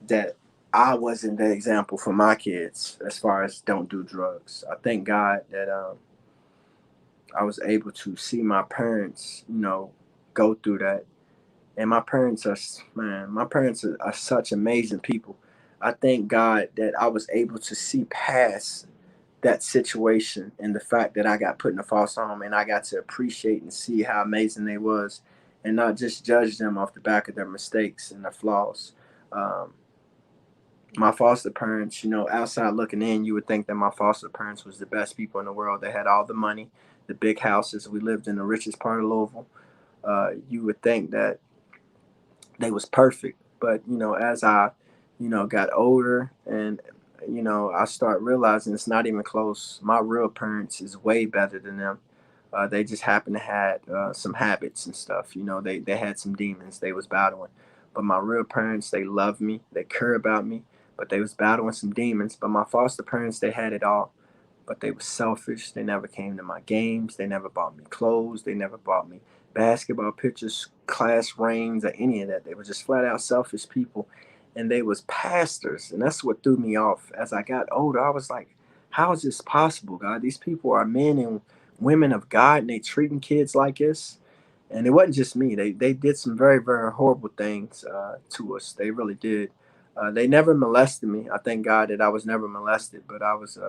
Speaker 1: that I wasn't the example for my kids as far as don't do drugs. I thank God that I was able to see my parents, go through that. And my parents are, man, my parents are such amazing people. I thank God that I was able to see past that situation and the fact that I got put in a foster home, and I got to appreciate and see how amazing they was, and not just judge them off the back of their mistakes and their flaws. Um, my foster parents, outside looking in, you would think that my foster parents was the best people in the world. They had all the money, the big houses. We lived in the richest part of Louisville. You would think that they was perfect. But as I, got older, and I start realizing it's not even close. My real parents is way better than them. They just happen to had some habits and stuff. They had some demons they was battling. But my real parents, they love me, they care about me, but they was battling some demons. But my foster parents, they had it all, but they were selfish. They never came to my games. They never bought me clothes. They never bought me basketball pictures, class rings, or any of that. They were just flat out selfish people. And they was pastors. And that's what threw me off. As I got older, I was like, how is this possible, God? These people are men and women of God, and they treating kids like this. And it wasn't just me. They did some very, very horrible things to us. They really did. They never molested me. I thank God that I was never molested, but I was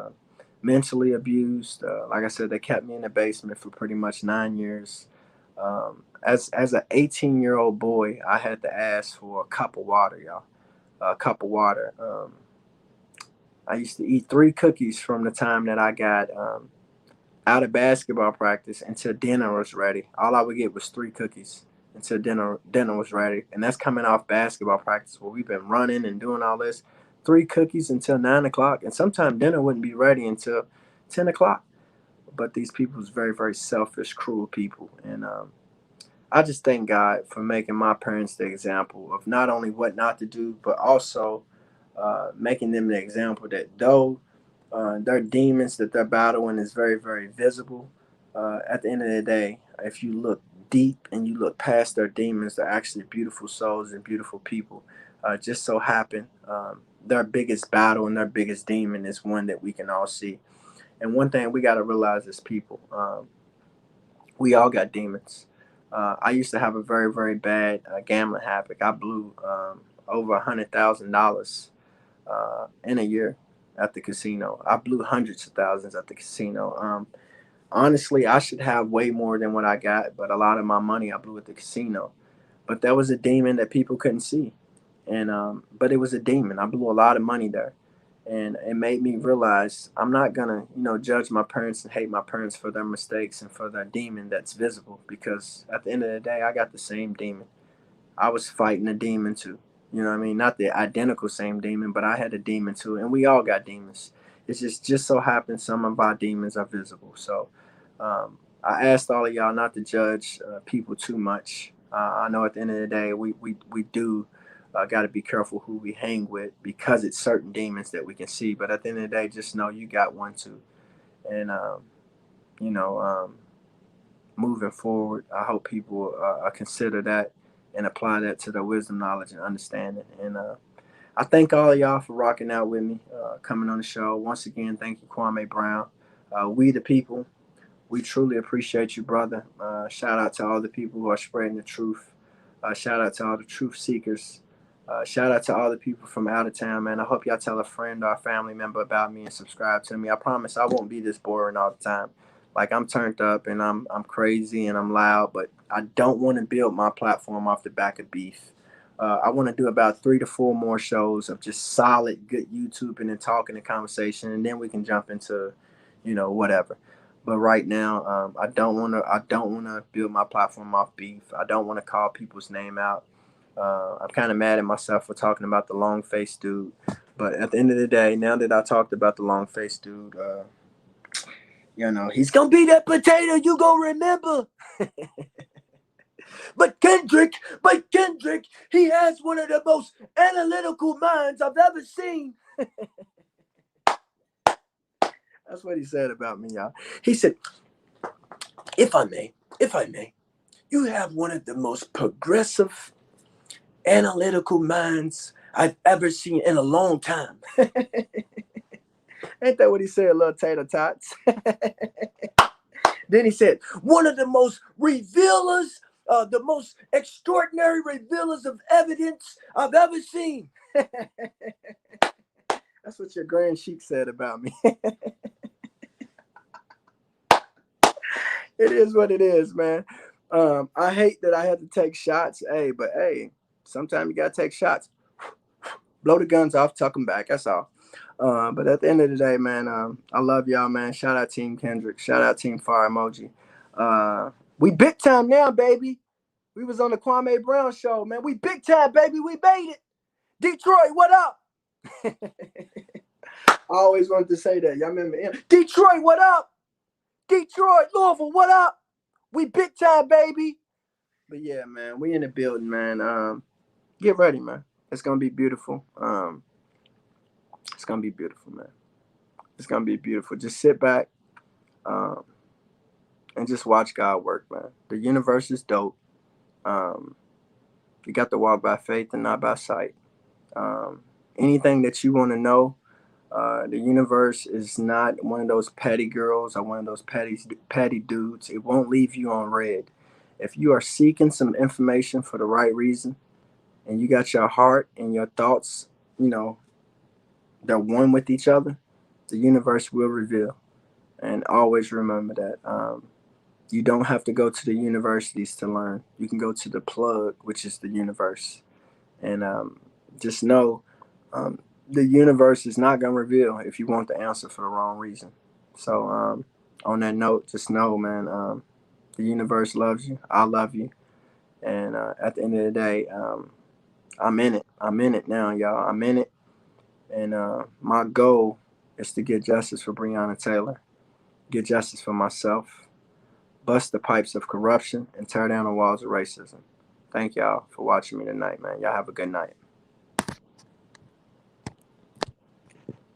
Speaker 1: mentally abused. Like I said, they kept me in the basement for pretty much 9 years. As an 18-year-old boy, I had to ask for a cup of water, y'all. A cup of water. I used to eat 3 cookies from the time that I got out of basketball practice until dinner was ready. All I would get was 3 cookies until dinner was ready, and that's coming off basketball practice where we've been running and doing all this. 3 cookies until 9 o'clock, and sometimes dinner wouldn't be ready until 10 o'clock. But these people was very, very selfish, cruel people, and I just thank God for making my parents the example of not only what not to do, but also making them the example that though their demons that they're battling is very, very visible. At the end of the day, if you look deep and you look past their demons, they're actually beautiful souls and beautiful people. Just so happen their biggest battle and their biggest demon is one that we can all see. And one thing we got to realize as people, we all got demons. I used to have a very, very bad gambling habit. I blew over $100,000 in a year at the casino. I blew hundreds of thousands at the casino. Honestly, I should have way more than what I got, but a lot of my money I blew at the casino. But that was a demon that people couldn't see, and but it was a demon. I blew a lot of money there, and it made me realize I'm not gonna, judge my parents and hate my parents for their mistakes and for their demon that's visible. Because at the end of the day, I got the same demon. I was fighting a demon too. You know what I mean? Not the identical same demon, but I had a demon too, and we all got demons. It's just so happens some of our demons are visible. So I asked all of y'all not to judge people too much. I know at the end of the day, we do got to be careful who we hang with because it's certain demons that we can see. But at the end of the day, just know you got one too. And you know, moving forward, I hope people consider that and apply that to their wisdom, knowledge, and understanding. And I thank all of y'all for rocking out with me, coming on the show. Once again, thank you, Kwame Brown. We the people, we truly appreciate you, brother. Shout out to all the people who are spreading the truth. Shout out to all the truth seekers. Shout out to all the people from out of town, man. I hope y'all tell a friend or a family member about me and subscribe to me. I promise I won't be this boring all the time. Like I'm turned up and I'm crazy and I'm loud, but I don't want to build my platform off the back of beef. I want to do about 3 to 4 more shows of just solid, good YouTubing and talking and conversation, and then we can jump into, whatever. But right now, I don't want to. I don't want to build my platform off beef. I don't want to call people's name out. I'm kind of mad at myself for talking about the long faced dude. But at the end of the day, now that I talked about the long faced dude, he's gonna be that potato you gonna remember. But Kendrick, he has one of the most analytical minds I've ever seen. That's what he said about me, y'all. He said, if I may, you have one of the most progressive analytical minds I've ever seen in a long time. Ain't that what he said, little tater tots? Then he said, one of the most revealers, the most extraordinary revealers of evidence I've ever seen. That's what your Grand Sheik said about me. It is what it is, man. I hate that I had to take shots. Hey, but hey, sometimes you gotta take shots. Blow the guns off, tuck them back. That's all. But at the end of the day, man, I love y'all, man. Shout out Team Kendrick. Shout out Team Fire Emoji. We big time now, baby. We was on the Kwame Brown show, man. We big time, baby. We made it. Detroit, what up? I always wanted to say that. Y'all remember him? Detroit, what up? Detroit, Louisville, what up? We big time, baby. But yeah, man, we in the building, man. Get ready, man. It's gonna be beautiful. It's gonna be beautiful, man. It's gonna be beautiful. Just sit back, and just watch God work, man. The universe is dope. You got to walk by faith and not by sight. Anything that you want to know, the universe is not one of those petty girls or one of those petty dudes. It won't leave you on red. If you are seeking some information for the right reason, and you got your heart and your thoughts, they're one with each other, the universe will reveal. And always remember that. You don't have to go to the universities to learn. You can go to the plug, which is the universe. And just know the universe is not going to reveal if you want the answer for the wrong reason. So on that note, just know, man, the universe loves you. I love you. And at the end of the day, I'm in it. I'm in it now, y'all. I'm in it. And my goal is to get justice for Breonna Taylor, get justice for myself, bust the pipes of corruption, and tear down the walls of racism. Thank y'all for watching me tonight, man. Y'all have a good night.